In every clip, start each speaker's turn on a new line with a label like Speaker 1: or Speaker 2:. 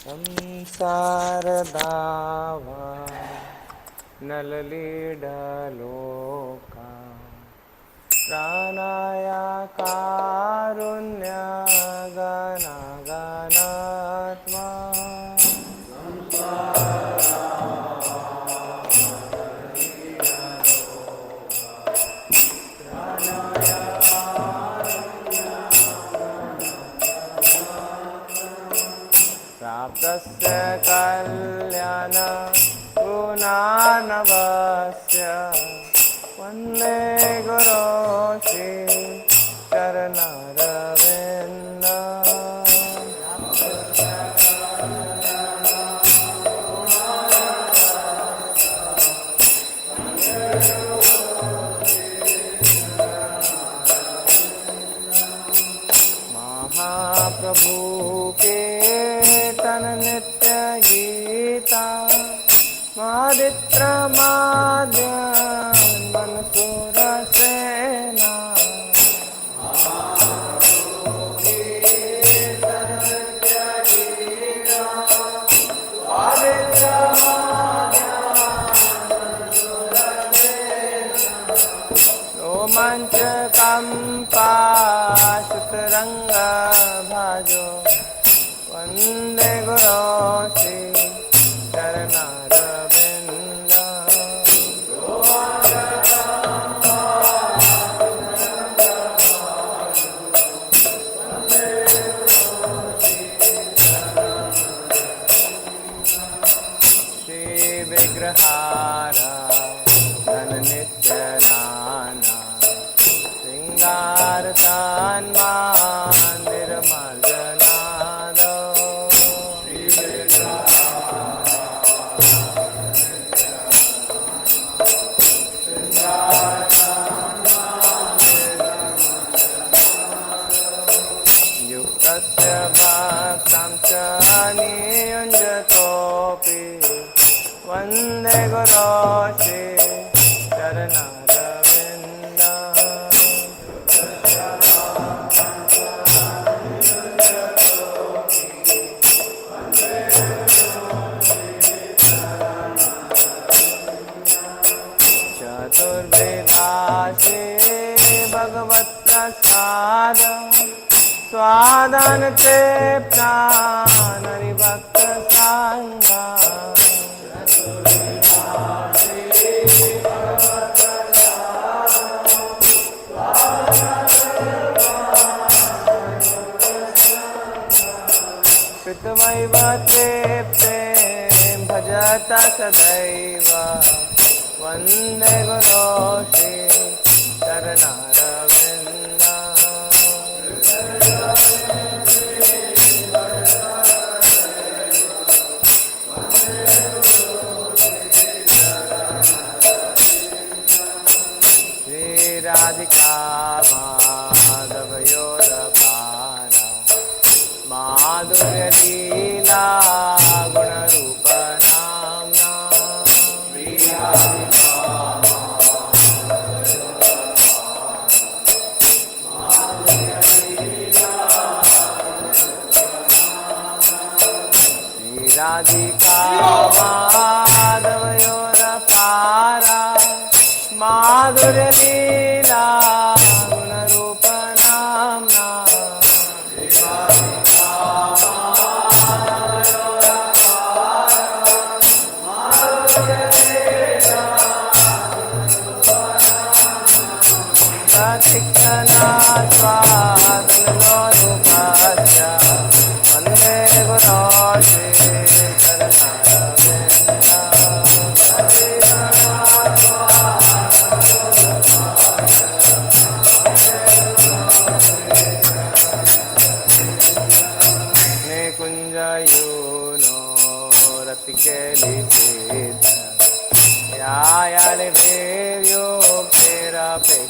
Speaker 1: संसारदावा नललीडलोका प्राणाया कारुण्यगणगणात्मा प्राप्तस्य कल्याण गुणार्णवस्य वन्दे गुरो श्री चरणारविन्द महाप्रभु के तन नित्य गीता मादित्र माद्य मनसुर सेना रोमांच कंपा सुतरंग भाजो वंदे गुरो श्री चरणारविन्द श्री विग्रहार धन नित्य नाना श्रृंगार तन्मंदिर मर्जनाद युक्तस्य भक्तं च नियुञ्जतोऽपि वन्दे गुरो श्री चरणारविन्द चतुर्वेदासे भगवत्प्रसाद स्वादन तृप्ता नरिभक्त सांगा कृतवैव तृप्ते भजत सदैव वन्दे गुरो श्री चरणारविन्द श्री राधिका माधवयोरपारा माधुर्य लीला गुणरूप नाम्ना श्री राधिका माधवयोरपारा माधुर्य लीला गुणरूप नाम्ना स्वादनलोरुपस्य वन्दे गुरो श्री चरणारविन्द निकुञ्जयूनो रतिकेलिसिद्ध यायाले वीर्यो तेरापेक्षणीया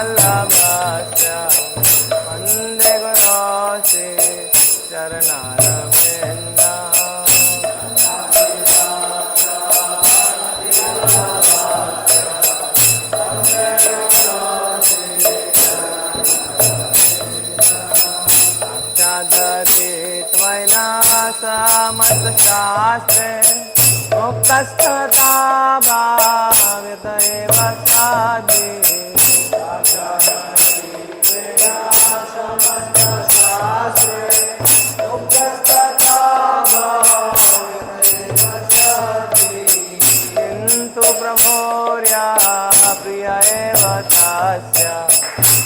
Speaker 1: राधिदास्यादतिवल्लभस्य वन्दे गुरो श्री चरणारविन्द दधि त्वयिना समस्तशास्त्रे मुक्तस्तथा भाव्यत एव साधि किन्तु प्रभोर्या प्रिय एव तस्य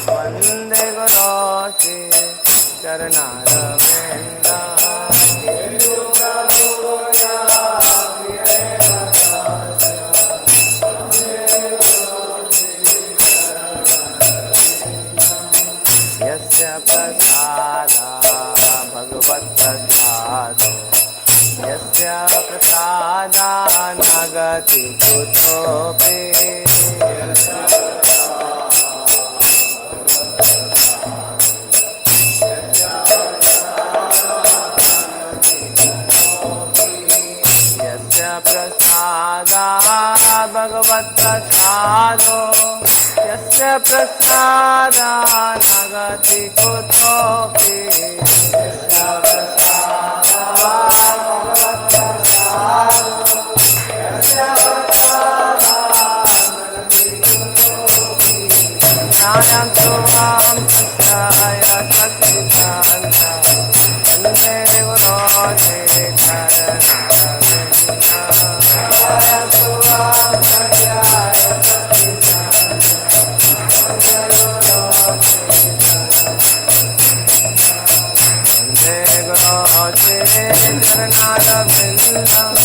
Speaker 1: वन्दे गुरोसि चरणारविन्दम् यस्य प्रसादा भगवत्प्रसादो यस्य प्रसादा न गति कुतोऽपि यस्य प्रसादा भगवत्प्रसादो यस्य प्रसादा न गति कुतोऽपि ज्ञानं सुवां तस्याय सच्चिदानन्द वन्दे गुरोसे चरणारविन्दम्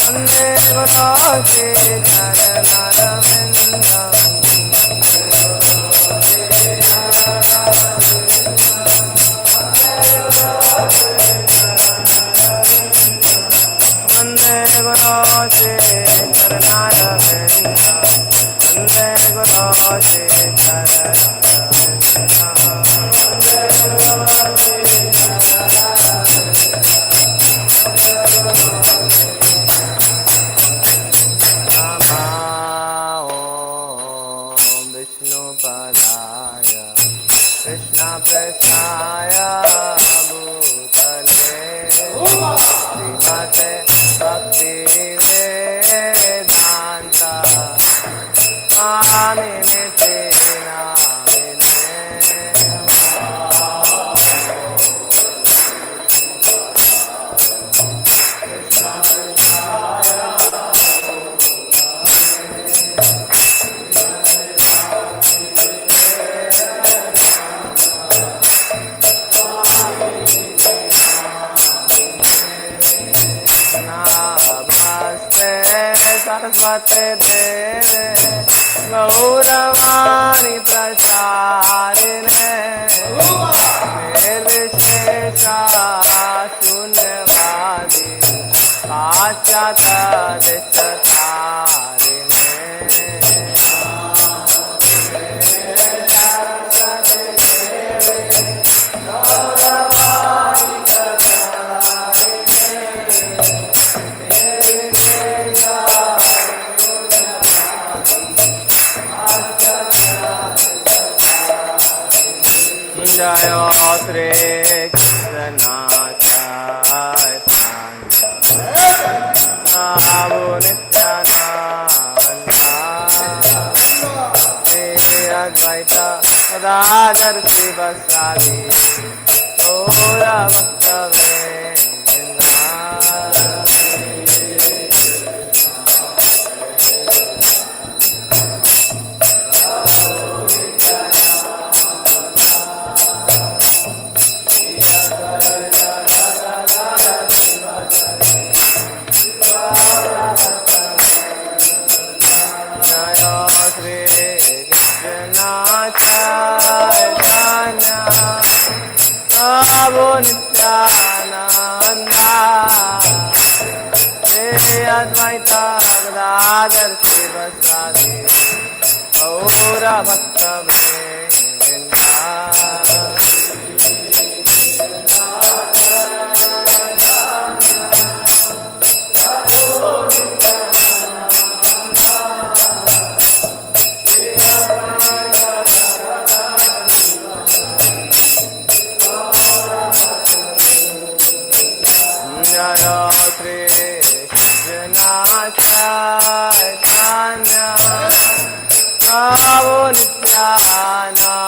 Speaker 1: वन्दे गुरोसे चरणारविन्दम् वन्दे गुरोसे चरणारविन्दम् वन्दे गुरोसे कृष्णाय भूतले श्रीमते भक्तिवेदान्ता स्वामिने ते नामिने सरस्वते देवे गौरवाणी प्रचारिणे निर्विशेषा शून्यवादी पाश्चात्यदिष्टतारिणे जय श्री कृष्ण प्रभु नित्यानंद श्री अद्वैत गदाधर शिवसादि गौर भक्तवृंद प्रभु नित्यानंद श्री अद्वैत गदाधर शिवसादि गौर भक्तवृंद Shri Krishna Chaitanya Prabhu Nityananda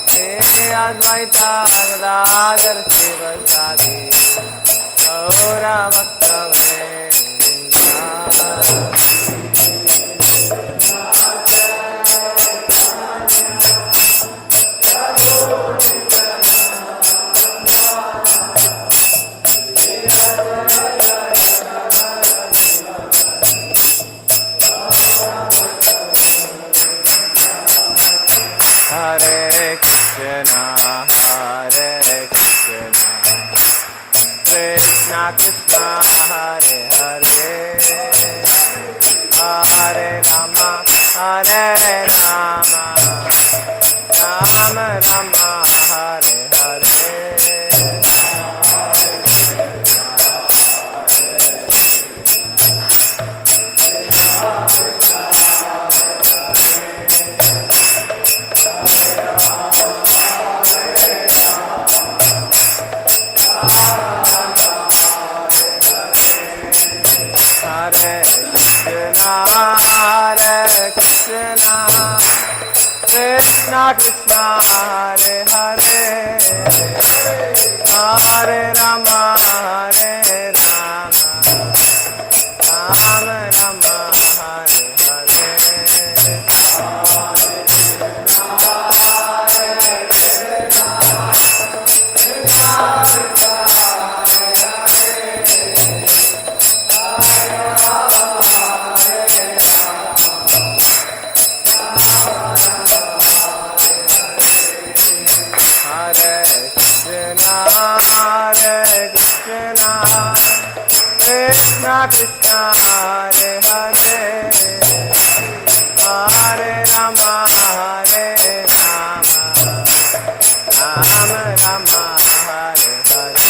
Speaker 1: Shri Advaita Gadadhar Sivasadi Gaura Bhakta Vrinda Hare Krishna, Krishna Krishna, Hare Hare, Hare Rama, Hare Rama, Rama Rama, Hare Hare. Krishna Krishna Hare Hare Hare Rama Hare Rama Rama Rama Hare Hare Krishna Krishna Hare Hare Hare Rama Hare Rama Rama Rama Hare Hare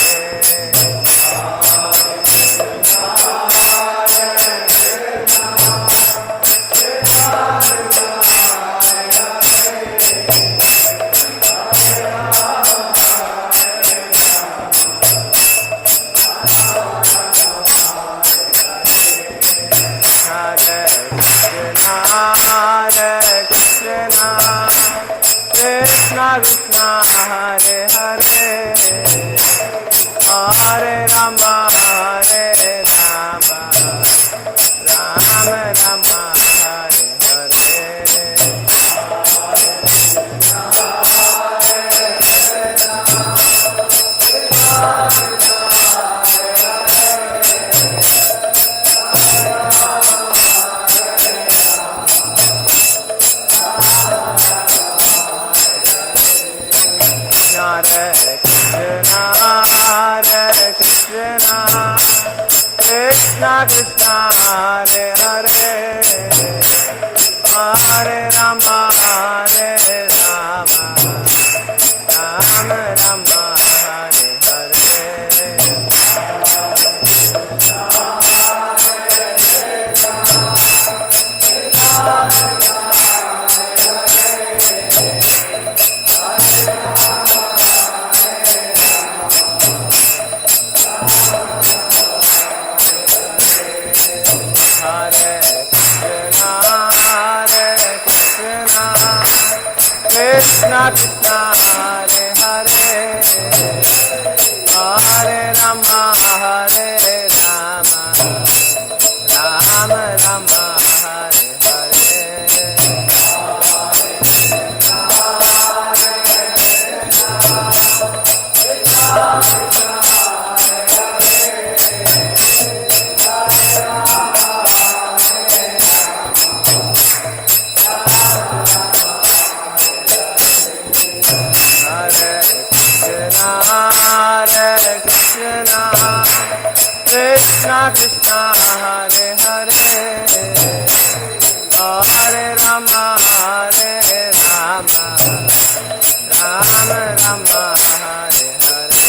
Speaker 1: Krishna Krishna Hare Hare Hare Rama Hare Rama Rama Rama Hare Hare Hare Krishna, Krishna Krishna, Hare Hare, Hare Rama, Hare Rama, Rama Rama, Hare Hare. Krishna Krishna Hare Hare Hare Rama Hare Rama Rama Rama Hare Hare Krishna Krishna Hare Hare Hare Rama Hare Rama Rama Rama Hare Hare Hare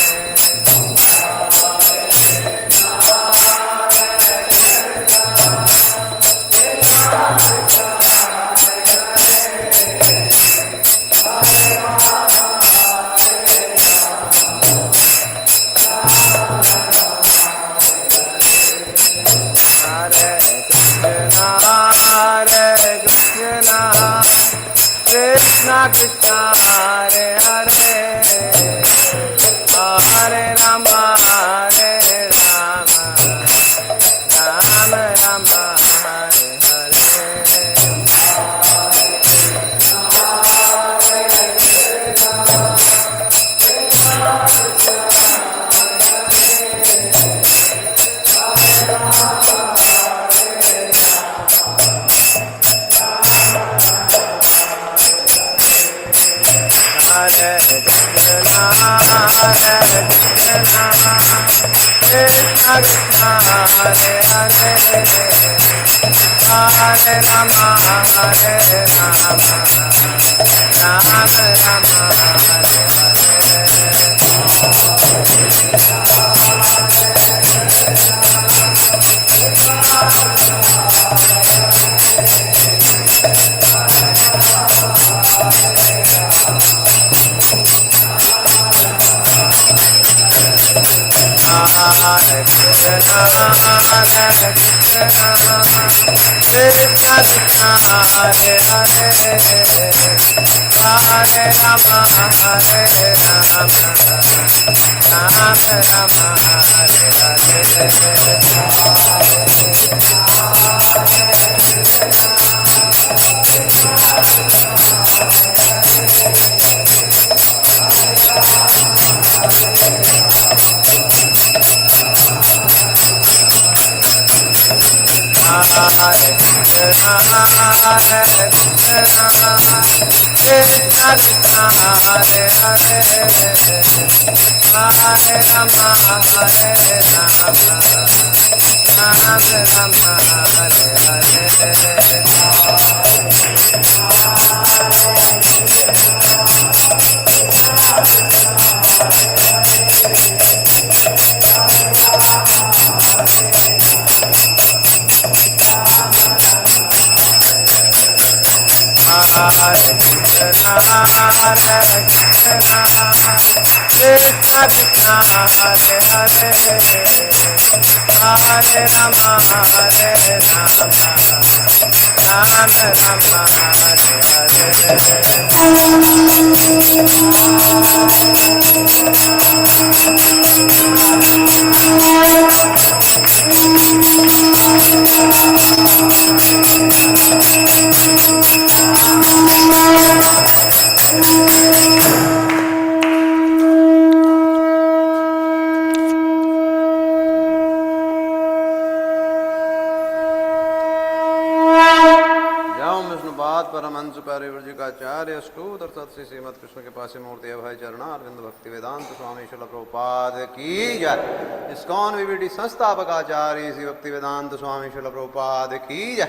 Speaker 2: Shrimad Krishna के पास मूर्ति अभय चरणा अरविंद भक्ति वेदांत स्वामी शिल प्रभुपाद की जय। ISKCON विविधि संस्थापक आचार्य श्री भक्ति वेदांत स्वामी शिल प्रभुपाद की जय।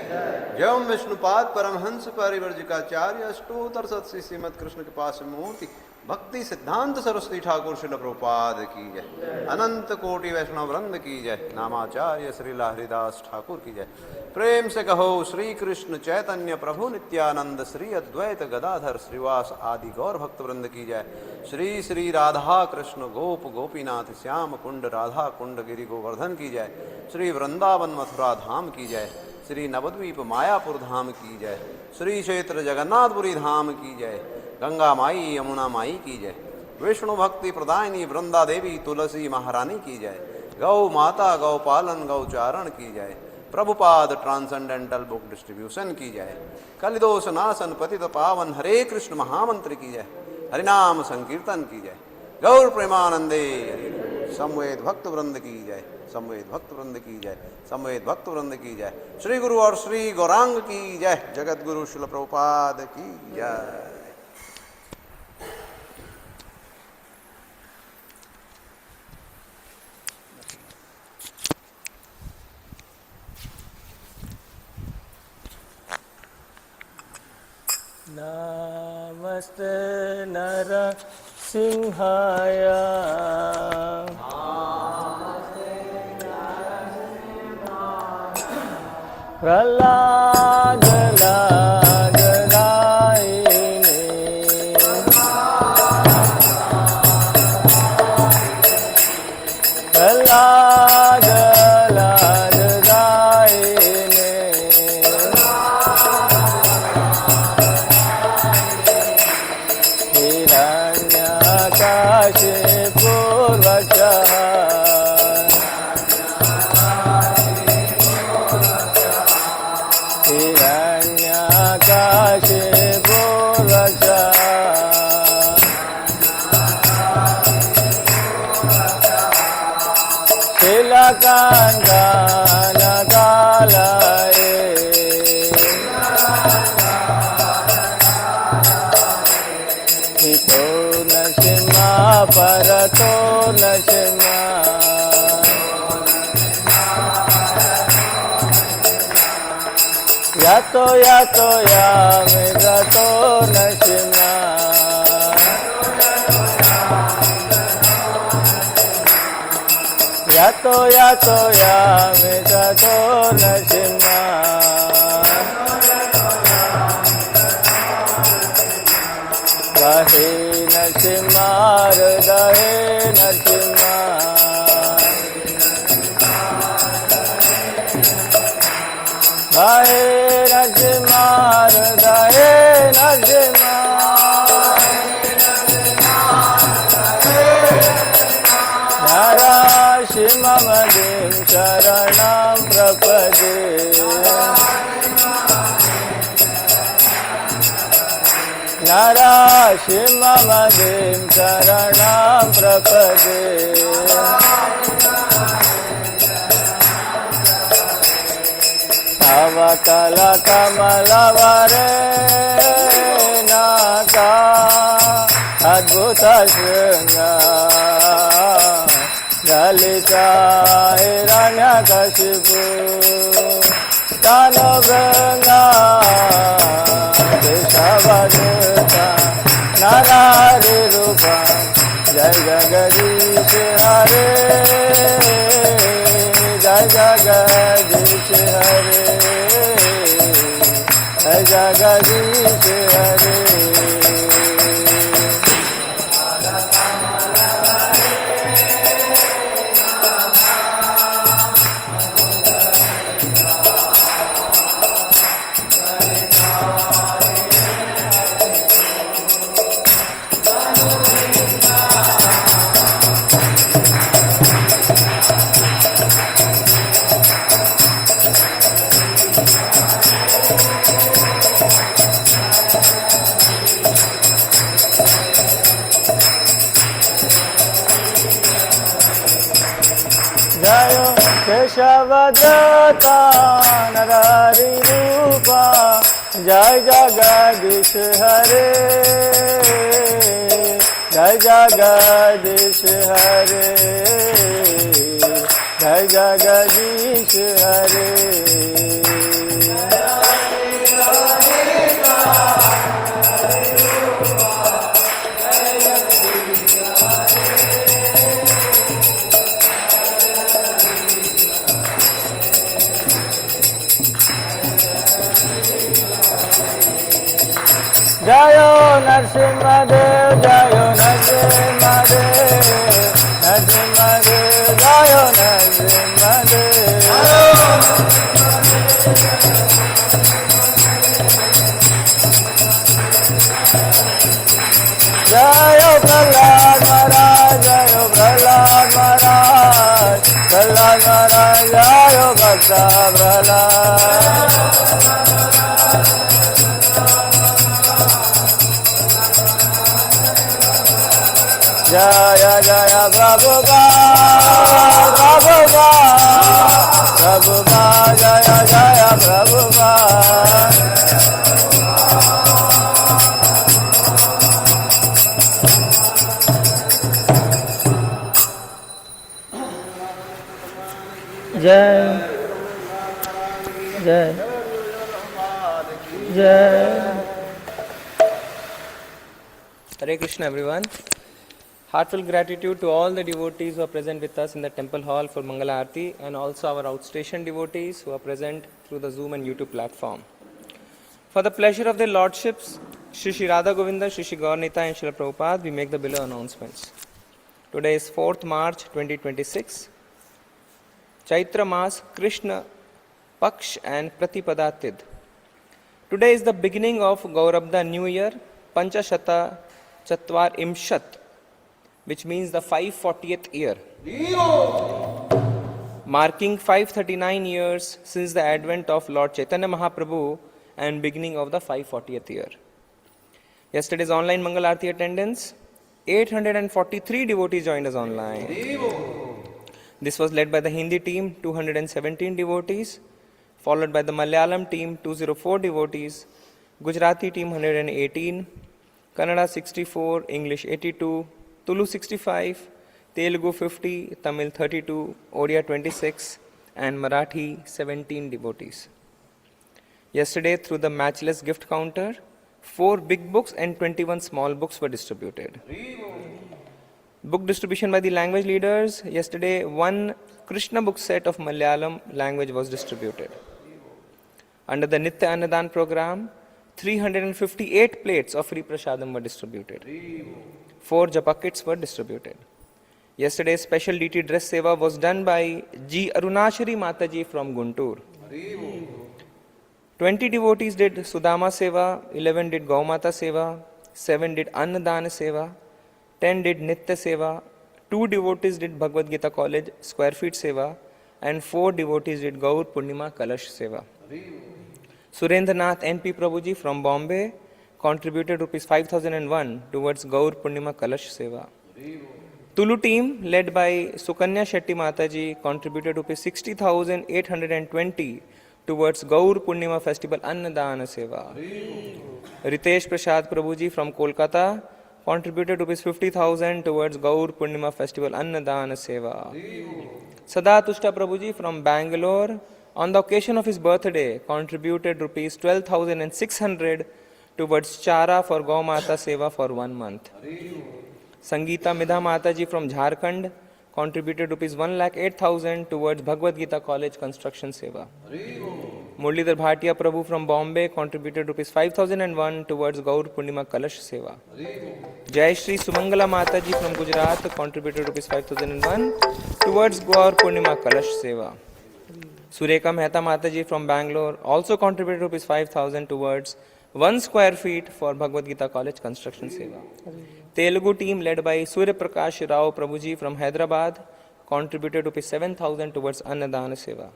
Speaker 2: जय विष्णुपाद परमहंस परिवर्जिकाचार्य अष्टोत्तर सत श्रीमद कृष्ण के पास मूर्ति भक्ति सिद्धांत सरस्वती ठाकुर शिल प्रभुपाद की जय। अनंत कोटि वैष्णव वृंद की जय। नामाचार्य श्री हरिदास ठाकुर की जय। प्रेम से कहो श्री कृष्ण चैतन्य प्रभु नित्यानंद श्री अद्वैत गदाधर श्रीवास आदि गौर भक्त वृंद की जय। श्री श्री राधा कृष्ण गोप गोपीनाथ श्याम कुंड राधा कुंड गिरि गोवर्धन की जय। श्री वृंदावन मथुरा धाम की जय। श्री नवद्वीप मायापुर धाम की जय। श्री क्षेत्र जगन्नाथपुरी धाम की जय। गंगा माई यमुना माई की जय। विष्णु भक्ति प्रदायिनी वृंदा देवी तुलसी महारानी की जय। गौ माता गौ पालन गौचारण की जय। प्रभुपाद ट्रांसेंडेंटल बुक डिस्ट्रीब्यूशन की जय। कलिदोष नाशन पतित पावन हरे कृष्ण महामंत्र की जय। हरिनाम संकीर्तन की जय। गौर प्रेमानंदे समवेद भक्त वृंद की जय। समवेद भक्त वृंद की जय। समवेद भक्त वृंद की जय। श्री गुरु और श्री गौरांग की जय। जगत गुरु शिल प्रभुपाद की जय।
Speaker 1: नमस्ते नर सिंहाय प्रहलाद लाददायिने प्रहलाद लाददायिने परतो नरसिंहा यातो यातो यामी गतो नरसिंहा यातो यातो यामी गतो नरसिंहा गाहे नरसिंहा हृदय नरसिंहा गाहे नरसिंहा हृदय नरसिंहा नरसिंहमदिं शरणं प्रपदे नरसिंहमदिं शरणं प्रपदे कमलवरे नाका अद्भुत शृंगा ललिता हिरण्यकशिपु तनुभृंगा केशवदूता नरहरि रूपा जय जगदीश हरे जय जगदीश हरे जय जगदीश हरे जय केशवदूता नरहरि रूपा जय जगदीश हरे जय जगदीश हरे जय जगदीश हरे जय नरसिंहदेव जय नरसिंहदेव नरसिंहदेव जय नरसिंहदेव जय प्रहलाद महाराज जय प्रहलाद महाराज प्रहलाद महाराज जय भक्त प्रहलाद जय जय प्रभुपाद प्रभुपाद प्रभुपाद जय जय प्रभुपाद जय जय जय Hare Krishna everyone. Heartfelt gratitude to all the devotees who are present with us in the temple hall for Mangala Aarti and also our outstation devotees who are present through the Zoom and YouTube platform. For the pleasure of their lordships, Shri Shri Radha Govinda, Shri Shri Gaur-Nita and Srila Prabhupada, we make the below announcements. Today is 4th March 2026. Chaitra Mas, Krishna, Paksh and Pratipada Tid. Today is the beginning of Gaurabda New Year, Panchashata Chatvar Imshat, which means the 540th year, marking 539 years since the advent of Lord Chaitanya Mahaprabhu and beginning of the 540th year. Yesterday's online Mangal Aarti attendance, 843 devotees joined us online. This was led by the Hindi team, 217 devotees, followed by the Malayalam team, 204 devotees, Gujarati team, 118, Kannada 64, English 82, Tulu 65, Telugu 50, Tamil 32, Odia 26, and Marathi 17 devotees. Yesterday, through the matchless gift counter, 4 big books and 21 small books were distributed. Book distribution by the language leaders. Yesterday, 1 Krishna book set of Malayalam language was distributed. Under the Nitya Annadan program, 358 plates of free prasadam were distributed. 4 japa kits were distributed. Yesterday, special DT dress seva was done by G. Arunashari Mataji from Guntur. 20 devotees did Sudama seva, 11 did Gaumata seva, 7 did Annadana seva, 10 did Nitya seva, 2 devotees did Bhagavad Gita College Square Feet seva, and 4 devotees did Gaur Purnima Kalash seva. Surendranath NP Prabhuji from Bombay contributed rupees 5001 towards Gaur Purnima Kalash seva. Tulu team led by Sukanya Shetty Mataji contributed rupees 60,820 towards Gaur Purnima Festival Annadana seva. Ritesh Prasad Prabhuji from Kolkata contributed rupees 50,000 towards Gaur Purnima Festival Annadana seva. Sada Tushta Prabhuji from Bangalore, on the occasion of his birthday, contributed rupees 12,600 towards Chara for Gaumata Seva for 1 month. Sangeeta Midha Mataji from Jharkhand contributed rupees 1,08,000 towards Bhagavad Gita College Construction Seva. Murlidhar Bhatia Prabhu from Bombay contributed rupees 5,001 towards Gaur Purnima Kalash Seva. Jai Shri Sumangala Mataji from Gujarat contributed rupees 5,001 towards Gaur Purnima Kalash Seva. Sureka Mehta Mataji from Bangalore also contributed rupees 5,000 towards 1 square feet for Bhagavad Gita College Construction Seva. Telugu team led by Surya Prakash Rao Prabhuji from Hyderabad contributed rupees 7,000 towards Annadana Seva.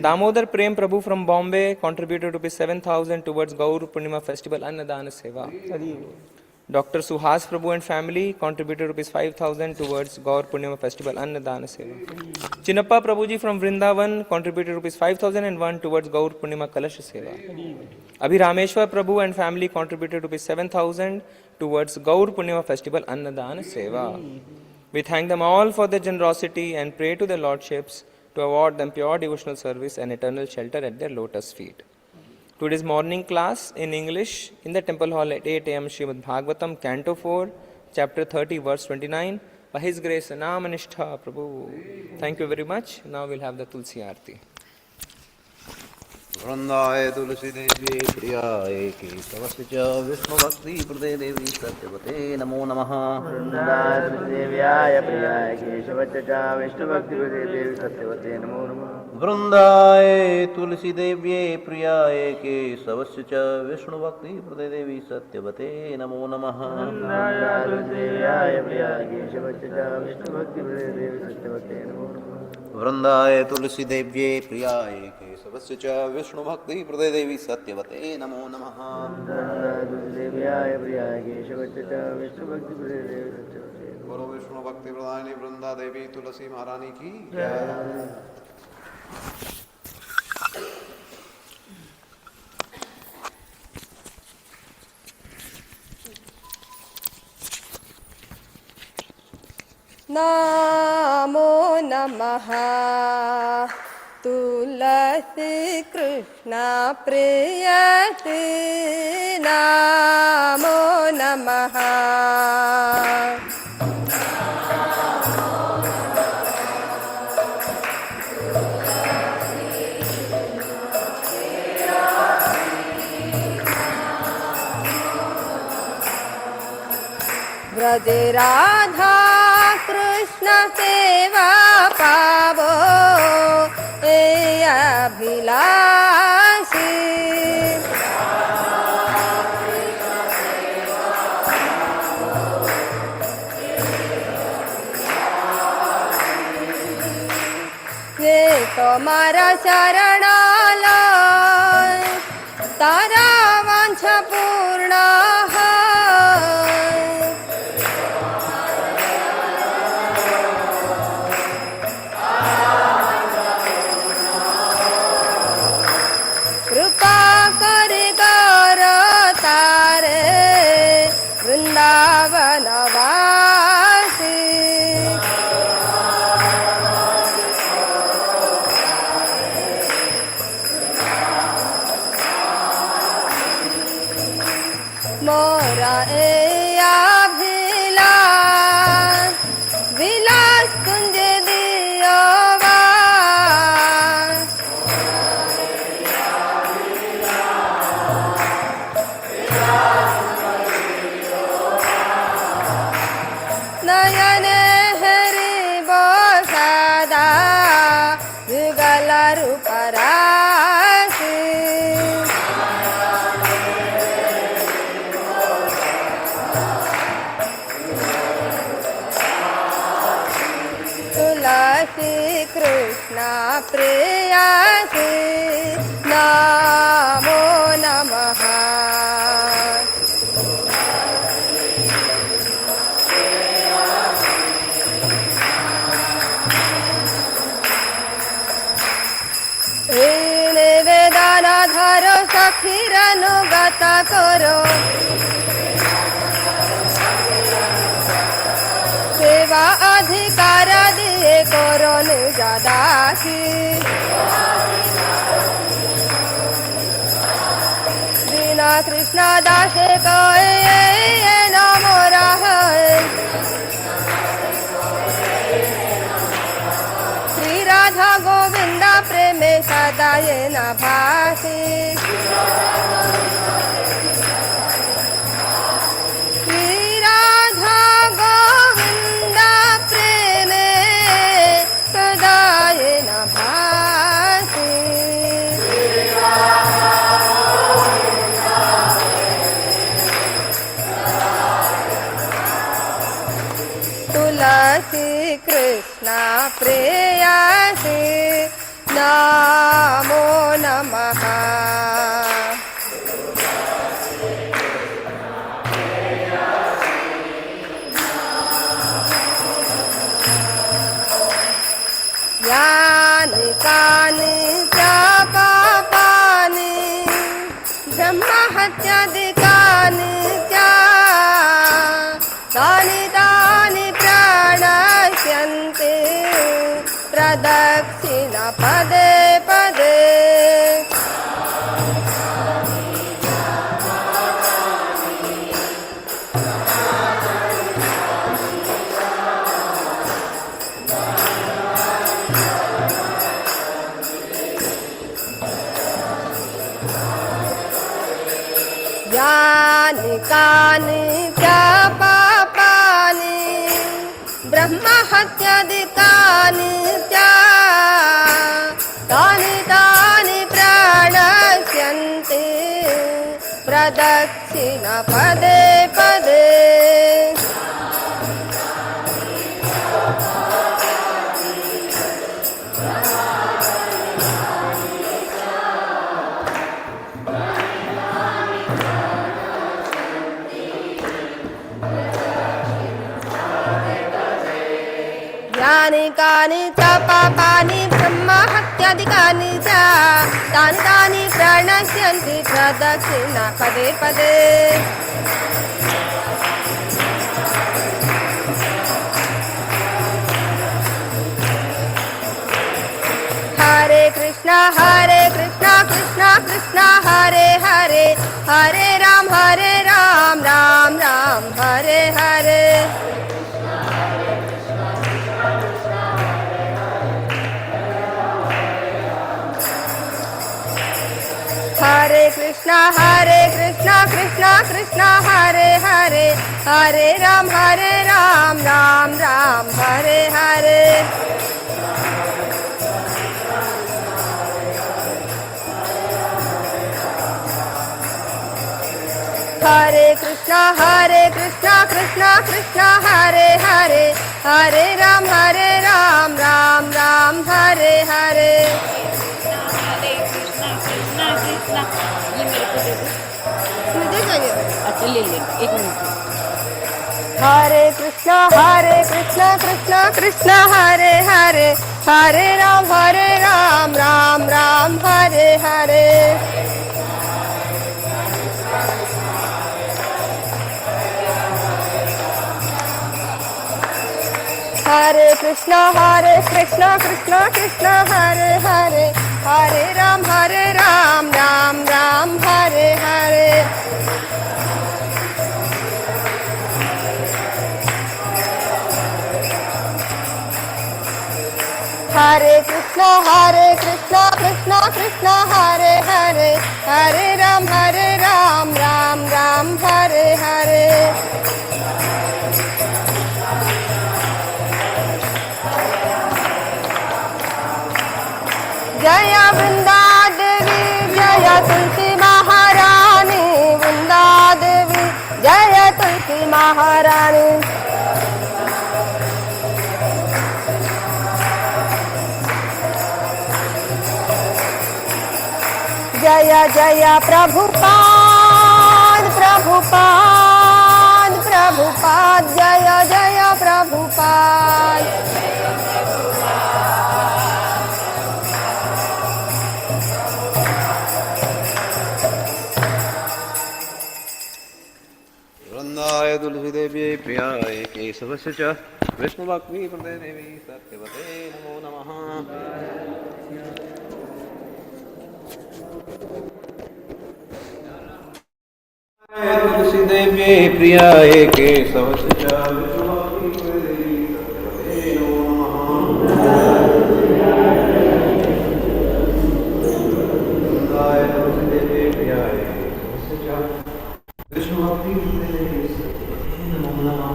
Speaker 1: Damodar Prem Prabhu from Bombay contributed rupees 7,000 towards Gaur Purnima Festival Annadana Seva. Dr. Suhas Prabhu and family contributed rupees 5,000 towards Gaur Purnima Festival Annadana Seva. Chinnappa Prabhuji from Vrindavan contributed rupees 5,001 towards Gaur Purnima Kalash Seva. Abhirameshwar Prabhu and family contributed rupees 7,000 towards Gaur Purnima Festival Annadana Seva. We thank them all for their generosity and pray to their lordships to award them pure devotional service and eternal shelter at their lotus feet. Today's morning class in English in the temple hall at 8 a.m. Srimad Bhagavatam, Canto 4, Chapter 30, verse 29. By His grace, Namanistha Prabhu. Thank you very much. Now we'll have the Tulsi Aarti.
Speaker 2: वृंदाय Tulsi Devi प्रियाय केशवस्य च विष्णु भक्ति प्रदे देवी सत्यवते नमो नमः।
Speaker 3: वृंदाय तुलसीदेव्याय प्रियाय केशवस्य च विष्णुभक्तिप्रदे देवी सत्यवते नमो नमः।
Speaker 2: वृंदाय तुलसी देव्ये प्रियाय केशवस्य च विष्णु भक्ति प्रदे देवी सत्यवते नमो नमः।
Speaker 3: वृंदाय तुलसीदेव्याय प्रियाय केशवस्य च विष्णुभक्तिप्रदे देवी सत्यवते नमो नमः।
Speaker 2: वृंदाय तुलसी देव्ये प्रियाय केशवस्य च विष्णु भक्ति प्रदे देवी सत्यवते नमो नमः।
Speaker 3: वृंदाय तुलसीदेव्याय प्रियाय केशवस्य च विष्णुभक्तिप्रदे देवी सत्यवते नमो नमः।
Speaker 2: गुरु विष्णु भक्ति प्रदायिनी वृंदा देवी तुलसी महारानी की जय।
Speaker 4: नमो नमः तुलसी कृष्णा प्रियते नमो नमः। व्रज राधा कृष्ण सेवा पावो ए अभिलाषी। ये तुम्हारा शरणालय तारा वांछा पूर्ण है। कृपा कर गौर तारे वृंदावन वासी। श्री कृष्ण प्रेयसी नमो नमः। निवेदनाधर सखीरनुगत करो सेवा अधिकार दिए करो निज दासी बिना कृष्ण दासे कहे नमो रहे श्री राधा गोविंद प्रेमे सदा ये न भासी श्री राधा गोविंद प्रेमे सदा ये न भासी तुलसी कृष्ण प्रेयसी नमो नमः। यानि कानि च पापानि ब्रह्महत्यादिकानि च तानि तानि प्रणश्यन्ति प्रदक्षिण पदे पदे यानि कानि च पापानि ब्रह्महत्यादिकानि च तानि तानि प्रणश्यन्ति प्रदक्षिण पदे पदे यानि कानि च पापानि ब्रह्महत्यादिकानि च तानि तानि प्रणश्यन्ति प्रदक्षिण पदे पदे हरे कृष्ण कृष्ण कृष्ण हरे हरे हरे राम राम राम हरे हरे हरे कृष्ण कृष्ण कृष्ण हरे हरे हरे राम राम राम हरे हरे हरे कृष्ण कृष्ण कृष्ण हरे हरे हरे राम राम राम हरे हरे
Speaker 5: हरे कृष्णा कृष्णा कृष्णा ये मेरे को दे दो।
Speaker 4: मुझे चाहिए।
Speaker 5: अच्छा ले ले एक मिनट।
Speaker 4: हरे कृष्ण कृष्ण कृष्ण हरे हरे हरे राम राम राम हरे हरे हरे कृष्ण कृष्ण कृष्ण हरे हरे हरे राम राम राम हरे हरे हरे कृष्ण कृष्ण कृष्ण हरे हरे हरे राम राम राम हरे हरे जय वृंदा देवी जय तुलसी महारानी वृंदा देवी जय तुलसी महारानी जय जय प्रभुपाद प्रभुपाद प्रभुपाद जय जय प्रभुपाद
Speaker 2: वृंदाय तुलसीदेव्यै प्रियाय केशवस्य च विष्णुभक्तिप्रदे देवी सत्यवते नमो नमः। तुलसीदेव्यै प्रियाय केशवस्य च विष्णुभक्तिप्रदे देवी सत्यवते नमो नमः। वृंदाय तुलसीदेव्यै प्रियाय केशवस्य च विष्णुभक्तिप्रदे देवी सत्यवते नमो नमः।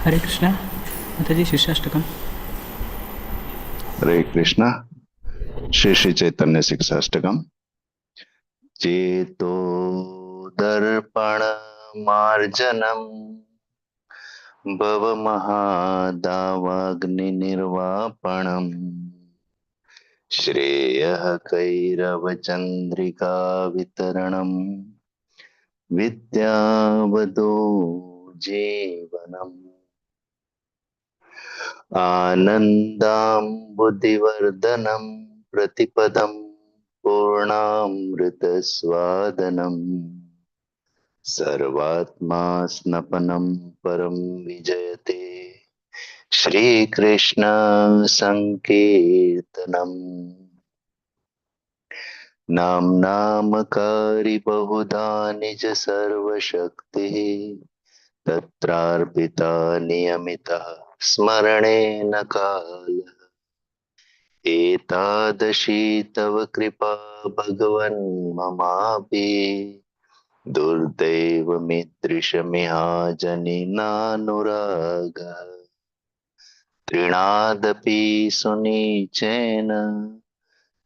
Speaker 6: हरे कृष्णा माताजी शिष्याष्टकम।
Speaker 7: हरे कृष्णा। श्री श्री चैतन्य शिक्षाष्टकम। चेतो दर्पण मार्जनम भव महादावाग्नि निर्वापणम श्रेयः कैरव चंद्रिका वितरणम विद्यावदो जीवनम आनन्दाम्बुदिवर्धनं प्रतिपदं पूर्णामृतस्वादनं सर्वात्मा स्नपनं परं विजयते श्रीकृष्ण संकीर्तनम्। नामकारि बहुधा निज सर्वशक्तिः तत्रार्पिता नियमितः स्मरणेन कालः एतादृशी तव कृपा भगवन् ममापि दुर्दैवमिदृशमिहाजनिनानुरागः तृणादपि सुनीचेन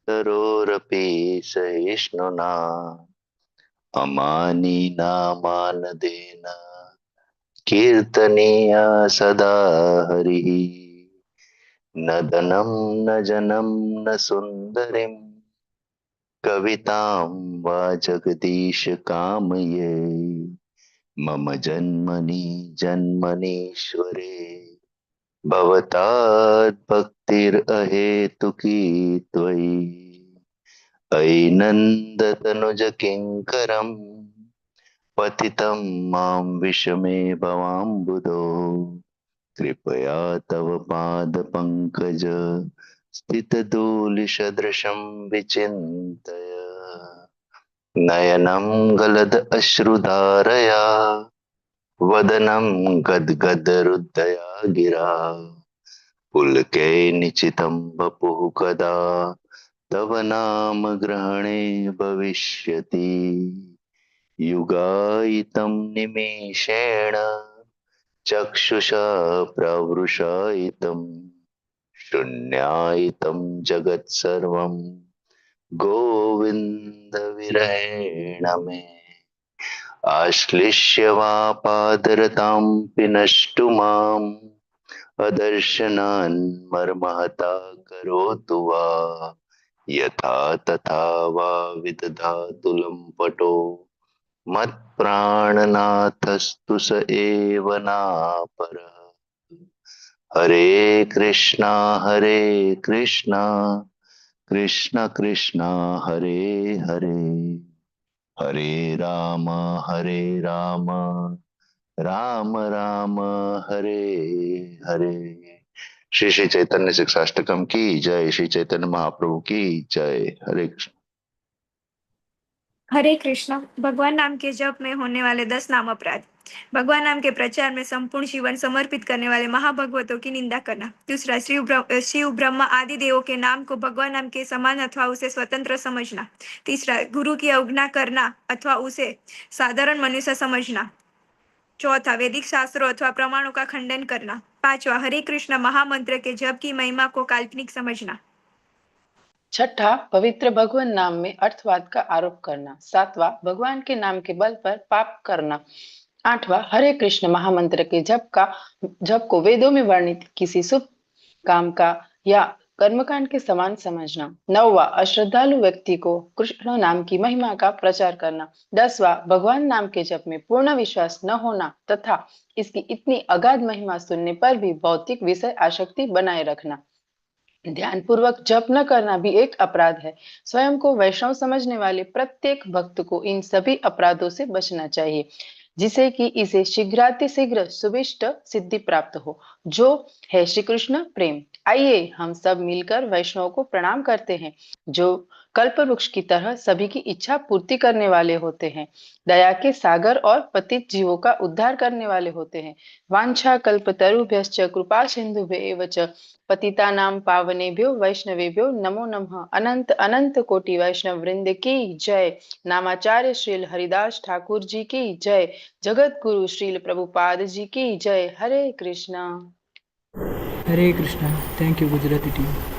Speaker 7: तरोरपि सहिष्णुना अमानिनामानदेन कीर्तनीय सदा हरिः। न धनं न जनं न सुन्दरीं कवितां वा जगदीश कामये मम जन्मनि जन्मनीश्वरे भवतात् भक्तिरहेतुकी त्वयि ऐनन्दतनुज किङ्करम् पतितं मां विषमे भवाम्बुधो कृपया तव पादपङ्कज स्थितधूलिसदृशं विचिन्तय नयनं गलद अश्रुधारया वदनं गद्गदहृदया गिरा पुलके निचितं वपुः कदा तव नाम ग्रहणे भविष्यति युगायितं निमेषेण चक्षुषा प्रवृषायितं शून्यायितं जगत्सर्वं गोविन्दविरहेण मे आश्लिष्य वा पादरतां पिनष्टु माम् अदर्शनान् मर्महता करोतु वा यथा तथा वा विदधातु लम्पटो मत्प्राणनाथस्तु स एव नापरः। हरे कृष्णा कृष्ण कृष्ण हरे हरे हरे राम राम राम हरे हरे। श्री श्री चैतन्य शिक्षाष्टकम की जय। श्री चैतन्य महाप्रभु की जय। हरे कृष्ण।
Speaker 5: हरे कृष्ण। भगवान नाम के जप में होने वाले 10 नाम अपराध। भगवान नाम के प्रचार में संपूर्ण जीवन समर्पित करने वाले महाभगवतों की निंदा करना। दूसरा, शिव ब्रह्मा आदि देवों के नाम को भगवान नाम के समान अथवा उसे स्वतंत्र समझना। तीसरा, गुरु की अवज्ञा करना अथवा उसे साधारण मनुष्य समझना। चौथा, वैदिक शास्त्रों अथवा प्रमाणों का खंडन करना। पांचवा, हरे कृष्ण महामंत्र के जप की महिमा को काल्पनिक समझना।
Speaker 8: छठा, पवित्र भगवान नाम में अर्थवाद का आरोप करना। सातवां, भगवान के नाम के बल पर पाप करना। आठवां, हरे कृष्ण महामंत्र के जप को वेदों में वर्णित किसी शुभ काम का या कर्मकांड के समान समझना। नौवां, अश्रद्धालु व्यक्ति को कृष्ण नाम की महिमा का प्रचार करना। 10वां, भगवान नाम के जप में पूर्ण विश्वास न होना तथा इसकी इतनी अगाध महिमा सुनने पर भी भौतिक विषय आसक्ति बनाए रखना। ध्यान पूर्वक जप न करना भी एक अपराध है। स्वयं को वैष्णव समझने वाले प्रत्येक भक्त को इन सभी अपराधों से बचना चाहिए, जिसे कि इसे शीघ्रातिशीघ्र सुविष्ट सिद्धि प्राप्त हो, जो है श्री कृष्ण प्रेम। आइए हम सब मिलकर वैष्णव को प्रणाम करते हैं, जो कल्प वृक्ष की तरह सभी की इच्छा पूर्ति करने वाले होते हैं, दया के सागर और पतित जीवों का उद्धार करने वाले होते हैं। वांछा कल्पतरुभ्यश्च कृपा सिंधुभ्येव च पतितानां पावनेभ्यो वैष्णवेभ्यो नमो नमः। अनंत अनंत कोटि वैष्णव वृंद की जय। नामाचार्य श्रील हरिदास ठाकुर जी की जय। जगत गुरु श्रील प्रभुपाद जी की जय। Hare Krishna.
Speaker 6: Hare Krishna. Thank you Gujarati team.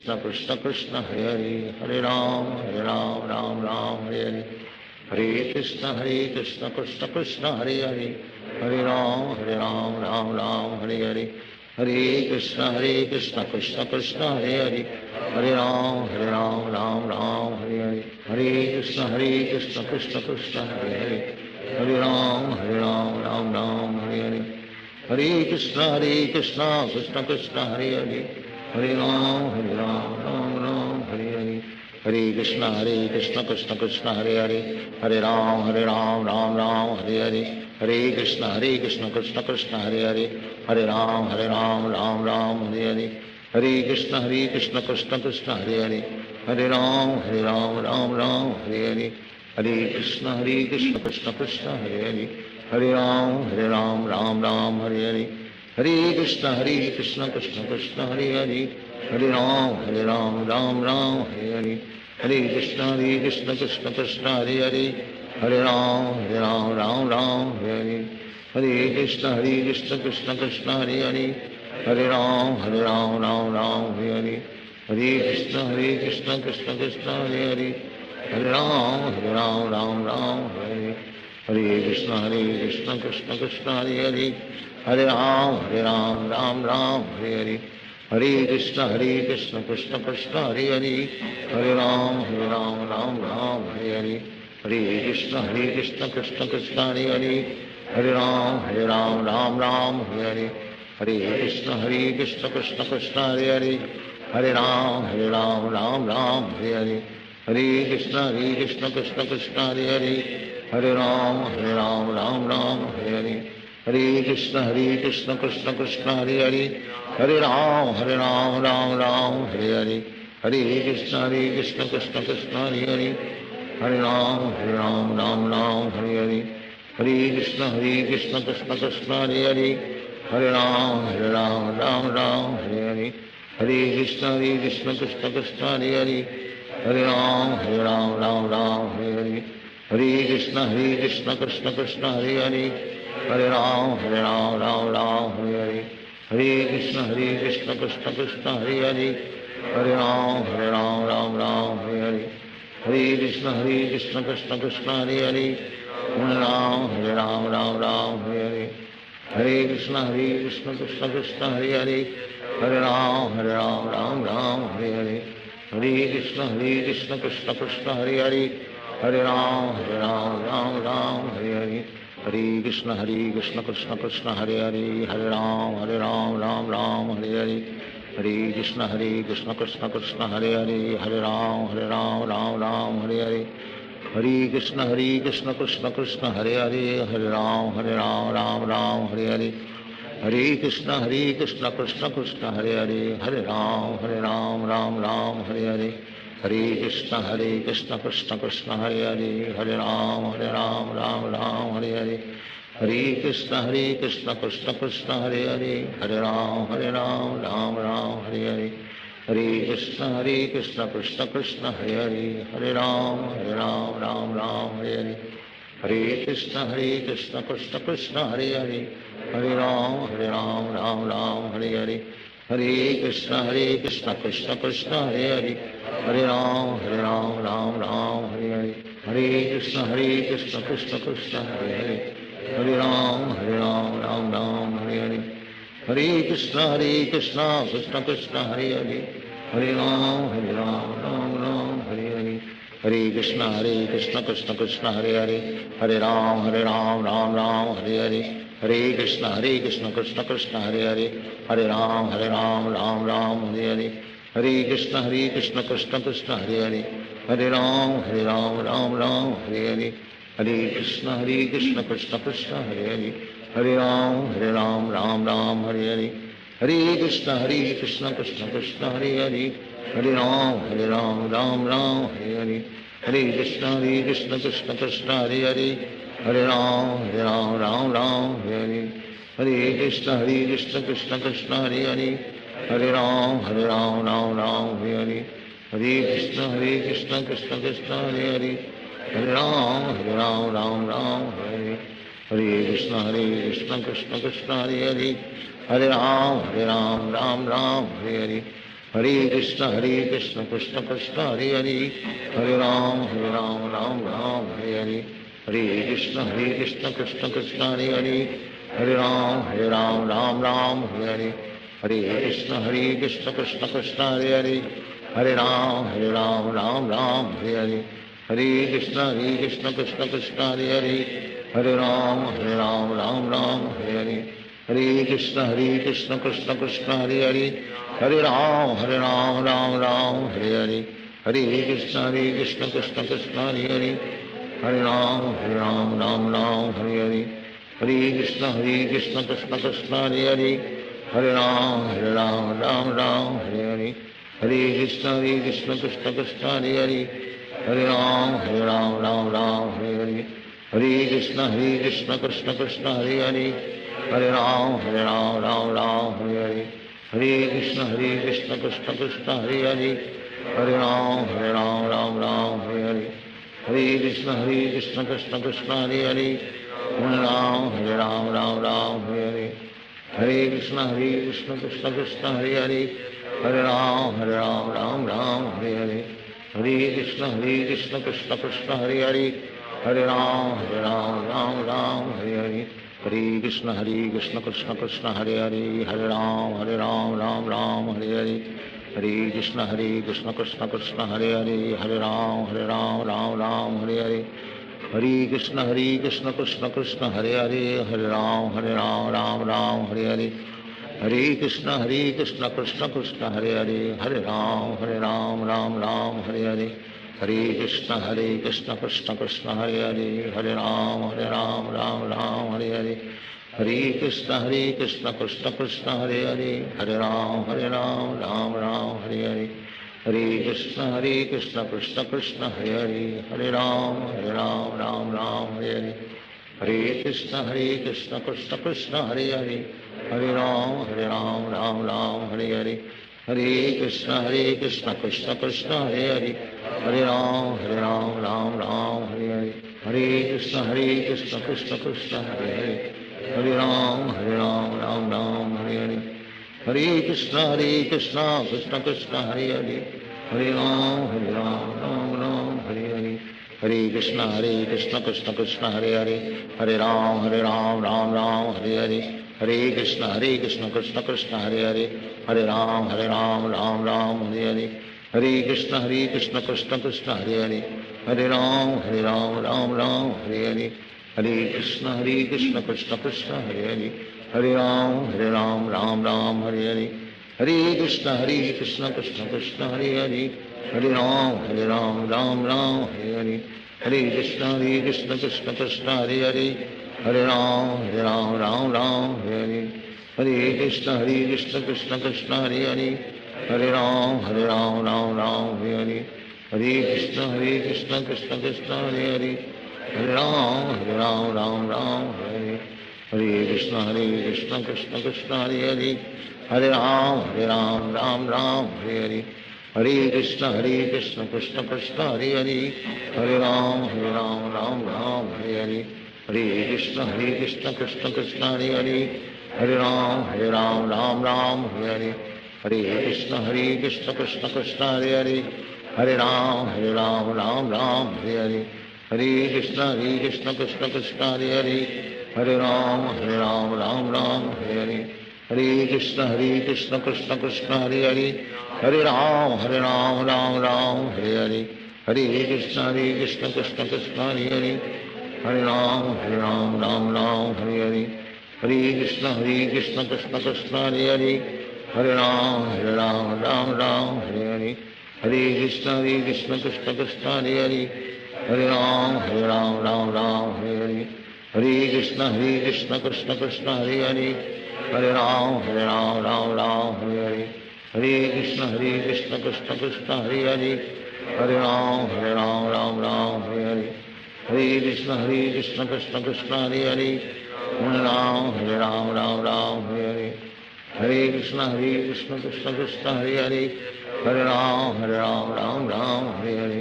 Speaker 7: Krishna Krishna Hare Hare Hare Ram Ram Ram Hare Hare Krishna Krishna Krishna Hare Hare Hare Ram Ram Hare Hare Krishna Krishna Krishna Hare Hare Hare Ram Ram Hare Hare Krishna Krishna Krishna Hare Hare Hare Ram Ram Hare Hare Krishna Krishna Krishna Hare Hare Hare Ram Ram Hare Hare Krishna Krishna Krishna Hare Hare Hare Ram Ram Hare Hare Krishna Krishna Krishna Hare Hare Hare Ram Ram Hare Hare Krishna Krishna Krishna Hare Hare Hare Ram Ram Hare Hare Krishna Krishna Krishna Hare Hare Hare Ram Ram Hare Hare Krishna Krishna Krishna Hare Hare Ram Ram Hare Hare Krishna Krishna Krishna Hare Hare Ram Ram Hare Hare Krishna Krishna Krishna Hare Hare Ram Ram Hare Hare Krishna Krishna Krishna Hare Hare Ram Ram Hare Hare Krishna Krishna Krishna Hare Hare Ram Ram Hare Hare Krishna Krishna Krishna Hare Hare Ram Ram Hare Hare Krishna Krishna Krishna Hare Hare Ram Ram Hare Hare Krishna Krishna Krishna Hare Hare Ram Ram Hare Hare Krishna Krishna Krishna Hare Hare Ram Ram Hare Hare Krishna Krishna Krishna Hare Hare Ram Ram Hare Hare Krishna Krishna Krishna Hare Hare Hare Ram Ram Hare Krishna Krishna Krishna Hare Hare, Hare Ram Ram Ram Hare Hare, Hare Krishna Krishna Krishna Hare Hare, Hare Ram Ram Ram Hare Hare, Hare Krishna Krishna Krishna Hare Hare, Hare Ram Ram Ram Hare Hare, Hare Krishna Krishna Krishna Hare Hare, Hare Ram Ram Hare Hare, Hare Krishna Krishna Krishna Hare Hare, Hare Ram Ram Hare Hare, Hare Krishna Krishna Krishna Hare Hare, Hare Ram Ram Hare Hare, Hare Krishna Krishna Krishna Hare Hare, Hare Ram Ram Hare Hare, Hare Krishna Krishna Krishna Hare Hare, Hare Ram Ram Hare Hare, Hare Krishna Krishna Krishna Hare Hare, Hare Ram Ram Hare Hare, Hare Krishna Krishna Krishna Hare Hare, Hare Ram Ram Hare Hare, Hare Krishna Krishna Krishna Hare Hare, Hare Ram Ram Hare Hare, Hare Krishna Krishna Krishna Hare Hare, Hare Ram Ram Hare Hare, Hare Krishna Krishna Krishna Hare Hare, Hare Ram Ram Hare Hare, Hare Krishna Krishna Krishna Hare Hare, Hare Ram Ram Hare Hare, Hare Krishna Krishna Krishna Hare Hare, Hare Ram Ram Hare Hare, Hare Krishna Krishna Krishna Hare Hare, Hare Ram Ram Hare Hare, Hare Krishna Krishna Krishna Hare Hare, Hare Ram Ram Hare Hare, Hare Krishna Krishna Krishna Hare Hare, Hare Ram Hare Hare, Hare Krishna Krishna Krishna Hare Hare, Hare Ram Ram Hare Hare, Hare Krishna Krishna Krishna Hare Hare, Hare Ram Ram Hare Hare, Hare Krishna Krishna Krishna Hare Hare, Hare Ram Ram Hare Hare, Hare Krishna Krishna Krishna Hare Hare, Hare Ram Ram Hare Hare, Hare Krishna Krishna Krishna Hare Hare, Hare Ram Ram Hare Hare, Hare Krishna Krishna Krishna Hare Hare, Hare Ram Ram Hare Hare, Hare Krishna Krishna Krishna Hare Hare, Hare Ram Ram Hare Hare, Hare Krishna Krishna Krishna Hare Hare, Hare Ram Ram Hare Hare, Hare Krishna Krishna Krishna Hare Hare, Hare Ram Ram Hare Hare, Hare Krishna Krishna Krishna Hare Hare, Hare Ram Ram Hare Hare, Hare Krishna Krishna Krishna Hare Hare, Hare Ram Ram Hare Hare, Hare Krishna Krishna Krishna Hare Hare, Hare Ram Ram Hare Hare, Hare Krishna Krishna Krishna Hare Hare, Hare Ram Ram Hare Hare, Hare Krishna Krishna Krishna Hare Hare, Hare Ram Ram Hare Hare, Hare Krishna Krishna Krishna Hare Hare, Hare Ram Ram Hare Hare, Hare Krishna Krishna Krishna Hare Hare, Hare Ram Ram Hare Hare, Hare Krishna Krishna Krishna Hare Hare, Hare Ram Ram Hare Hare, Hare Krishna Krishna Krishna Hare Hare, Hare Ram Ram Hare Hare, Hare Krishna Krishna Krishna Hare Hare, Hare Ram Ram Hare Hare, Hare Krishna Krishna Krishna Hare Hare, Hare Ram Ram Hare Hare, Hare Krishna Krishna Krishna Hare Hare, Hare Ram Ram Hare Hare, Hare Krishna Krishna Krishna Hare Hare, Hare Ram Ram Hare Hare, Hare Krishna Krishna Krishna Hare Hare, Hare Ram Ram Hare Hare, Hare Krishna Krishna Krishna Hare Hare, Hare Ram Ram Hare Hare, Hare Krishna Krishna Krishna Hare Hare, Hare Ram Ram Hare Hare, Hare Krishna Krishna Krishna Hare Hare, Hare Ram Ram Hare Hare, Hare Krishna Krishna Krishna Hare Hare, Hare Ram Ram Hare Hare, Hare Krishna Krishna Krishna Hare Hare, Hare Ram Ram Hare Hare, Hare Krishna Krishna Krishna Hare Hare, Hare Ram Ram Ram Hare Hare, Hare Krishna Krishna Krishna Hare Hare Hare Ram Ram Ram Hare Hare Hare Krishna Krishna Krishna Hare Hare Hare Ram Ram Hare Hare Hare Krishna Krishna Krishna Hare Hare Hare Ram Ram Hare Hare Hare Krishna Krishna Krishna Hare Hare Hare Ram Hare Hare Hare Krishna Krishna Krishna Hare Hare Hare Ram Ram Hare Hare Hare Krishna Krishna Krishna Hare Hare Hare Ram Ram Hare Hare Hare Krishna Krishna Krishna Hare Hare Hare Ram Ram Hare Hare Hare Krishna Krishna Krishna Hare Hare Hare Ram Ram Hare Hare Hare Krishna Krishna Krishna Hare Hare Hare Ram Ram Hare Hare Hare Krishna Krishna Krishna Hare Hare Hare Ram Ram Hare Hare Hare Krishna Krishna Krishna Hare Hare Hare Ram Ram Hare Hare Hare Krishna Krishna Krishna Hare Hare Hare Ram Ram Hare Hare Krishna Krishna Krishna Hare Hare Hare Ram Ram Hare Hare Hare Krishna Krishna Krishna Hare Hare Hare Ram Ram Hare Hare Hare Krishna Krishna Krishna Hare Hare Hare Ram Ram Hare Hare Hare Krishna Krishna Krishna Hare Hare Hare Ram Ram Hare Hare Hare Krishna Krishna Krishna Hare Hare Hare Ram Ram Hare Hare Hare Krishna Krishna Krishna Hare Hare Hare Ram Ram Hare Hare Hare Krishna Krishna Krishna Hare Hare Hare Ram Ram Hare Hare Hare Krishna Krishna Krishna Hare Hare Hare Ram Ram Hare Hare Hare Krishna Krishna Krishna Hare Hare Hare Ram Ram Hare Hare Hare Krishna Krishna Krishna Hare Hare Hare Ram Ram Hare Hare Hare Krishna Krishna Krishna Hare Hare Hare Ram Ram Hare Hare Hare Krishna Krishna Krishna Hare Hare Hare Ram Ram Hare Hare Hare Krishna Krishna Krishna Hare Hare Hare Ram Ram Hare Hare Hare Krishna Krishna Krishna Hare Hare Hare Ram Ram Hare Hare Hare Krishna Krishna Krishna Hare Hare Hare Ram Ram Hare Hare Hare Krishna Krishna Krishna Hare Hare Hare Ram Ram Hare Hare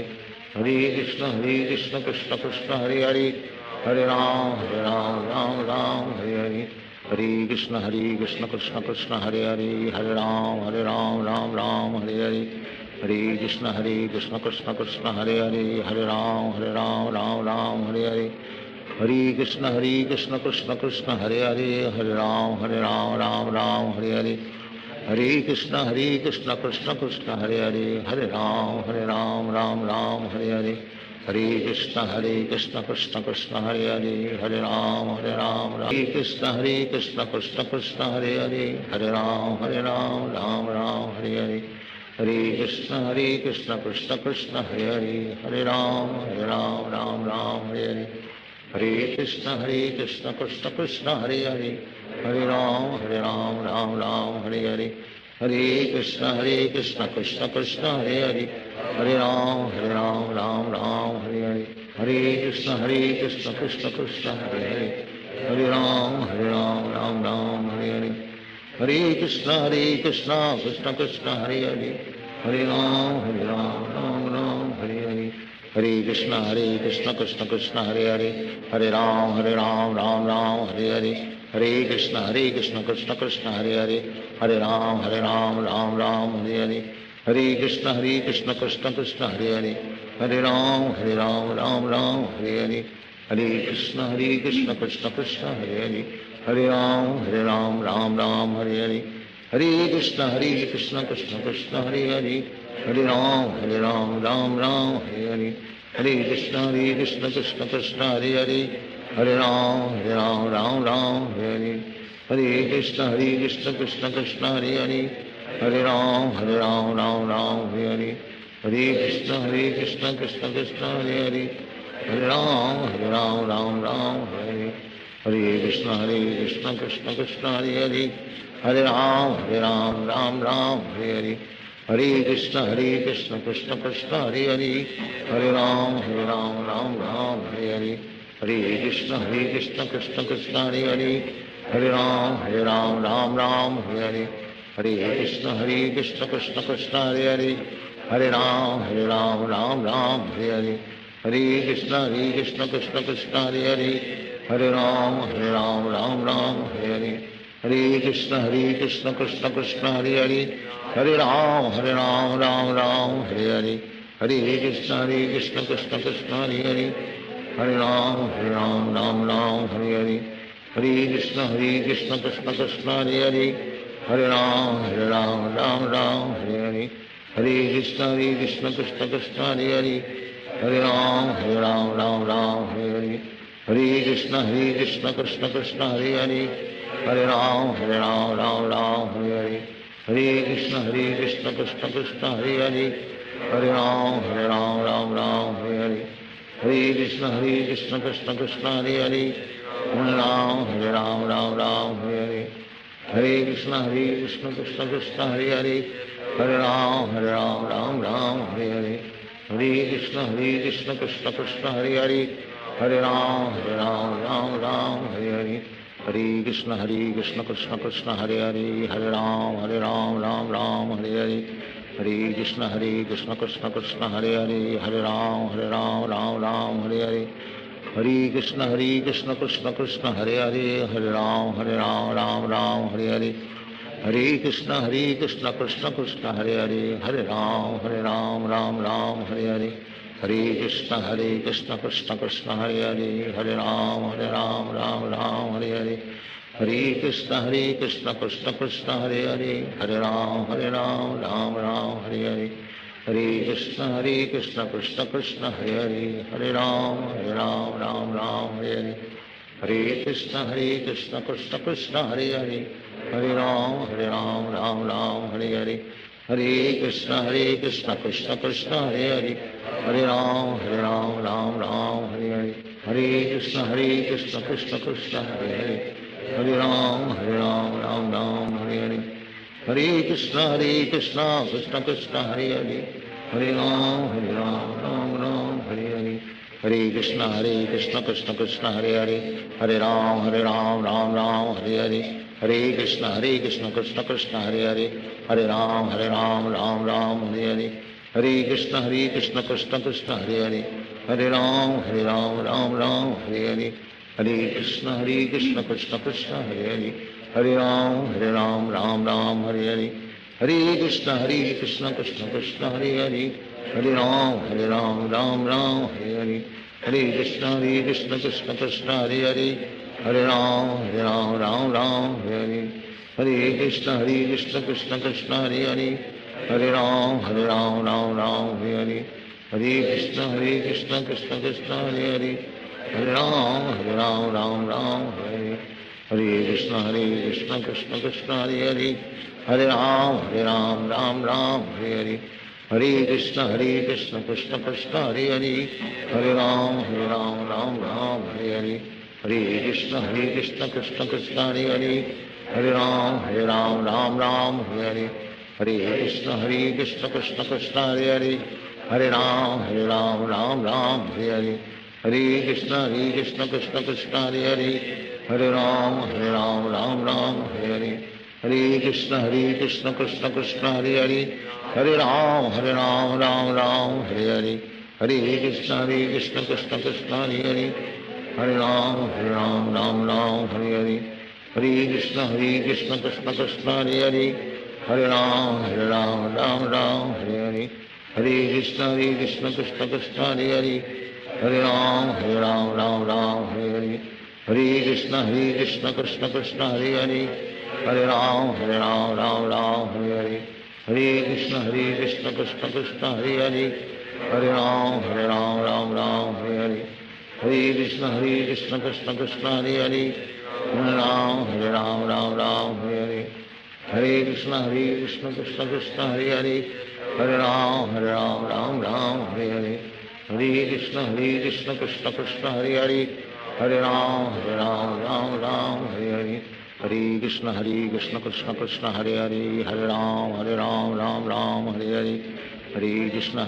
Speaker 7: Hare Krishna Krishna Krishna Hare Hare Hare Ram Ram Hare Hare Hare Krishna Krishna Krishna Hare Hare Hare Ram Ram Hare Hare Hare Krishna Krishna Krishna Hare Hare Hare Ram Hare Krishna Krishna Krishna Hare Hare Hare Ram Ram Hare Hare Hare Krishna Krishna Krishna Hare Hare Hare Ram Ram Hare Hare Hare Krishna Krishna Krishna Hare Hare Hare Ram Ram Hare Hare Hare Krishna Krishna Krishna Hare Hare Hare Ram Ram Hare Hare Hare Krishna Krishna Krishna Hare Hare Hare Ram Ram Hare Hare Hare Krishna Krishna Krishna Hare Hare Hare Ram Hare Hare Hare Krishna Krishna Krishna Hare Hare Hare Ram Ram Hare Hare Hare Krishna Krishna Krishna Hare Hare Hare Ram Ram Hare Hare Hare Krishna Krishna Krishna Hare Hare Hare Ram Ram Hare Hare Hare Krishna Krishna Krishna Hare Hare Hare Ram Ram Hare Hare Hare Krishna Krishna Krishna Hare Hare Hare Ram Ram Hare Hare Hare Krishna Krishna Krishna Hare Hare Hare Ram Ram Hare Hare Hare Krishna Krishna Krishna Hare Hare Hare Ram Ram Hare Hare Hare Krishna Krishna Krishna Hare Hare Hare Ram Ram Hare Hare Hare Krishna Krishna Krishna Hare Hare Hare Ram Ram Hare Hare Hare Krishna Krishna Krishna Krishna Hare Hare Hare Ram Ram Ram Hare Hare Hare Krishna Krishna Krishna Hare Hare, Hare Ram Ram Ram Hare Hare, Hare Krishna Krishna Krishna Hare Hare, Hare Ram Ram Ram Hare Hare, Hare Krishna Krishna Krishna Hare Hare, Hare Ram Ram Ram Hare Hare, Hare Krishna Krishna Krishna Hare Hare, Hare Ram Ram Ram Hare Hare, Hare Krishna Krishna Krishna Hare Hare, Hare Ram Ram Ram Hare Hare, Hare Krishna Krishna Krishna Hare Hare, Hare Ram Ram Ram Hare Hare, Hare Krishna Krishna Krishna Hare Hare, Hare Ram Ram Ram Hare Hare, Hare Krishna Krishna Krishna Hare Hare, Hare Ram Ram Ram Hare Hare, Hare Krishna Krishna Krishna Hare Hare, Hare Ram Ram Ram Hare Hare, Hare Krishna Krishna Krishna Hare Hare, Hare Ram Ram Hare Hare, Hare Krishna Krishna Krishna Hare Hare, Hare Ram Ram Ram Hare Hare, Hare Krishna Krishna Krishna Hare Hare, Hare Ram Ram Ram Hare Hare, Hare Krishna Krishna Krishna Hare Hare, Hare Ram Ram Ram Hare Hare, Hare Krishna Krishna Krishna Hare Hare, Hare Ram Ram Ram Hare Hare, Hare Krishna Krishna Krishna Hare Hare, Hare Ram Ram Ram Hare Hare, Hare Krishna Krishna Krishna Hare Hare, Hare Ram Ram Ram Hare Hare, Hare Krishna Krishna Krishna Hare Hare, Hare Ram Ram Ram Hare Hare, Hare Krishna Krishna Krishna Hare Hare, Hare Ram Ram Ram Hare Hare, Hare Krishna Krishna Krishna Hare Hare, Hare Ram Ram Ram Hare Hare, Hare Krishna Krishna Krishna Hare Hare, Hare Ram Ram Ram Hare Hare, Hare Krishna Krishna Krishna Hare Hare, Hare Ram Ram Ram Hare Hare, Hare Krishna Krishna Krishna Hare Hare, Hare Ram Ram Ram Hare Hare, Hare Krishna Krishna Krishna Hare Hare, Hare Ram Ram Ram Hare Hare, Hare Krishna Krishna Krishna Hare Hare, Hare Ram Ram Ram Hare Hare, Hare Krishna Krishna Krishna Hare Hare, Hare Ram Ram Ram Hare Hare, Hare Krishna Krishna Krishna Hare Hare, Hare Ram Ram Ram Hare Hare, Hare Krishna Krishna Krishna Hare Hare, Hare Ram Ram Hare Hare, Hare Krishna Krishna Krishna Hare Hare, Hare Ram Ram Hare Hare, Hare Krishna Krishna Krishna Hare Hare, Hare Ram Ram Hare Hare, Hare Krishna Krishna Krishna Hare Hare, Hare Ram Ram Hare Hare, Hare Krishna Krishna Krishna Hare Hare, Hare Ram Ram Hare, Hare Krishna Krishna Krishna Hare Hare, Hare Ram Ram Hare Hare, Hare Krishna Krishna Krishna Hare Hare, Hare Ram Ram Hare Hare, Hare Krishna Krishna Krishna Hare Hare, Hare Ram Ram Hare Hare, Hare Krishna Krishna Krishna Hare Hare, Hare Ram Ram Hare Hare, Hare Krishna Krishna Krishna Hare Hare, Hare Ram Ram Hare Hare, Hare Krishna Krishna Krishna Hare Hare, Hare Ram Ram Hare Hare, Hare Krishna Krishna Krishna Hare Hare, Hare Ram Ram Hare Hare, Hare Krishna Krishna Krishna Hare Hare, Hare Ram Ram Hare Hare, Hare Krishna Krishna Krishna Hare Hare, Hare Ram Ram Hare Hare, Hare Krishna Krishna Krishna Hare Hare, Hare Ram Ram Hare Hare, Hare Krishna Krishna Krishna Hare Hare, Hare Ram Ram Hare Hare, Hare Krishna Krishna Krishna Hare Hare, Hare Ram Ram Hare Hare, Hare Krishna Krishna Krishna Hare Hare, Hare Ram Ram Hare Hare, Hare Krishna Krishna Krishna Hare Hare, Hare Ram Ram Hare Hare, Hare Krishna Krishna Krishna Hare Hare, Hare Ram Ram Hare Hare, Hare Krishna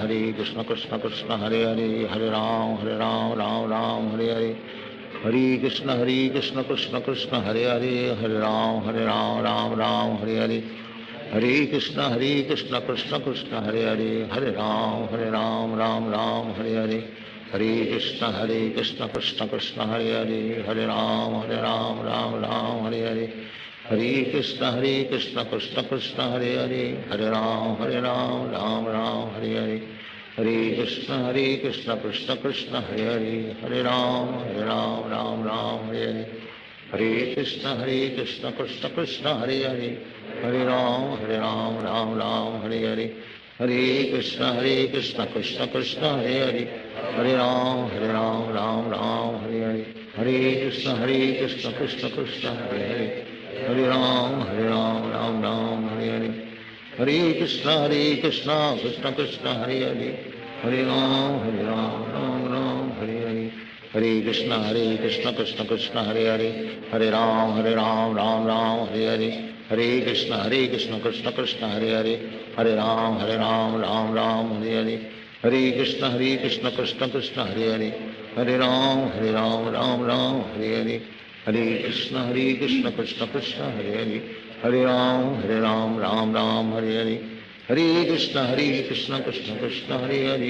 Speaker 7: Krishna Krishna Hare Hare, Hare Ram Ram Ram Hare Hare, Hare Krishna Krishna Krishna Hare Hare, Hare Ram Ram Ram Hare Hare, Hare Krishna Krishna Krishna Hare Hare, Hare Ram Ram Ram Hare Hare, Hare Krishna Krishna Krishna Hare Hare, Hare Ram Ram Ram Hare Hare, Hare Krishna Krishna Krishna Hare Hare, Hare Ram Ram Ram Hare Hare, Hare Krishna Krishna Krishna Hare Hare, Hare Ram Ram Ram Hare Hare, Hare Krishna Krishna Krishna Hare Hare, Hare Ram Ram Ram Hare Hare, Hare Krishna Krishna Krishna Hare Hare, Hare Ram Ram Hare Hare, Hare Krishna Krishna Krishna Hare Hare, Hare Ram Ram Ram Hare Hare, Hare Krishna Krishna Krishna Hare Hare, Hare Ram Ram Hare Hare, Hare Krishna Krishna Krishna Hare Hare, Hare Ram Ram Ram Hare Hare, Hare Krishna Krishna Krishna Hare Hare, Hare Ram Ram Ram Hare Hare, Hare Krishna Krishna Krishna Hare Hare, Hare Ram Ram Ram Hare Hare, Hare Krishna Krishna Krishna Hare Hare, Hare Ram Ram Hare Hare, Hare Krishna Krishna Krishna Hare Hare, Hare Ram Ram Ram Hare Hare, Hare Krishna Krishna Krishna Hare Hare,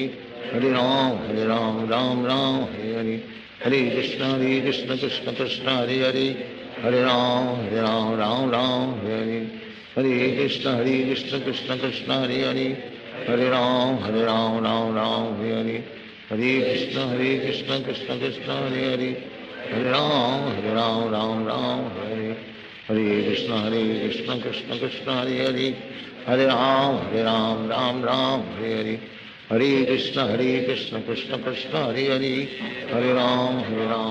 Speaker 7: Hare Ram Ram Ram Hare Hare, Hare Krishna Krishna Krishna Hare Hare, Hare Ram Ram Hare Hare, Hare Krishna Krishna Krishna Hare Hare, Hare Ram Ram Hare Hare, Hare Krishna Krishna Krishna Hare Hare, Hare Ram Ram Hare Hare, Hare Krishna Krishna Krishna Hare Hare, Hare Ram Ram Ram Hare Hare, Hare Krishna Krishna Krishna Hare Hare, Hare Ram Ram Hare Hare, Hare Krishna Krishna Krishna Hare Hare, Hare Ram Ram Hare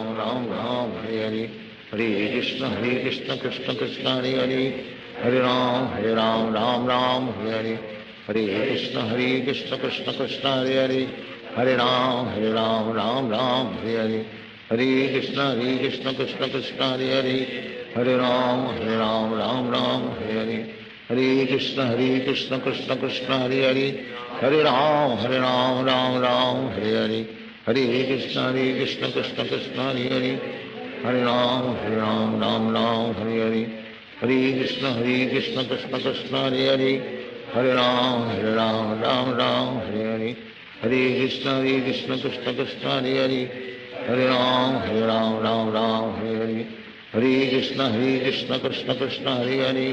Speaker 7: Hare, Hare Krishna Krishna Krishna Hare Hare, Hare Ram Ram Hare Hare, Hare Krishna Krishna Krishna Hare Hare, Hare Ram Ram Hare Hare, Hare Krishna Krishna Krishna Hare Hare, Hare Ram Ram Hare Hare, Hare Krishna Krishna Krishna Hare Hare, Hare Ram Ram Hare Hare, Hare Krishna Krishna Krishna Hare Hare, Hare Ram Ram Hare Hare, Hare Krishna Krishna Krishna Hare Hare, Hare Ram Ram Hare Hare, Hare Krishna Krishna Krishna Hare Hare,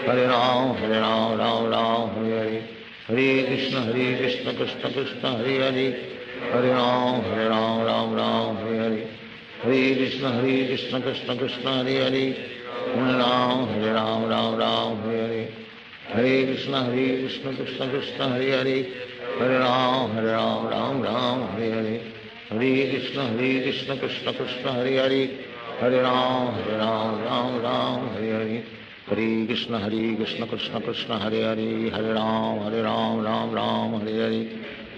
Speaker 7: Hare Ram Ram Hare Hare, Hare Krishna Krishna Krishna Hare Hare, Hare Ram Ram Hare Hare, Hare Krishna Krishna Krishna Hare Hare, Hare Ram Ram Hare Hare, Hare Krishna Krishna Krishna Hare Hare, Hare Ram Ram Hare Hare, Hare Krishna Krishna Krishna Hare Hare, Hare Ram Ram Hare Hare, Hare Krishna Krishna Krishna Hare Hare, Hare Ram Ram Hare Hare, Hare Krishna Krishna Krishna Hare Hare, Hare Ram Ram Hare Hare,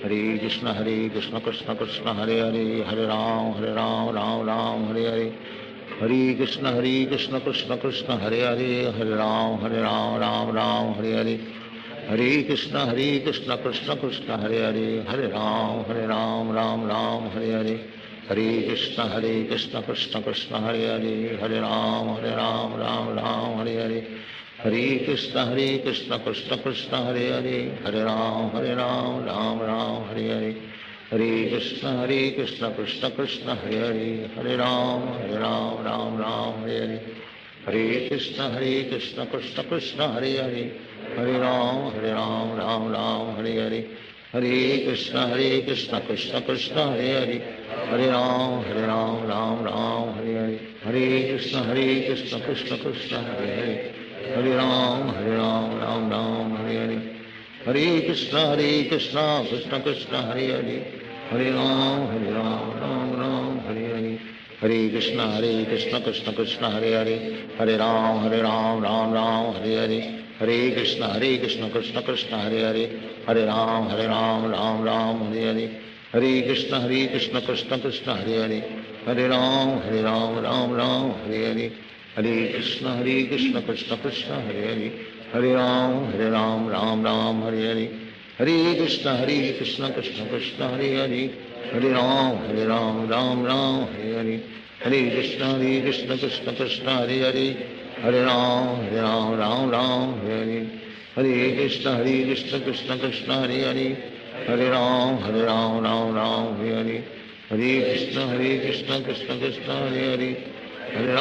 Speaker 7: Hare Krishna Krishna Krishna Hare Hare, Hare Ram Ram Hare Hare, Hare Krishna Krishna Krishna Hare Hare, Hare Ram Ram Hare Hare, Hare Krishna Krishna Krishna Hare Hare, Hare Ram Ram Hare Hare, Hare Krishna Krishna Krishna Hare Hare, Hare Ram Ram Hare Hare, Hare Krishna Krishna Krishna Hare Hare, Hare Ram Ram Hare Hare, Hare Krishna Krishna Krishna Hare Hare, Hare Ram Ram Hare Hare, Hare Krishna Krishna Krishna Hare Hare, Hare Ram Ram Hare Hare, Hare Krishna Krishna Krishna Hare Hare, Hare Ram Hare Hare, Hare Krishna Krishna Krishna Hare Hare, Hare Ram Ram Hare Hare, Hare Krishna Krishna Krishna Hare Hare, Hare Ram Ram Hare Hare, Hare Krishna Krishna Krishna Hare Hare, Hare Ram Ram Hare Hare, Hare Krishna Krishna Krishna Hare Hare, Hare Ram Ram Hare Hare, Hare Krishna Krishna Krishna Hare Hare, Hare Ram Ram Ram Hare Hare, Hare Krishna Krishna Krishna Hare Hare Hare Ram Ram Ram Hare Hare Krishna Krishna Krishna Hare Hare Hare Ram Ram Ram Hare Hare Krishna Krishna Krishna Hare Hare Hare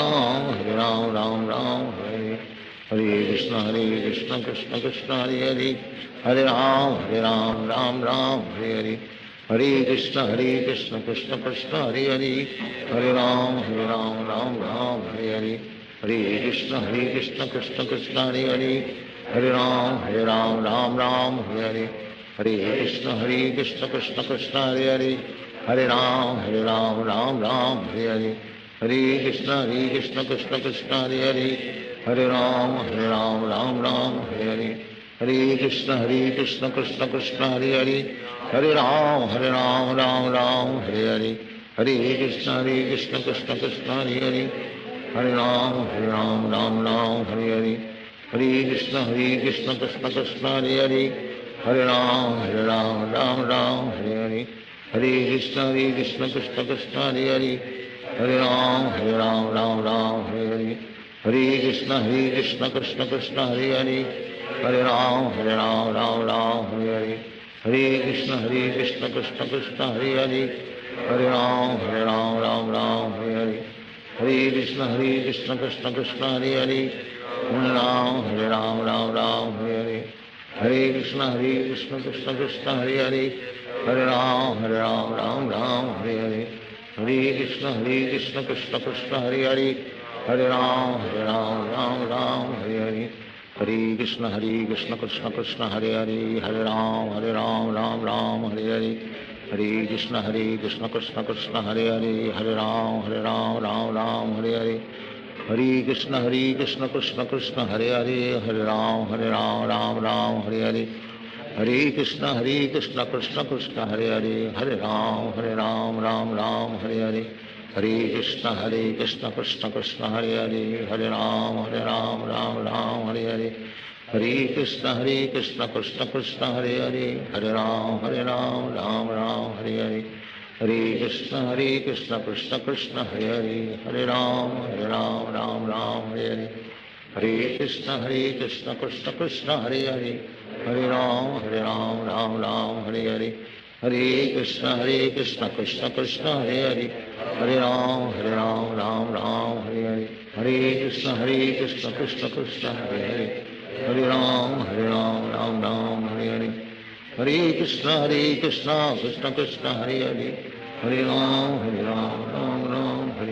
Speaker 7: Ram Ram Hare Hare Krishna Krishna Krishna Hare Hare Hare Ram Ram Hare Hare Hare Krishna Krishna Krishna Hare Hare Hare Ram Ram Ram Hare Hare Hare Krishna Krishna Krishna Hare Hare Hare Ram Ram Hare Hare Hare Krishna Krishna Krishna Hare Hare Hare Ram Ram Hare Hare Hare Krishna Krishna Krishna Hare Hare Hare Ram Ram Hare Hare Hare Krishna Krishna Krishna Hare Hare Hare Ram Ram Hare Hare Hare Krishna Krishna Krishna Hare Hare Hare Ram Ram Hare Hare Hare Krishna Krishna Krishna Hare Hare Hare Ram Ram Hare Hare Hare Krishna Krishna Krishna Hare Hare Hare Ram Ram Hare Hare Hare Krishna Krishna Krishna Hare Hare Hare Ram Ram Hare Hare Hare Krishna Krishna Krishna Hare Hare Hare Ram Ram Hare Hare Hare Krishna Krishna Krishna Hare Hare Hare Ram Hare Hare Hare Krishna Krishna Krishna Hare Hare Hare Ram Ram Hare Hare Hare Krishna Krishna Krishna Hare Hare Hare Ram Ram Hare Hare Hare Krishna Krishna Krishna Hare Hare Hare Ram Ram Hare Hare Hare Krishna Krishna Krishna Hare Hare Hare Ram Ram Hare Hare Hare Krishna Krishna Krishna Hare Hare Hare Ram Ram Hare Hare Hare Krishna Krishna Krishna Hare Hare Hare Ram Ram Hare Hare Hare Krishna Krishna Krishna Hare Hare Hare Ram Ram Hare Hare Hare Krishna Krishna Krishna Hare Hare Hare Ram Ram Hare Hare Hare Krishna Krishna Krishna Hare Hare Hare Ram Ram Hare Hare Hare Krishna Krishna Krishna Hare Hare Hare Ram Ram Hare Hare Hare Krishna Krishna Krishna Hare Hare Hare Ram Ram Hare Hare Hare Krishna Krishna Krishna Hare Hare Hare Ram Ram Hare Hare Hare Krishna Krishna Krishna Hare Hare Hare Ram Ram Hare Hare Hare Krishna Krishna Krishna Hare Hare Hare Ram Ram Hare Hare Hare Krishna Krishna Krishna Hare Hare Hare Ram Ram Hare Hare Hare Krishna Krishna Krishna Hare Hare Hare Ram Ram Hare Hare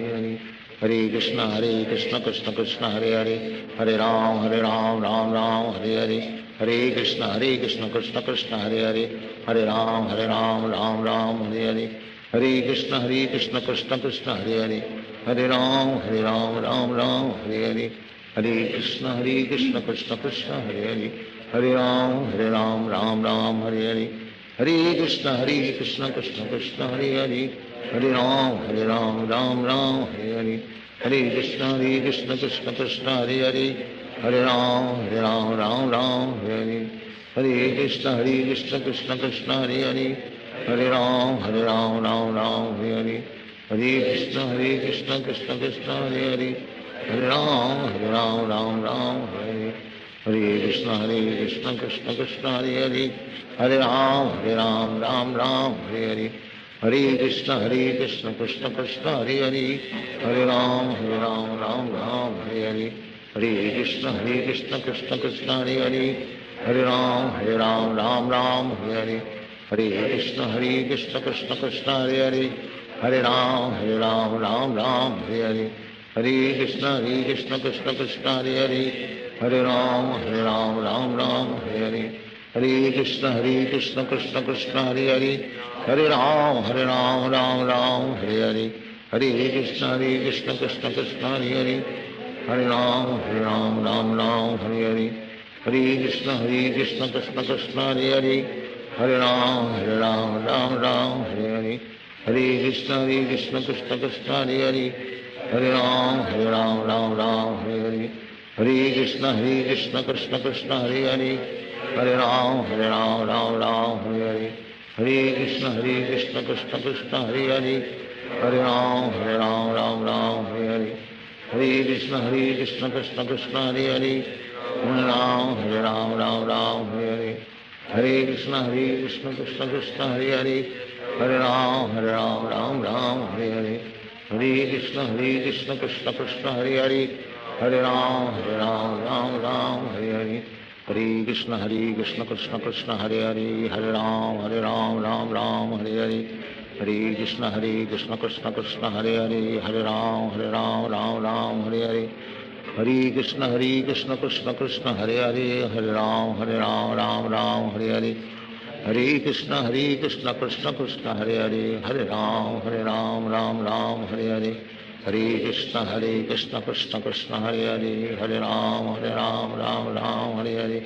Speaker 7: Hare Krishna Krishna Krishna Hare Hare Hare Ram Ram Hare Hare Hare Krishna Krishna Krishna Hare Hare Hare Ram Ram Hare Hare Hare Krishna Krishna Krishna Hare Hare Hare Ram Ram Hare Hare Hare Krishna Krishna Krishna Hare Hare Hare Ram Ram Hare Hare Hare Krishna Krishna Krishna Hare Hare Hare Ram Ram Hare Hare Hare Krishna Krishna Krishna Hare Hare Hare Ram Ram Hare Hare Hare Krishna Krishna Krishna Hare Hare Hare Ram Ram Hare Hare Hare Krishna Krishna Krishna Hare Hare Hare Ram Ram Hare Hare Hare Krishna Krishna Krishna Hare Hare Hare Ram Ram Hare Hare Hare Krishna Krishna Krishna Hare Hare Hare Ram Ram Hare Hare Hare Krishna Krishna Krishna Hare Hare Hare Ram Hare Hare Hare Krishna Krishna Krishna Hare Hare Hare Ram Ram Hare Hare Hare Krishna Krishna Krishna Hare Hare Hare Ram Ram Hare Hare Hare Krishna Krishna Krishna Hare Hare Hare Ram Ram Hare Hare Hare Krishna Krishna Krishna Hare Hare Hare Ram Ram Hare Hare Hare Krishna Krishna Krishna Hare Hare Hare Ram Ram Ram Hare Hare Hare Krishna Krishna Krishna Hare Hare Hare Ram Ram Hare Hare Hare Krishna Krishna Krishna Hare Hare Hare Ram Ram Hare Hare Hare Krishna Krishna Krishna Hare Hare Hare Ram Ram Hare Hare Hare Krishna Krishna Krishna Hare Hare Hare Ram Ram Hare Hare Hare Krishna Krishna Krishna Hare Hare Hare Ram Ram Hare Hare Hare Krishna Krishna Krishna Hare Hare Hare Ram Ram Hare Hare Hare Krishna Krishna Krishna Hare Hare Hare Ram Ram Hare Hare Hare Krishna Krishna Krishna Hare Hare Hare Ram Ram Hare Hare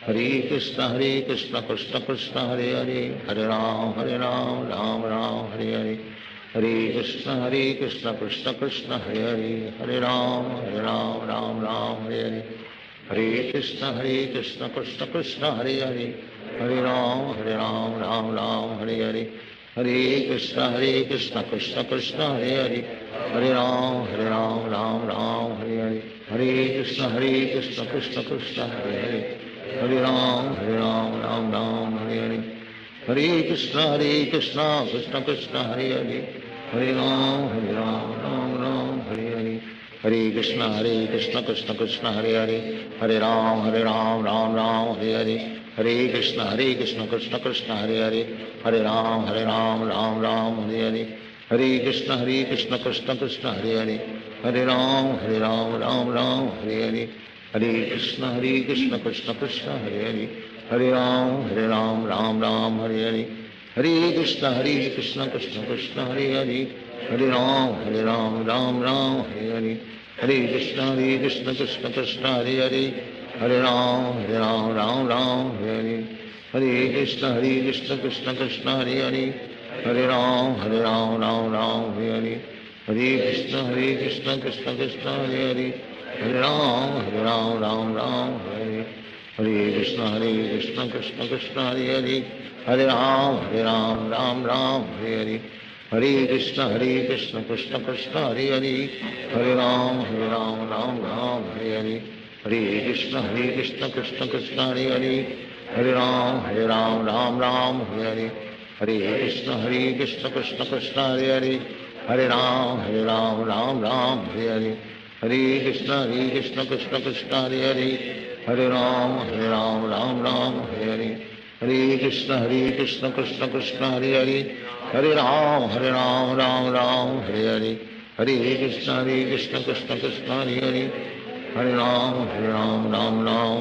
Speaker 7: Hare Krishna Krishna Krishna Hare Hare Hare Ram Ram Hare Hare Hare Krishna Krishna Krishna Hare Hare Hare Ram Ram Hare Hare Hare Krishna Krishna Krishna Hare Hare Hare Ram Ram Hare Hare Hare Krishna Krishna Krishna Hare Hare Hare Ram Ram Hare Hare Hare Krishna Krishna Krishna Hare Hare Hare Ram Ram Hare Hare Hare Krishna Krishna Krishna Hare Hare Hare Ram Ram Hare Hare Hare Krishna Krishna Krishna Hare Hare Hare Ram Ram Hare Hare Hare Krishna Krishna Krishna Hare Hare Hare Ram Ram Hare Hare Hare Krishna Krishna Krishna Hare Hare Hare Ram Ram Hare Hare Hare Krishna Krishna Krishna Hare Hare Hare Ram Ram Hare Hare Hare Krishna Krishna Krishna Hare Hare Hare Ram Ram Hare Hare Hare Krishna Krishna Krishna Hare Hare Hare Ram Ram Hare Hare Hare Krishna Krishna Krishna Hare Hare Hare Ram Ram Hare Hare Hare Krishna Krishna Krishna Hare Hare Hare Ram Ram Hare Hare Hare Krishna Krishna Krishna Hare Hare Hare Ram Ram Hare Hare Hare Krishna Krishna Krishna Hare Hare Hare Ram Ram Hare Hare Hare Krishna Krishna Krishna Hare Hare Hare Ram Ram Hare Hare Hare Krishna Krishna Krishna Hare Hare Hare Ram Ram Hare Hare Hare Krishna Krishna Krishna Hare Hare Hare Ram Ram Hare Hare Hare Krishna Krishna Krishna Hare Hare Hare Ram Ram Hare Hare Hare Krishna Krishna Krishna Hare Hare Hare Ram Ram Hare Hare Hare Krishna Krishna Krishna Hare Hare Hare Ram Ram Hare Hare Hare Krishna Krishna Krishna Hare Hare Hare Ram Ram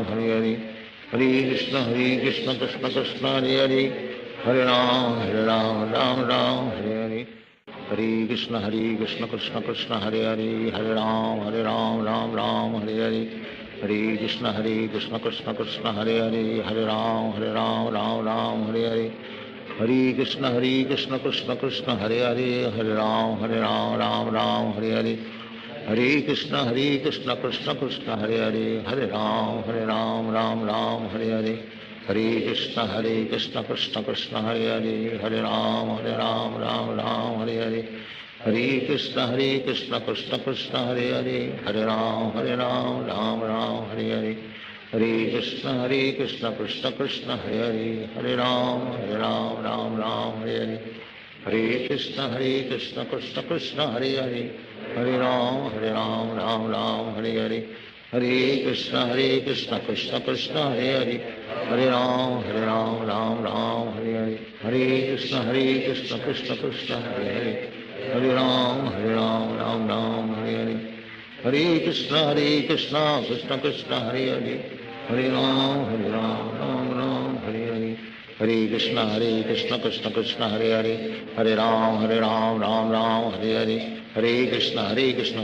Speaker 7: Hare Hare Hare Krishna Krishna Krishna Hare Hare Hare Ram Ram Hare Hare Hare Krishna Krishna Krishna Hare Hare Hare Ram Ram Hare Hare Hare Krishna Krishna Krishna Hare Hare Hare Ram Ram Hare Hare Hare Krishna Krishna Krishna Hare Hare Hare Ram Ram Hare Hare Hare Krishna Krishna Krishna Hare Hare Hare Ram Ram Hare Hare Hare Krishna Krishna Krishna Hare Hare Hare Ram Ram Hare Hare Hare Krishna Krishna Krishna Hare Hare Hare Ram Ram Hare Hare Hare Krishna Krishna Krishna Hare Hare Hare Ram Ram Hare Hare Hare Krishna Krishna Krishna Hare Hare Hare Ram Ram Hare Hare Hare Krishna Krishna Krishna Hare Hare Hare Ram Ram Hare Hare Hare Krishna Krishna Krishna Hare Hare Hare Ram Ram Hare Hare Hare Krishna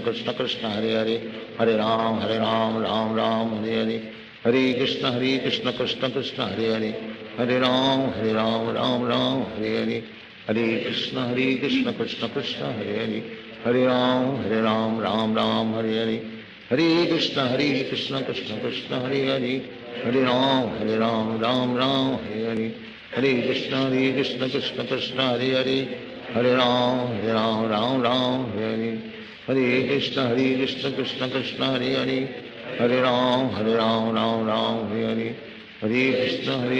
Speaker 7: Krishna Krishna Hare Hare Hare Ram Ram Hare Hare Hare Krishna Krishna Krishna Hare Hare Hare Ram Ram Hare Hare Hare Krishna Krishna Krishna Hare Hare Hare Ram Ram Hare Hare Hare Krishna Krishna Krishna Hare Hare Hare Ram Ram Hare Hare Hare Krishna Krishna Krishna Hare Hare Hare Ram Ram Ram Hare Hare Krishna Krishna Krishna Hare Hare Hare Ram Ram Hare Hare Hare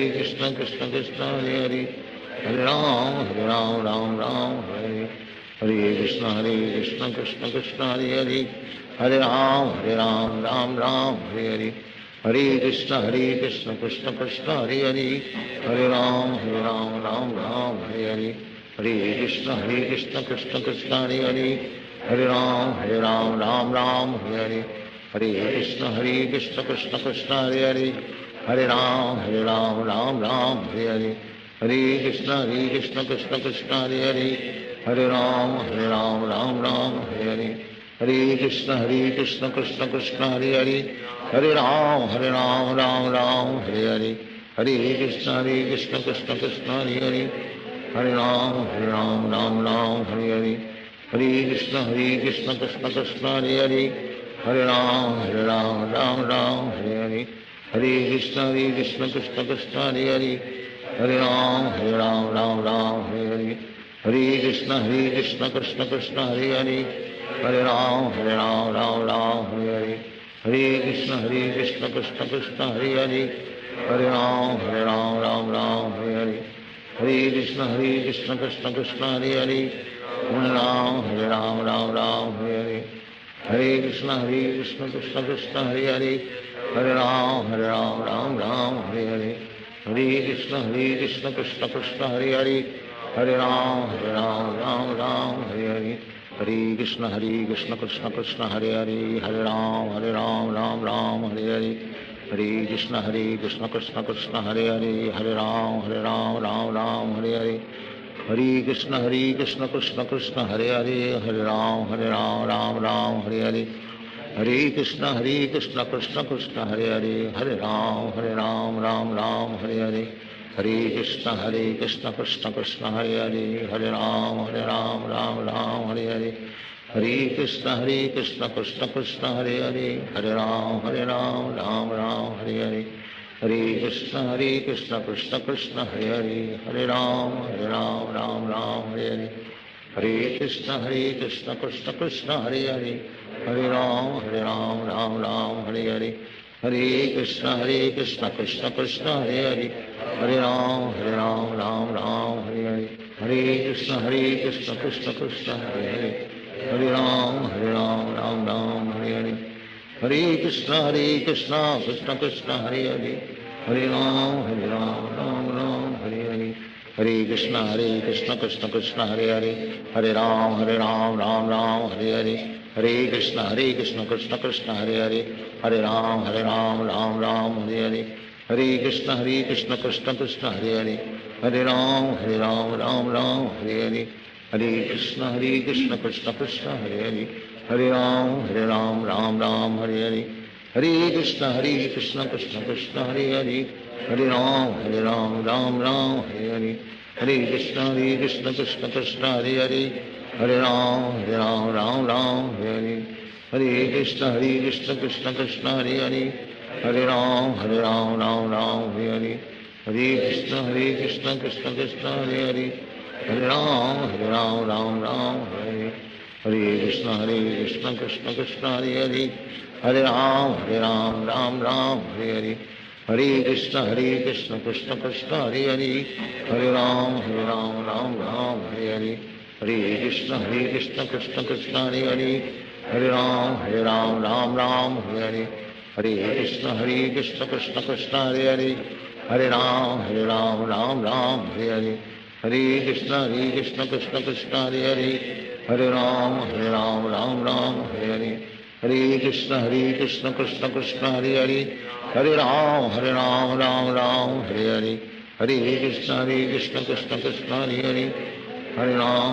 Speaker 7: Krishna Krishna Krishna Hare Hare Hare Ram Ram Hare Hare Krishna Krishna Krishna Hare Hare Hare Ram Ram Hare Hare Hare Krishna Krishna Krishna Hare Hare Hare Ram Ram Hare Hare Hare Krishna Krishna Krishna Hare Hare Hare Ram Ram Hare Hare Hare Krishna Krishna Krishna Hare Hare Hare Ram Ram Hare Hare Hare Krishna Krishna Krishna Hare Hare Hare Ram Ram Hare Hare Hare Krishna Krishna Krishna Hare Hare Hare Ram Ram Hare Hare Hare Krishna Krishna Krishna Hare Hare Hare Ram Ram Hare Hare Hare Krishna Krishna Krishna Hare Hare Hare Ram Ram Hare Hare Hare Krishna Krishna Krishna Hare Hare Hare Ram Ram Hare Hare Hare Krishna Krishna Krishna Hare Hare Hare Ram Ram Hare Hare Hare Krishna Krishna Krishna Hare Hare Hare Ram Ram Hare Hare Hare Krishna Krishna Krishna Hare Hare Hare Ram Ram Hare Hare Hare Krishna Krishna Krishna Hare Hare Hare Ram Ram Hare Hare Hare Krishna Krishna Krishna Hare Hare Hare Ram Ram Hare Hare Hare Krishna Krishna Krishna Hare Hare Hare Ram Ram Hare Hare Hare Krishna Krishna Krishna Hare Hare Hare Ram Ram Hare Hare Hare Krishna Krishna Krishna Hare Hare Hare Ram Ram Hare Hare Hare Krishna Krishna Krishna Hare Hare Hare Ram Ram Hare Hare Hare Krishna Krishna Krishna Hare Hare Hare Ram Ram Hare Hare Hare Krishna Krishna Krishna Hare Hare Hare Ram Ram Hare Hare Hare Krishna Krishna Krishna Hare Hare Hare Ram Ram Hare Hare Hare Krishna Krishna Krishna Hare Hare Hare Ram Ram Hare Hare Hare Krishna Krishna Krishna Hare Hare Hare Ram Ram Hare Hare Hare Krishna Krishna Krishna Hare Hare Hare Ram Ram Hare Hare Hare Krishna Krishna Krishna Hare Hare Hare Ram Hare Hare Hare Krishna Krishna Krishna Hare Hare Hare Ram Ram Hare Hare Hare Krishna Krishna Krishna Hare Hare Hare Ram Ram Hare Hare Hare Krishna Krishna Krishna Hare Hare Hare Ram Ram Hare Hare Hare Krishna Krishna Krishna Hare Hare Hare Ram Ram Hare Hare Hare Krishna Krishna Krishna Hare Hare Hare Ram Ram Hare Hare Hare Krishna Krishna Krishna Hare Hare Hare Ram Ram Hare Hare Hare Krishna Krishna Krishna Hare Hare Hare Ram Ram Hare Hare Hare Krishna Krishna Krishna Hare Hare Hare Ram Ram Hare Hare Krishna Krishna Krishna Hare Hare Hare Ram Ram Hare Hare Hare Krishna Krishna Krishna Hare Hare Hare Ram Ram Hare Hare Hare Krishna Krishna Krishna Hare Hare Hare Ram Ram Hare Hare Hare Krishna Krishna Krishna Hare Hare Hare Ram Ram Hare Hare Hare Krishna Krishna Krishna Hare Hare Hare Ram Ram Hare Hare Hare Krishna Krishna Krishna Hare Hare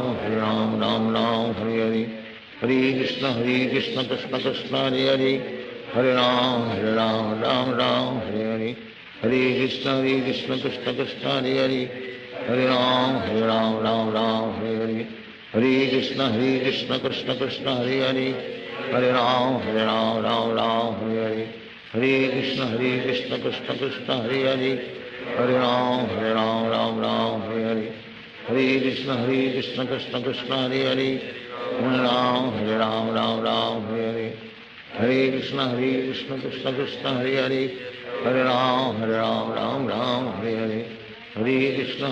Speaker 7: Hare Ram Ram Hare Hare Hare Krishna Krishna Krishna Hare Hare Hare Ram Ram Hare Hare Hare Krishna Krishna Krishna Hare Hare Hare Ram Ram Hare Hare Hare Krishna Krishna Krishna Hare Hare Hare Ram Ram Hare Hare Hare Krishna Krishna Krishna Hare Hare Hare Ram Ram Hare Hare Hare Krishna Krishna Krishna Hare Hare Hare Ram Ram Hare Hare Hare Krishna Krishna Krishna Hare Hare Hare Ram Ram Ram Hare Hare Krishna Krishna Krishna Hare Hare Hare Ram Ram Ram Hare Hare Krishna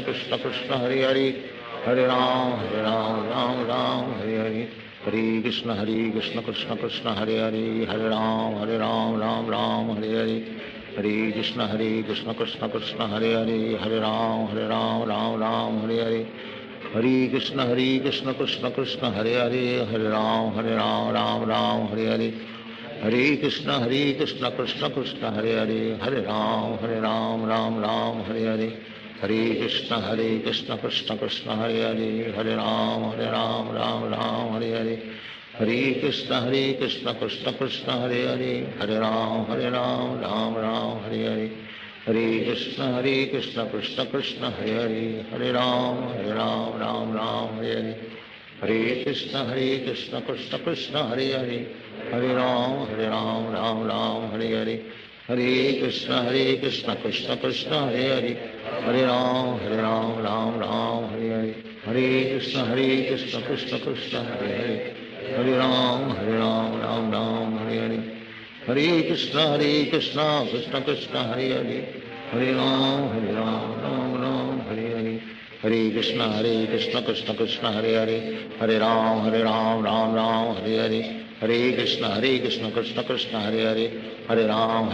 Speaker 7: Krishna Krishna Hare Hare Hare Ram Ram Ram Hare Hare Krishna Krishna Krishna Hare Hare Hare Ram Ram Ram Hare Hare Krishna Krishna Krishna Hare Hare Ram Ram Hare Hare Krishna Krishna Krishna Hare Hare Ram Ram Hare Hare Krishna Krishna Krishna Hare Hare Ram Ram Hare Hare Krishna Krishna Krishna Hare Hare Ram Ram Hare Hare Krishna Krishna Krishna Hare Hare Ram Ram Hare Hare Krishna Krishna Krishna Hare Hare Ram Ram Hare Hare Krishna Krishna Krishna Hare Hare Ram Ram Hare Hare Krishna Krishna Krishna Hare Hare Ram Ram Hare Hare Krishna Krishna Krishna Hare Hare Ram Ram Hare Hare Krishna Krishna Krishna Hare Hare Ram Ram Hare Hare Krishna Krishna Krishna Hare Hare Ram Ram Ram Hare Hare Krishna Krishna Krishna Hare Hare Ram Ram Ram Hare Hare Krishna Krishna Krishna Hare Hare Ram Ram Hare Hare Krishna Krishna Krishna Hare Hare Ram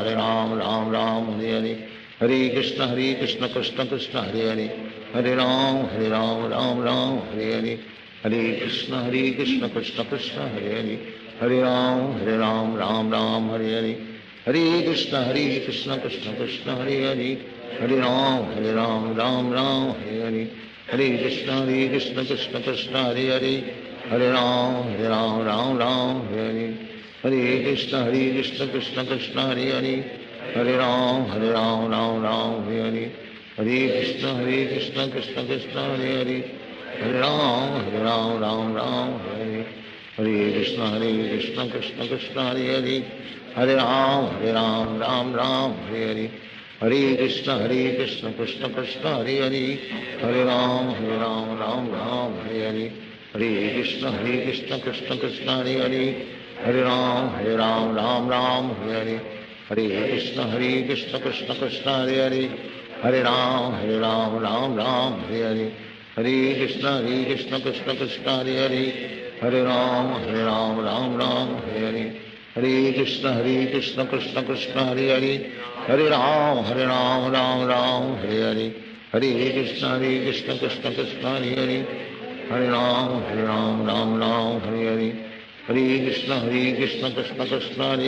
Speaker 7: Ram Hare Hare Krishna Krishna Krishna Hare Hare Ram Ram Hare Hare Krishna Krishna Krishna Hare Hare Ram Ram Hare Hare Krishna Krishna Krishna Hare Hare Ram Ram Hare Hare Krishna Krishna Krishna Hare Hare Ram Ram Hare Hare Krishna Krishna Krishna Hare Hare Ram Ram Hare Hare Krishna Krishna Krishna Hare Hare Ram Ram Hare Hare Krishna Krishna Krishna Hare Hare Ram Ram Hare Hare Krishna Krishna Krishna Hare Hare Ram Ram Hare Hare Krishna Krishna Krishna Hare Hare Ram Ram Hare Hare Krishna Krishna Krishna Hare Hare Ram Ram Hare Hare Krishna Krishna Krishna Hare Hare Ram Ram Hare Hare Krishna Krishna Krishna Hare Hare Ram Ram Hare Hare Krishna Krishna Krishna Hare Hare Ram Ram Hare Hare Krishna Krishna Krishna Hare Hare Ram Ram Hare Hare Krishna Krishna Krishna Hare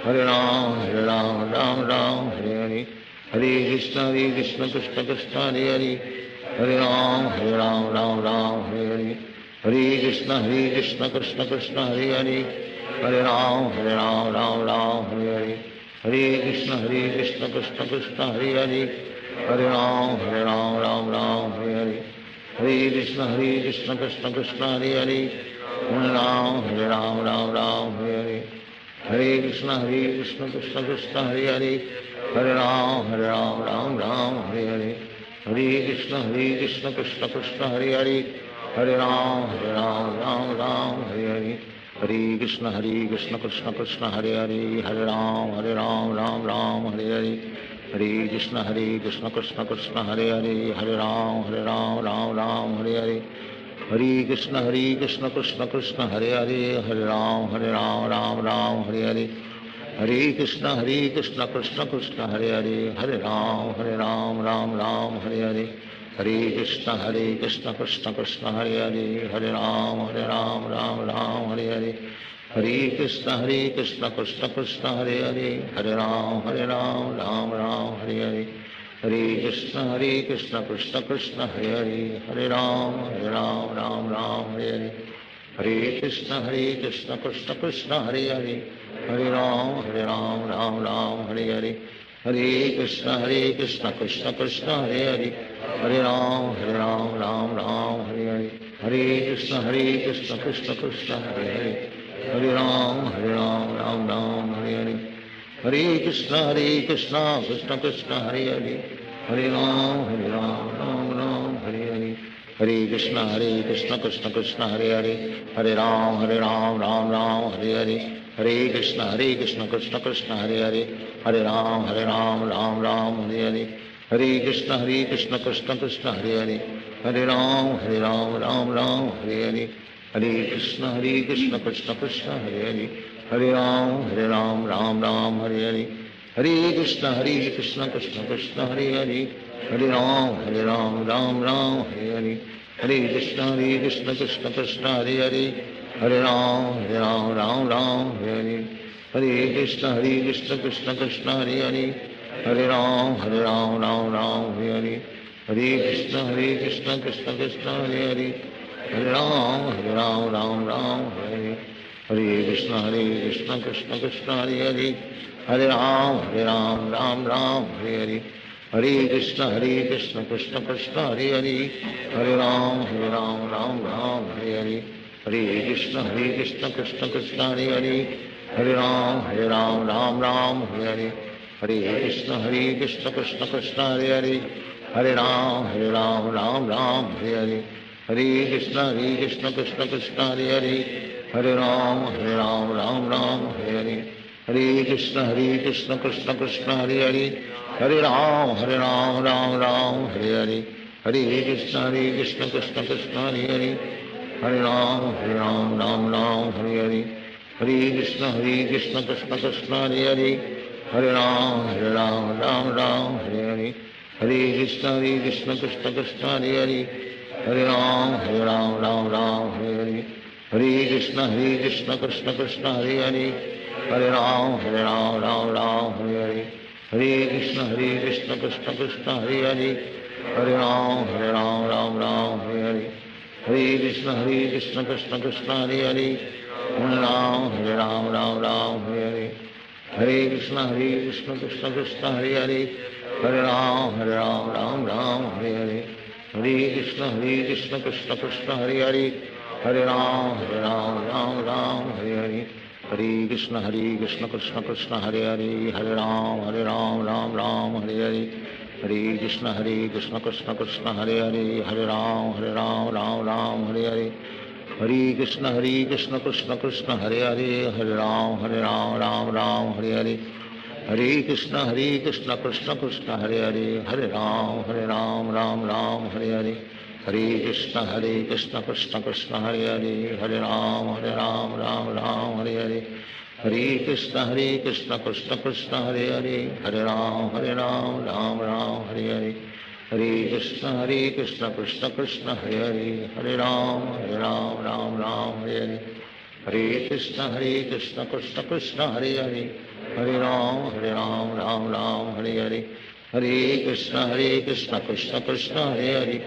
Speaker 7: Hare Ram Ram Hare Hare Krishna Krishna Krishna Hare Hare Ram Ram Hare Hare Krishna Krishna Krishna Hare Hare Ram Ram Hare Hare Krishna Krishna Krishna Hare Hare Ram Ram Hare Hare Krishna Krishna Krishna Hare Hare Ram Ram Hare Hare Krishna Krishna Krishna Hare Hare Ram Ram Hare Hare Krishna Krishna Krishna Hare Hare Ram Ram Hare Hare Krishna Krishna Krishna Hare Hare Ram Ram Hare Hare Krishna Krishna Krishna Hare Hare Ram Ram Hare Hare Krishna Krishna Krishna Hare Hare Ram Ram Hare Hare Krishna Krishna Krishna Hare Hare Ram Ram Hare Hare Krishna Krishna Krishna Hare Hare Ram Ram Hare Hare Krishna Krishna Krishna Hare Hare Ram Ram Hare Hare Krishna Krishna Krishna Hare Hare Ram Ram Hare Hare Krishna Krishna Krishna Hare Hare Ram Ram Hare Hare Krishna Krishna Krishna Hare Hare, Hare Ram Ram Ram Hare Hare, Hare Krishna Krishna Krishna Hare Hare, Hare Ram Ram Ram Hare Hare, Hare Krishna Krishna Krishna Hare Hare, Hare Ram Ram Ram Hare Hare, Hare Krishna Krishna Krishna Hare Hare, Hare Ram Ram Hare Hare, Hare Krishna Krishna Krishna Hare Hare, Hare Ram Ram Hare Hare, Hare Krishna Krishna Krishna Hare Hare, Hare Ram Ram Hare Hare, Hare Krishna Krishna Krishna Hare Hare, Hare Ram Ram Hare Hare, Hare Krishna Krishna Krishna Hare Hare, Hare Ram Ram Hare Hare, Hare Krishna Krishna Krishna Hare Hare, Hare Ram Ram Hare Hare, Hare Krishna Krishna Krishna Hare Hare, Hare Ram Ram Hare Hare, Hare Krishna Krishna Krishna Hare Hare, Hare Ram Ram Hare Hare, Hare Krishna Krishna Krishna Hare Hare, Hare Ram Ram Hare Hare, Hare Krishna Krishna Krishna Hare Hare, Hare Ram Ram Hare Hare, Hare Krishna Krishna Krishna Hare Hare, Hare Ram Ram Hare Hare, Hare Krishna Krishna Krishna Hare Hare, Hare Ram Ram Hare Hare, Hare Krishna Krishna Krishna Hare Hare, Hare Ram Ram Hare Hare, Hare Krishna Krishna Krishna Hare Hare, Hare Ram Ram Hare Hare, Hare Krishna Krishna Krishna Hare Hare, Hare Ram Ram Hare Hare, Hare Krishna Krishna Krishna Hare Hare, Hare Ram Ram Hare Hare, Hare Krishna Krishna Krishna Hare Hare, Hare Ram Ram Hare Hare, Hare Krishna Krishna Krishna Hare Hare, Hare Ram Ram Hare Hare, Hare Krishna Krishna Krishna Hare Hare, Hare Ram Ram Hare Hare, Hare Krishna Krishna Krishna Hare Hare, Hare Ram Ram Hare Hare, Hare Krishna Krishna Krishna Hare Hare, Hare Ram Ram Hare Hare, Hare Krishna Krishna Krishna Hare Hare, Hare Ram Ram Hare Hare, Hare Krishna Krishna Krishna Hare Hare, Hare Ram Ram Hare Hare, Hare Krishna Krishna Krishna Hare Hare, Hare Ram Ram Hare Hare, Hare Krishna Krishna Krishna Hare Hare, Hare Ram Ram Hare Hare, Hare Krishna Krishna Krishna Hare Hare, Hare Ram Ram Hare Hare, Hare Krishna Krishna Krishna Hare Hare, Hare Ram Ram Hare Hare, Hare Krishna Krishna Krishna Hare Hare, Hare Ram Ram Hare Hare, Hare Krishna Krishna Krishna Hare Hare, Hare Ram Ram Hare Hare, Hare Krishna Krishna Krishna Hare Hare,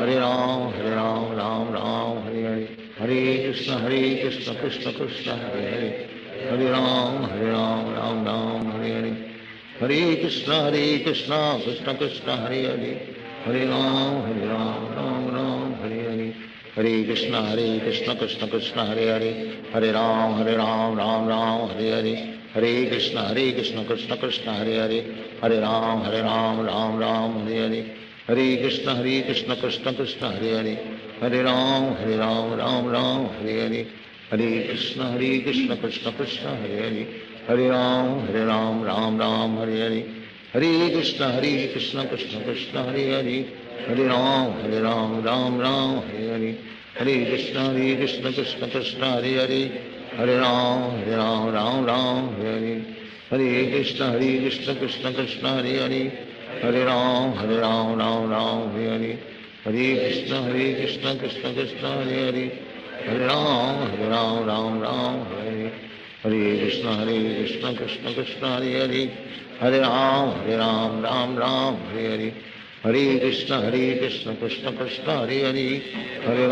Speaker 7: Hare Ram Ram Hare Hare, Hare Krishna Krishna Krishna Hare Hare, Hare Ram Ram Hare Hare, Hare Krishna Krishna Krishna Hare Hare, Hare Ram Ram Hare Hare, Hare Krishna Krishna Krishna Hare Hare, Hare Ram Ram Hare Hare, Hare Krishna Krishna Krishna Hare Hare, Hare Ram Ram Hare Hare, Hare Krishna Krishna Krishna Hare Hare, Hare Ram Ram Hare Hare, Hare Krishna Krishna Krishna Hare Hare, Hare Ram Ram Hare Hare, Hare Krishna Krishna Krishna Hare Hare, Hare Ram Ram Hare Hare, Hare Krishna Krishna Krishna Hare Hare, Hare Ram Ram Hare Hare, Hare Krishna Krishna Krishna Hare Hare, Hare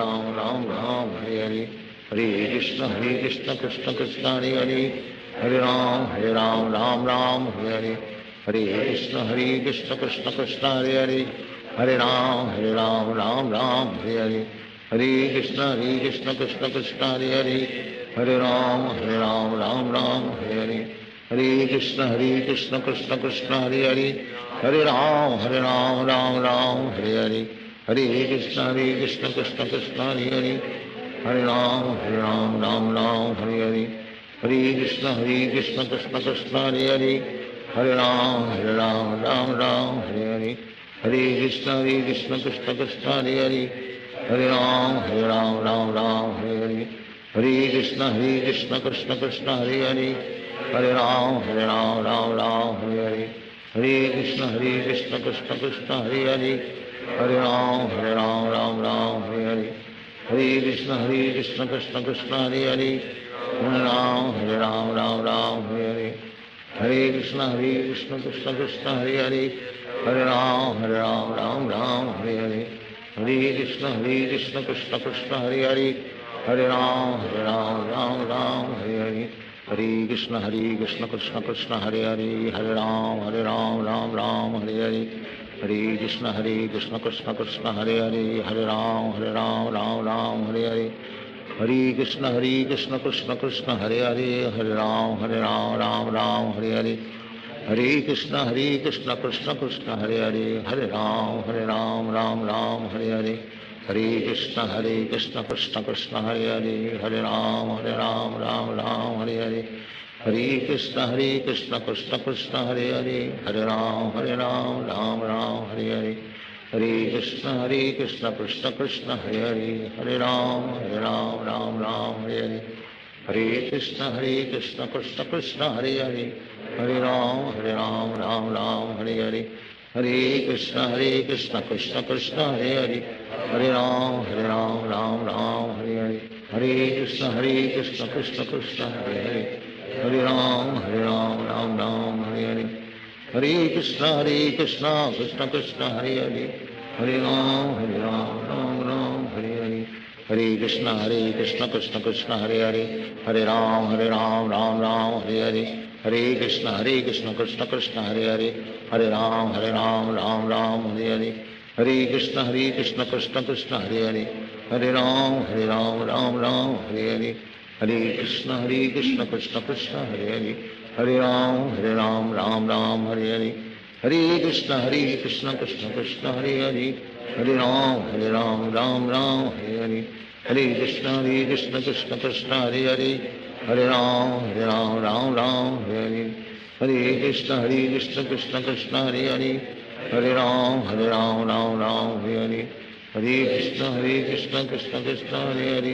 Speaker 7: Ram Ram Hare Hare, Hare Krishna Krishna Krishna Hare Hare, Hare Ram Ram Hare Hare, Hare Krishna Krishna Krishna Hare Hare, Hare Ram Ram Hare Hare, Hare Krishna Krishna Krishna Hare Hare, Hare Ram Ram Hare Hare, Hare Krishna Krishna Krishna Hare Hare, Hare Ram Ram Hare Hare, Hare Krishna Krishna Krishna Hare Hare, Hare Ram Ram Hare Hare, Hare Krishna Krishna Krishna Hare Hare Hare Ram Ram Ram Hare Hare Hare Krishna Krishna Krishna Hare Hare Hare Ram Ram Ram Hare Hare Hare Krishna Krishna Krishna Hare Hare Hare Ram Ram Ram Hare Hare Hare Krishna Krishna Krishna Hare Hare Hare Ram Ram Ram Hare Hare Hare Krishna Krishna Krishna Hare Hare Hare Ram Ram Ram Hare Hare Hare Krishna Krishna Krishna Hare Hare Hare Ram Ram Hare Hare Hare Krishna Krishna Krishna Hare Hare Hare Ram Ram Hare Hare Hare Krishna Krishna Krishna Hare Hare Hare Ram Ram Hare Hare Hare Krishna Krishna Krishna Hare Hare Hare Ram Ram Hare Hare Hare Krishna Krishna Krishna Hare Hare Hare Ram Ram Hare Hare Hare Krishna Krishna Krishna Hare Hare Hare Ram Ram Hare Hare Hare Krishna Krishna Krishna Hare Hare Hare Ram Ram Hare Hare Hare Krishna Krishna Krishna Hare Hare Hare Ram Ram Hare Hare Hare Krishna Krishna Krishna Hare Hare Hare Ram Ram Hare Hare Hare Krishna Krishna Krishna Hare Hare Hare Ram Ram Hare Hare Hare Krishna Krishna Krishna Hare Hare Hare Ram Ram Hare Hare Hare Krishna Krishna Krishna Hare Hare Hare Ram Ram Hare Hare Hare Krishna Krishna Krishna Hare Hare Hare Ram Ram Hare Hare Hare Krishna Krishna Krishna Hare Hare Hare Ram Ram Hare Hare Hare Krishna Krishna Krishna Hare Hare Hare Ram Ram Hare Hare Hare Krishna Krishna Krishna Hare Hare Hare Ram Ram Hare Hare Hare Krishna Krishna Krishna Hare Hare Hare Ram Ram Hare Hare Hare Krishna Krishna Krishna Hare Hare Hare Ram Ram Hare Hare Hare Krishna Krishna Krishna Hare Hare Hare Ram Ram Hare Hare Hare Krishna Krishna Krishna Hare Hare Hare Ram Ram Hare Hare Hare Krishna Krishna Krishna Hare Hare Hare Ram Ram Hare Hare Hare Krishna Krishna Krishna Hare Hare Hare Ram Ram Hare Hare Hare Krishna Krishna Krishna Hare Hare Hare Ram Ram Hare Hare Hare Krishna Krishna Krishna Hare Hare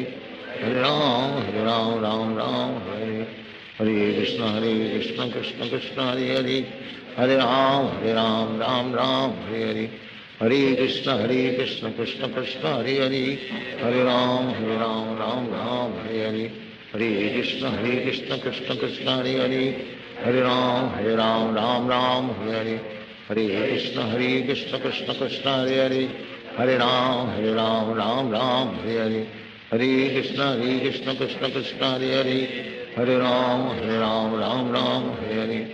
Speaker 7: Hare Ram Ram Hare Hare Hare Krishna Krishna Krishna Hare Hare Hare Ram Ram Hare Hare Hare Krishna Krishna Krishna Hare Hare Hare Ram Ram Hare Hare Hare Krishna Krishna Krishna Hare Hare Hare Ram Ram Hare Hare Hare Krishna Krishna Krishna Hare Hare Hare Ram Ram Hare Hare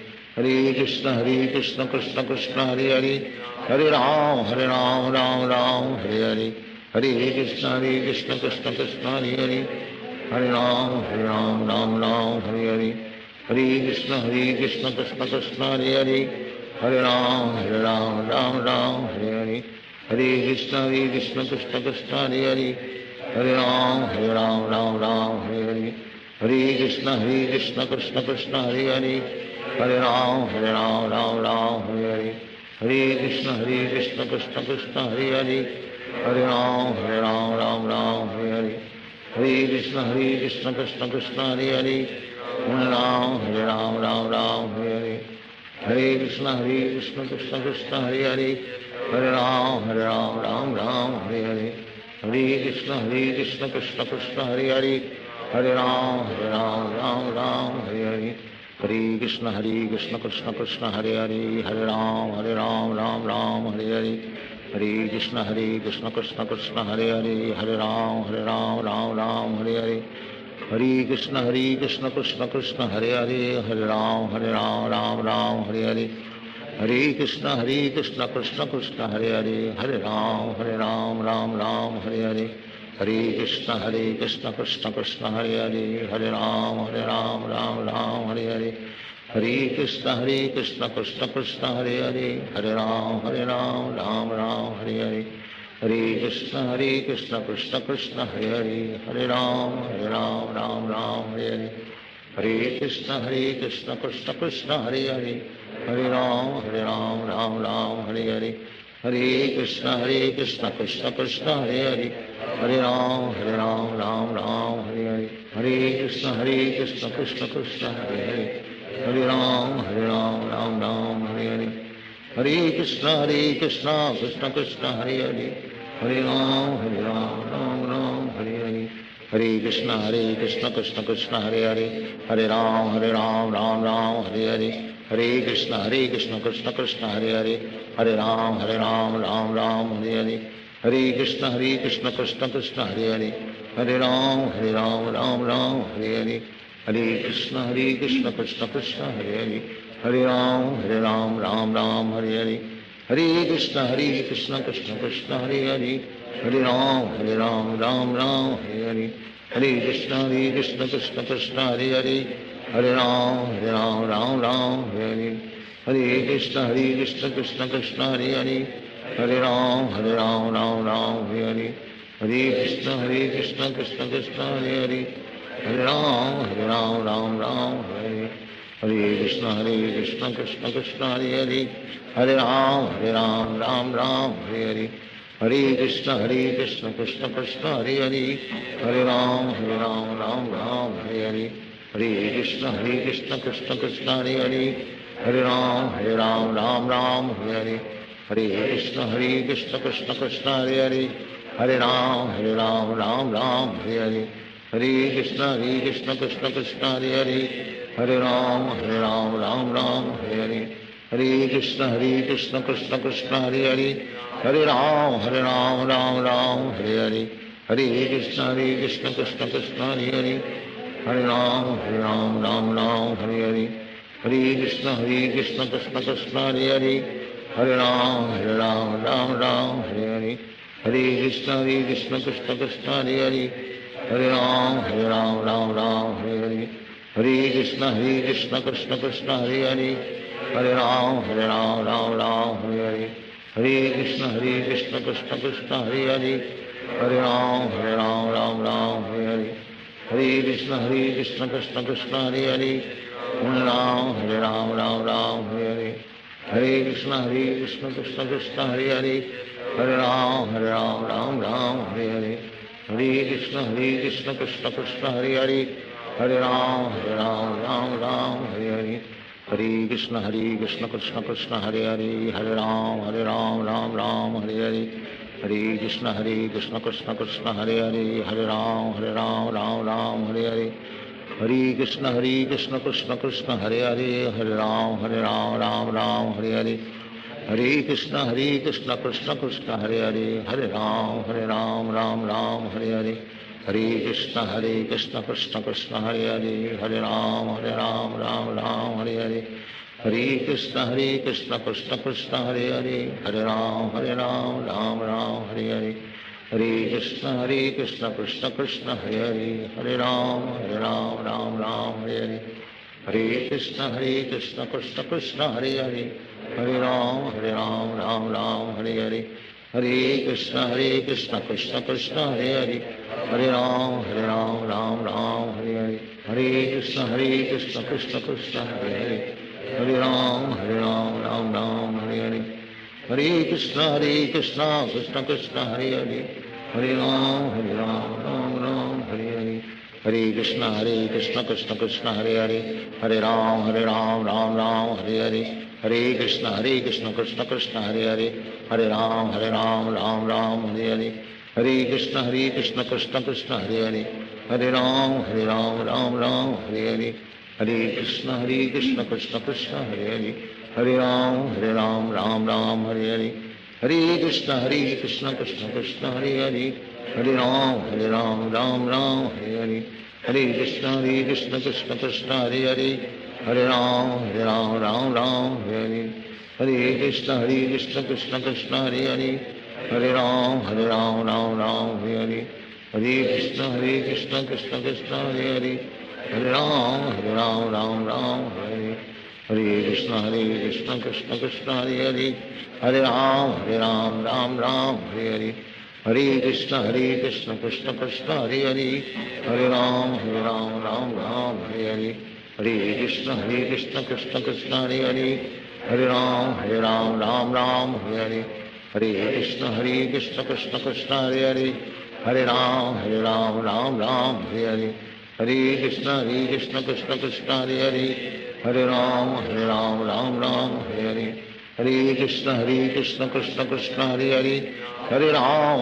Speaker 7: Hare Krishna Krishna Krishna Hare Hare Hare Ram Ram Hare Hare Hare Krishna Krishna Krishna Hare Hare Hare Ram Ram Hare Hare Hare Krishna Krishna Krishna Hare Hare Hare Ram Ram Hare Hare Hare Krishna Krishna Krishna Hare Hare Hare Ram Hare Hare Hare Krishna Krishna Krishna Hare Hare Hare Ram Ram Hare Hare Hare Krishna Krishna Krishna Hare Hare Hare Ram Hare Hare Hare Krishna Krishna Krishna Hare Hare Hare Ram Ram Hare Hare Hare Krishna Krishna Krishna Hare Hare Hare Ram Ram Hare Hare Hare Krishna Krishna Krishna Hare Hare Hare Ram Ram Hare Hare Hare Krishna Krishna Krishna Hare Hare Hare Ram Ram Hare Hare Hare Krishna Krishna Krishna Hare Hare Hare Ram Ram Hare Hare Hare Krishna Krishna Krishna Hare Hare Hare Ram Ram Hare Hare Hare Krishna Krishna Krishna Hare Hare Hare Ram Ram Hare Hare Hare Krishna Krishna Krishna Krishna Hare Hare Hare Ram Ram Hare Hare Hare Krishna Krishna Krishna Hare Hare, Hare Ram Ram Ram Hare Hare, Hare Krishna Krishna Krishna Hare Hare, Hare Ram Ram Ram Hare Hare, Hare Krishna Krishna Krishna Hare Hare, Hare Ram Ram Ram Hare Hare, Hare Krishna Krishna Krishna Hare Hare, Hare Ram Ram Ram Hare Hare, Hare Krishna Krishna Krishna Hare Hare, Hare Ram Ram Ram Hare Hare, Hare Krishna Krishna Krishna Hare Hare, Hare Ram Ram Ram Hare Hare, Hare Krishna Krishna Krishna Hare Hare, Hare Ram Ram Ram Hare Hare, Hare Krishna Krishna Krishna Hare Hare, Hare Ram Ram Ram Hare Hare, Hare Krishna Krishna Krishna Hare Hare, Hare Ram Ram Hare Hare, Hare Krishna Krishna Krishna Hare Hare, Hare Ram Ram Ram Hare Hare, Hare Krishna Krishna Krishna Hare Hare, Hare Ram Ram Hare Hare, Hare Krishna Krishna Krishna Hare Hare, Hare Ram Ram Hare Hare, Hare Krishna Krishna Krishna Hare Hare, Hare Ram Ram Hare Hare, Hare Krishna Krishna Krishna Hare Hare, Hare Ram Ram Hare Hare, Hare Krishna Krishna Krishna Hare Hare, Hare Ram Ram Ram Hare Hare, Hare Krishna Krishna Krishna Hare Hare, Hare Ram Ram Hare Hare, Hare Krishna Krishna Krishna Hare Hare, Hare Ram Ram Hare Hare, Hare Krishna Krishna Krishna Hare Hare, Hare Ram Ram Hare Hare, Hare Krishna Krishna Krishna Hare Hare, Hare Ram Ram Hare Hare, Hare Krishna Krishna Krishna Hare Hare, Hare Ram Ram Hare Hare, Hare Krishna Krishna Krishna Hare Hare, Hare Ram Ram Hare Hare, Hare Krishna Krishna Krishna Hare Hare, Hare Ram Ram Hare Hare, Hare Krishna Krishna Krishna Hare Hare, Hare Ram Ram Hare Hare, Hare Krishna Krishna Krishna Hare Hare, Hare Ram Ram Hare Hare, Hare Krishna Krishna Krishna Hare Hare, Hare Ram Ram Hare Hare, Hare Krishna Krishna Krishna Hare Hare, Hare Ram Ram Hare Hare, Hare Krishna Krishna Krishna Hare Hare, Hare Ram Ram Hare Hare, Hare Krishna Krishna Krishna Hare Hare, Hare Ram Ram Hare Hare, Hare Krishna Krishna Krishna Hare Hare, Hare Ram Ram Hare Hare, Hare Krishna Krishna Krishna Hare Hare, Hare Ram Ram Hare Hare, Hare Krishna Krishna Krishna Hare Hare, Hare Ram Ram Hare Hare, Hare Krishna Krishna Krishna Hare Hare, Hare Ram Ram Hare Hare, Hare Krishna Krishna Krishna Hare Hare, Hare Ram Ram Hare Hare, Hare Krishna Krishna Krishna Hare Hare, Hare Ram Ram Hare Hare, Hare Krishna Krishna Krishna Hare Hare, Hare Ram Ram Hare Hare, Hare Krishna Krishna Krishna Hare Hare, Hare Ram Ram Hare Hare, Hare Krishna Krishna Krishna Hare Hare, Hare Ram Ram Hare Hare, Hare Krishna Krishna Krishna Hare Hare, Hare Ram Ram Hare Hare, Hare Krishna Krishna Krishna Hare Hare, Hare Ram Ram Hare Hare, Hare Krishna Krishna Krishna Hare Hare, Hare Ram Ram Hare Hare, Hare Krishna Krishna Krishna Hare Hare, Hare Ram Ram Hare Hare, Hare Krishna Krishna Krishna Hare Hare, Hare Ram Ram Hare Hare, Hare Krishna Krishna Krishna Hare Hare, Hare Ram Ram Hare Hare, Hare Krishna Krishna Krishna Hare Hare, Hare Ram Ram Hare Hare, Hare Krishna Krishna Krishna Hare Hare, Hare Ram Ram Hare Hare, Hare Krishna Krishna Krishna Hare Hare, Hare Ram Ram Hare Hare, Hare Krishna Krishna Krishna Hare Hare, Hare Ram Ram Hare Hare, Hare Krishna Krishna Krishna Hare Hare, Hare Ram Ram Ram Hare Hare, Hare Krishna Krishna Krishna Hare Hare, Hare Ram Ram Hare Hare, Hare Krishna Krishna Krishna Hare Hare, Hare Ram Ram Hare Hare, Hare Krishna Krishna Krishna Hare Hare, Hare Ram Ram Hare Hare, Hare Krishna Krishna Krishna Hare Hare, Hare Ram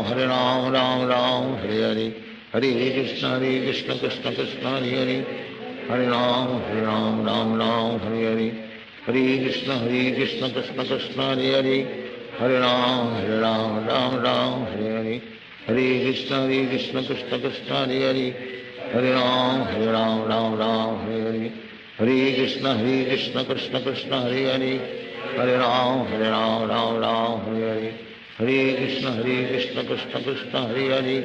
Speaker 7: Ram Hare Hare, Hare Krishna Krishna Krishna Hare Hare, Hare Ram Ram Hare Hare, Hare Krishna Krishna Krishna Hare Hare, Hare Ram Ram Hare Hare, Hare Krishna Krishna Krishna Hare Hare, Hare Ram Ram Hare Hare, Hare Krishna Krishna Krishna Hare Hare, Hare Ram Ram Hare Hare, Hare Krishna Krishna Krishna Hare Hare, Hare Ram Ram Hare Hare, Hare Krishna Krishna Krishna Hare Hare,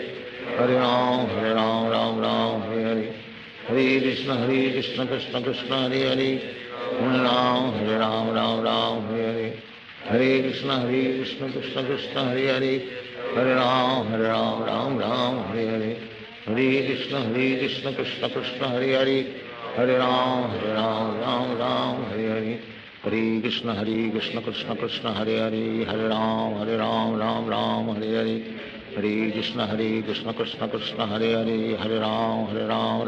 Speaker 7: Hare Ram Hare Hare, Hare Krishna Krishna Krishna Hare Hare, Hare Ram Ram Hare Hare, Hare Krishna Krishna Krishna Hare Hare, Hare Ram Ram Hare Hare, Hare Krishna Krishna Krishna Hare Hare, Hare Ram Ram Hare Hare, Hare Krishna Krishna Krishna Hare Hare, Hare Ram Ram Hare Hare, Hare Krishna Krishna Krishna Hare Hare, Hare Ram Ram Hare Hare, Hare Krishna Krishna Krishna Hare Hare, Hare Ram Ram Hare Hare, Hare Krishna Krishna Krishna Hare Hare, Hare Ram Ram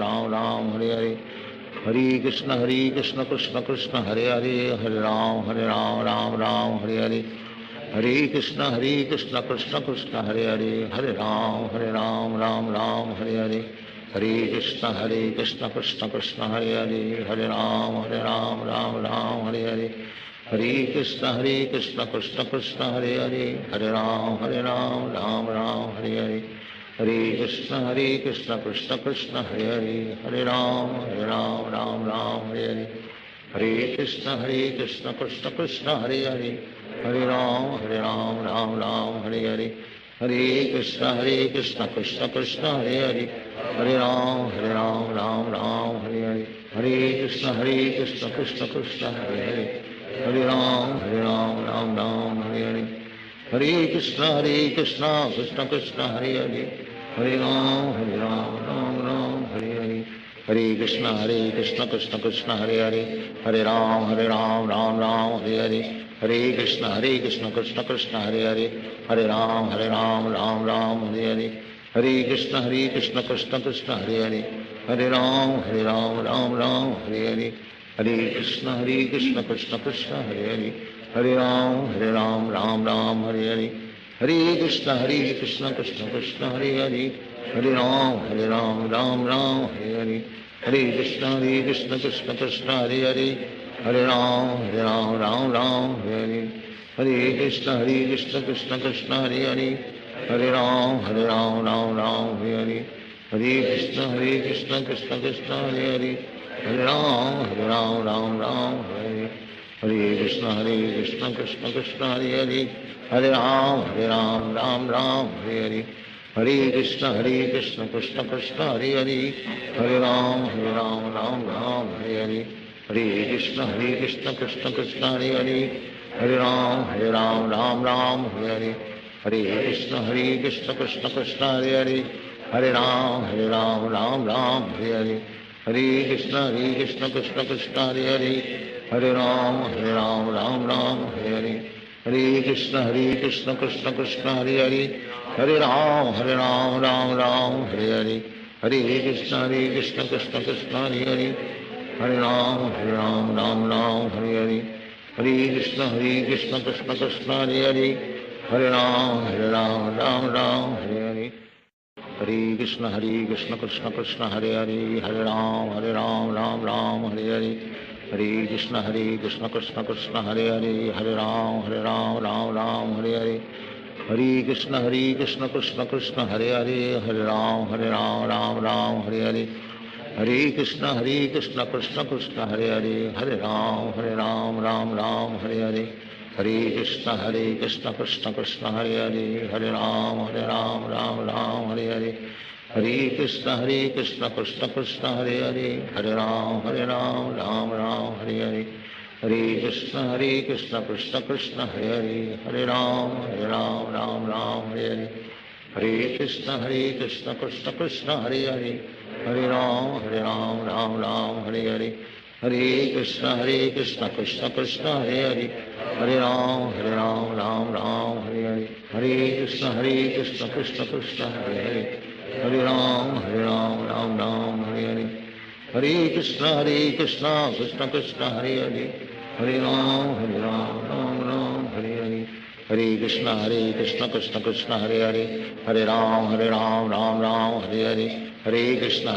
Speaker 7: Hare Hare, Hare Krishna Krishna Krishna Hare Hare, Hare Ram Ram Hare Hare, Hare Krishna Krishna Krishna Hare Hare, Hare Ram Ram Hare Hare, Hare Krishna Krishna Krishna Hare Hare, Hare Ram Ram Hare Hare, Hare Krishna Krishna Krishna Hare Hare, Hare Ram Ram Hare Hare, Hare Krishna Krishna Krishna Hare Hare, Hare Ram Ram Hare Hare, Hare Krishna Krishna Krishna Hare Hare, Hare Ram Hare Hare, Hare Krishna Krishna Krishna Hare Hare, Hare Ram Ram Hare Hare, Hare Krishna Krishna Krishna Hare Hare, Hare Ram Ram Hare Hare, Hare Krishna Krishna Krishna Hare Hare, Hare Ram Ram Hare Hare, Hare Krishna Krishna Krishna Hare Hare, Hare Ram Ram Hare Hare, Hare Krishna Krishna Krishna Hare Hare, Hare Ram Ram Hare Hare, Hare Krishna Krishna Krishna Hare Hare, Hare Ram Ram Hare Hare, Hare Krishna Krishna Krishna Hare Hare, Hare Ram Ram Hare Hare, Hare Krishna Krishna Krishna Hare Hare, Hare Ram Ram Hare Hare, Hare Krishna Krishna Krishna Hare Hare, Hare Ram Ram Hare Hare, Hare Krishna Krishna Krishna Hare Hare, Hare Ram Ram Hare Hare, Hare Krishna Krishna Krishna Hare Hare, Hare Ram Ram Hare Hare, Hare Krishna Krishna Krishna Hare Hare, Hare Ram Ram Hare Hare, Hare Krishna Krishna Krishna Hare Hare, Hare Ram Ram Hare Hare, Hare Krishna Krishna Krishna Hare Hare, Hare Ram Ram Hare Hare, Hare Krishna Krishna Krishna Hare Hare, Hare Ram Ram Hare Hare, Hare Krishna Krishna Krishna Hare Hare, Hare Ram Ram Hare Hare, Hare Krishna Krishna Krishna Hare Hare, Hare Ram Ram Hare Hare, Hare Krishna Krishna Krishna Hare Hare, Hare Ram Ram Hare Hare, Hare Krishna Krishna Krishna Hare Hare, Hare Ram Ram Hare Hare, Hare Krishna Krishna Krishna Hare Hare, Hare Ram Ram Hare Hare, Hare Krishna Krishna Krishna Hare Hare, Hare Ram Ram Hare Hare, Hare Krishna Krishna Krishna Hare Hare, Hare Ram Ram Hare Hare, Hare Krishna Krishna Krishna Hare Hare, Hare Ram Ram Hare Hare, Hare Krishna Krishna Krishna Hare Hare, Hare Ram Ram Ram Hare Hare, Hare Krishna Krishna Krishna Hare Hare, Hare Ram Ram Ram Hare Hare, Hare Krishna Krishna Krishna Hare Hare, Hare Ram Ram Ram Hare Hare, Hare Krishna Krishna Krishna Hare Hare, Hare Ram Ram Ram Hare Hare, Hare Krishna Krishna Krishna Hare Hare, Hare Ram Ram Ram Hare Hare, Hare Krishna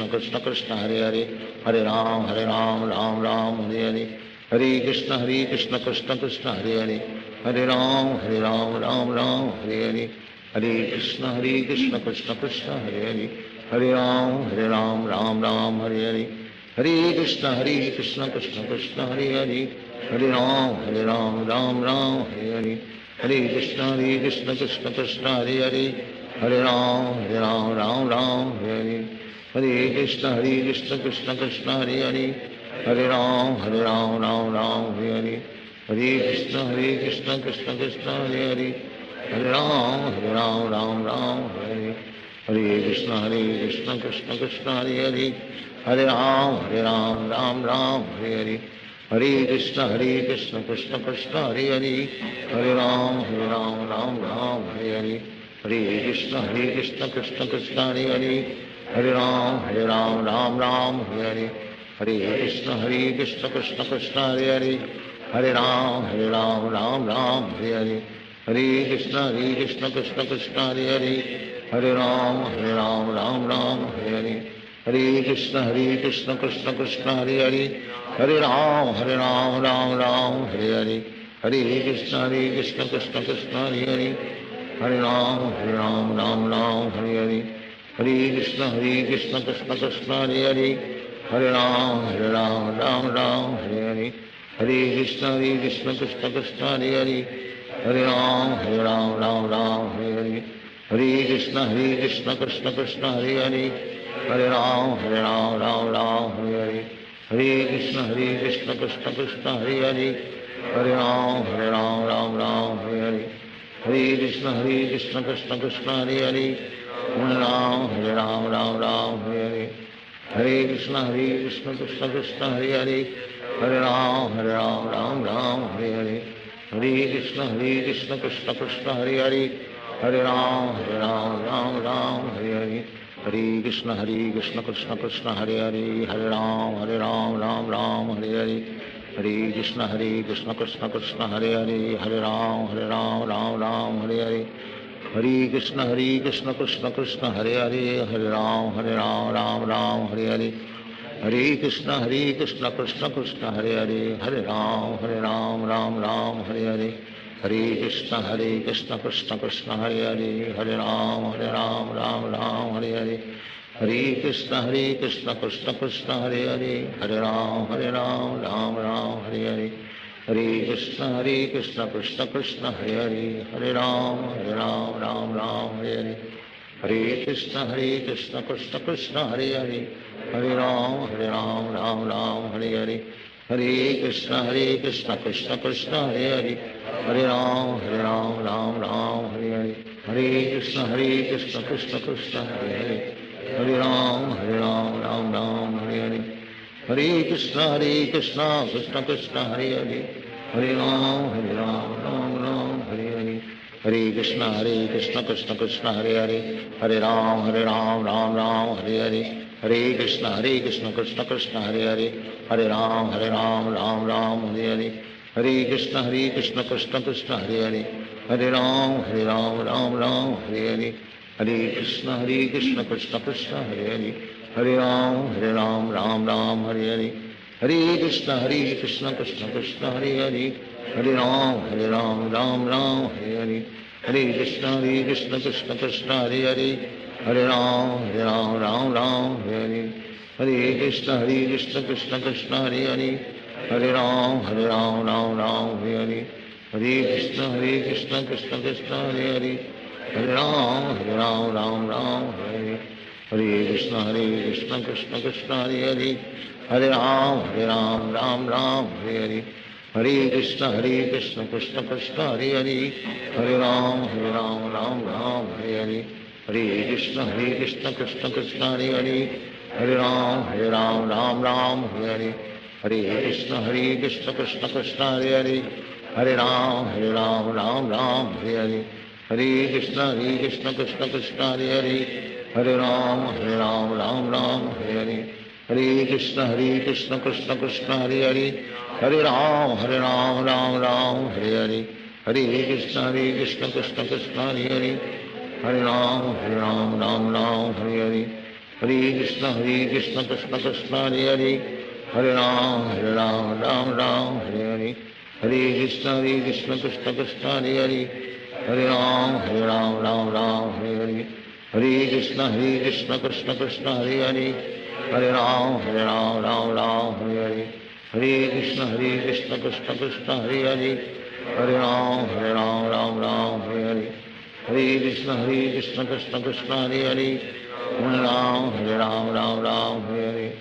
Speaker 7: Krishna Krishna Hare Hare, Hare Ram Ram Ram Hare Hare, Hare Krishna Krishna Krishna Hare Hare, Hare Ram Ram Ram Hare Hare, Hare Krishna Krishna Krishna Hare Hare, Hare Ram Ram Ram Hare Hare, Hare Krishna Krishna Krishna Hare Hare, Hare Ram Ram Ram Hare Hare, Hare Krishna Krishna Krishna Hare Hare, Hare Ram Ram Ram Hare Hare, Hare Krishna Krishna Krishna Hare Hare, Hare Ram Ram Ram Hare Hare, Hare Krishna Krishna Krishna Hare Hare, Hare Ram Ram Ram Hare Hare, Hare Krishna Krishna Krishna Hare Hare, Hare Ram Ram Ram Hare Hare, Hare Krishna Krishna Krishna Hare Hare, Hare Ram Ram Ram Hare Hare, Hare Krishna Krishna Krishna Hare Hare, Hare Ram Ram Ram Hare Hare, Hare Krishna Krishna Krishna Hare Hare, Hare Ram Ram Ram Hare Hare, Hare Krishna Krishna Krishna Hare Hare, Hare Ram Ram Ram Hare Hare, Hare Krishna Krishna Krishna Hare Hare, Hare Ram Ram Ram Hare Hare, Hare Krishna Krishna Krishna Hare Hare, Hare Ram Ram Ram Hare Hare, Hare Krishna Krishna Krishna Hare Hare, Hare Ram Ram Ram Hare Hare, Hare Krishna Krishna Krishna Hare Hare, Hare Ram Ram Ram Hare Hare, Hare Krishna Krishna Krishna Hare Hare, Hare Ram Ram Ram Hare Hare, Hare Krishna Krishna Krishna Hare Hare, Hare Ram Ram Ram Hare Hare, Hare Krishna Krishna Krishna Hare Hare, Hare Ram Ram Ram Hare Hare, Hare Krishna Krishna Krishna Hare Hare, Hare Ram Ram Ram Hare Hare, Hare Krishna Krishna Krishna Hare Hare, Hare Ram Ram Ram Hare Hare, Hare Krishna Krishna Krishna Hare Hare, Hare Ram Ram Ram Hare Hare, Hare Krishna Krishna Krishna Hare Hare, Hare Ram Ram Ram Hare Hare, Hare Krishna Krishna Krishna Hare Hare, Hare Ram Ram Ram Hare Hare, Hare Krishna Krishna Krishna Hare Hare, Hare Ram Ram Ram Hare Hare, Hare Krishna Krishna Krishna Hare Hare, Hare Ram Ram Ram Hare Hare, Hare Krishna Krishna Krishna Hare Hare, Hare Ram Ram Ram Hare Hare, Hare Krishna Krishna Krishna Hare Hare, Hare Ram Ram Ram Hare Hare, Hare Krishna Krishna Krishna Hare Hare, Hare Ram Ram Ram Hare Hare, Hare Krishna Krishna Krishna Hare Hare, Hare Ram Ram Ram Hare Hare, Hare Krishna Krishna Krishna Hare Hare, Hare Ram Ram Ram Hare Hare, Hare Krishna Krishna Krishna Hare Hare, Hare Ram Ram Ram Hare Hare, Hare Krishna Krishna Krishna Hare Hare, Hare Ram Ram Ram Hare Hare, Hare Krishna Krishna Krishna Hare Hare, Hare Ram Ram Ram Hare Hare, Hare Krishna Krishna Krishna Hare Hare, Hare Ram Ram Ram Hare Hare, Hare Krishna Krishna Krishna Hare Hare, Hare Ram Ram Ram Hare Hare, Hare Krishna Krishna Krishna Hare Hare, Hare Ram Ram Ram Hare Hare, Hare Krishna Krishna Krishna Hare Hare, Hare Ram Ram Ram Hare Hare, Hare Krishna Krishna Krishna Hare Hare, Hare Ram Ram Ram Hare Hare, Hare Krishna Krishna Krishna Hare Hare, Hare Ram Ram Ram Hare Hare, Hare Krishna Krishna Krishna Hare Hare, Hare Ram Ram Ram Hare Hare, Hare Krishna Krishna Krishna Hare Hare, Hare Ram Ram Ram Hare Hare, Hare Krishna Krishna Krishna Hare Hare, Hare Ram Ram Hare Hare, Hare Krishna Krishna Krishna Hare Hare, Hare Ram Ram Hare Hare, Hare Krishna Krishna Krishna Hare Hare, Hare Ram Ram Hare Hare, Hare Krishna Krishna Krishna Hare Hare, Hare Ram Ram Hare Hare, Hare Krishna Krishna Krishna Hare Hare, Hare Ram Ram Hare Hare, Hare Krishna Krishna Krishna Hare Hare, Hare Ram Ram Hare Hare, Hare Krishna Krishna Krishna Hare Hare, Hare Ram Ram Hare Hare, Hare Krishna Krishna Krishna Hare Hare, Hare Ram Ram Hare Hare, Hare Krishna Krishna Krishna Hare Hare, Hare Ram Ram Hare Hare, Hare Krishna Krishna Krishna Hare Hare, Hare Ram Ram Hare Hare, Hare Krishna Krishna Krishna Hare Hare, Hare Ram Ram Hare Hare, Hare Krishna Krishna Krishna Hare Hare, Hare Ram Ram Hare Hare,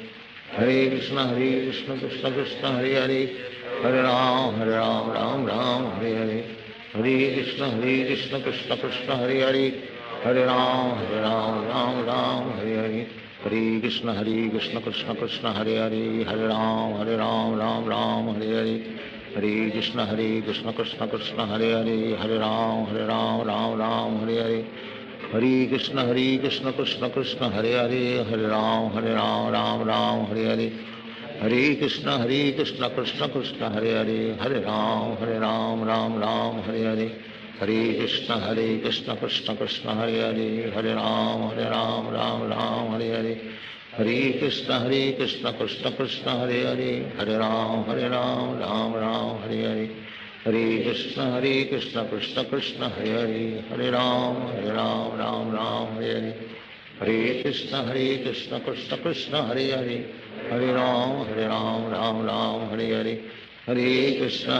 Speaker 7: Hare Krishna Krishna Krishna Hare Hare, Hare Ram Ram Hare Hare, Hare Krishna Krishna Krishna Hare Hare, Hare Ram Ram Hare Hare, Hare Krishna Krishna Krishna Hare Hare, Hare Ram Ram Hare Hare, Hare Krishna Krishna Krishna Hare Hare, Hare Ram Ram Hare Hare, Hare Krishna Krishna Krishna Hare Hare, Hare Ram Ram Hare Hare, Hare Krishna Krishna Krishna Hare Hare, Hare Ram Ram Hare Hare, Hare Krishna Krishna Krishna Hare Hare, Hare Ram Ram Hare Hare, Hare Krishna Krishna Krishna Hare Hare, Hare Ram Ram Hare Hare, Hare Krishna Krishna Krishna Hare Hare, Hare Ram Ram Hare Hare, Hare Krishna Krishna Krishna Hare Hare, Hare Ram Ram Hare Hare, Hare Krishna Krishna Krishna Hare Hare, Hare Ram Ram Hare Hare, Hare Krishna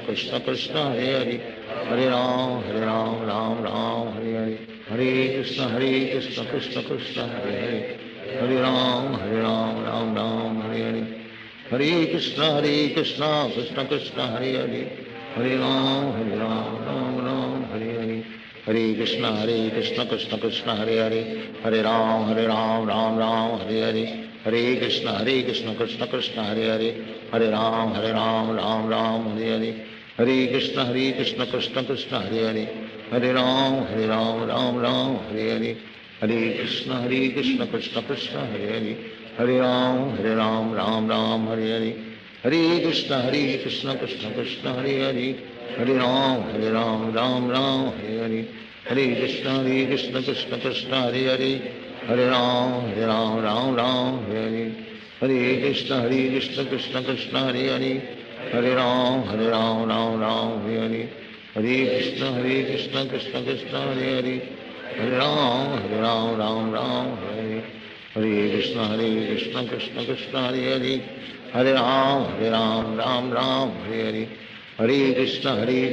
Speaker 7: Krishna Krishna Hare Hare, Hare Ram Ram Hare Hare, Hare Krishna Krishna Krishna Hare Hare, Hare Ram Ram Hare Hare, Hare Krishna Krishna Krishna Hare Hare, Hare Ram Ram Hare Hare, Hare Krishna Krishna Krishna Hare Hare, Hare Ram Ram Hare Hare, Hare Krishna Krishna Krishna Hare Hare, Hare Ram Ram Hare Hare, Hare Krishna Krishna Krishna Hare Hare, Hare Ram Ram Hare Hare, Hare Krishna Krishna Krishna Hare Hare, Hare Ram Ram Hare Hare, Hare Krishna Krishna Krishna Hare Hare, Hare Ram Ram Hare Hare, Hare Krishna Krishna Krishna Hare Hare, Hare Ram Ram Hare Hare, Hare Krishna Krishna Krishna Hare Hare, Hare Ram Ram Hare Hare, Hare Krishna Krishna Krishna Hare Hare, Hare Ram Ram Hare Hare, Hare Krishna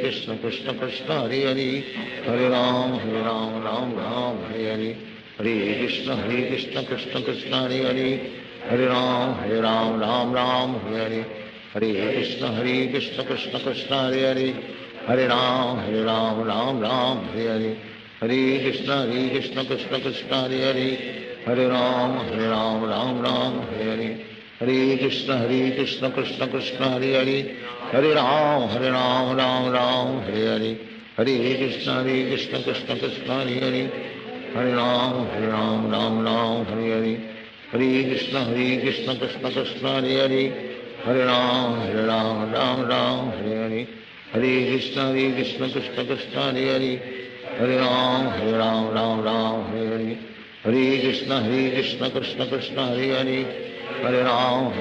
Speaker 7: Krishna Krishna Hare Hare, Hare Ram Ram Hare Hare, Hare Krishna Krishna Krishna Hare Hare, Hare Ram Ram Hare Hare, Hare Krishna Krishna Krishna Hare Hare, Hare Ram Ram Hare Hare, Hare Krishna Krishna Krishna Hare Hare, Hare Ram Ram Hare Hare, Hare Krishna Krishna Krishna Hare Hare, Hare Ram Ram Hare Hare, Hare Krishna Krishna Krishna Hare Hare, Hare Ram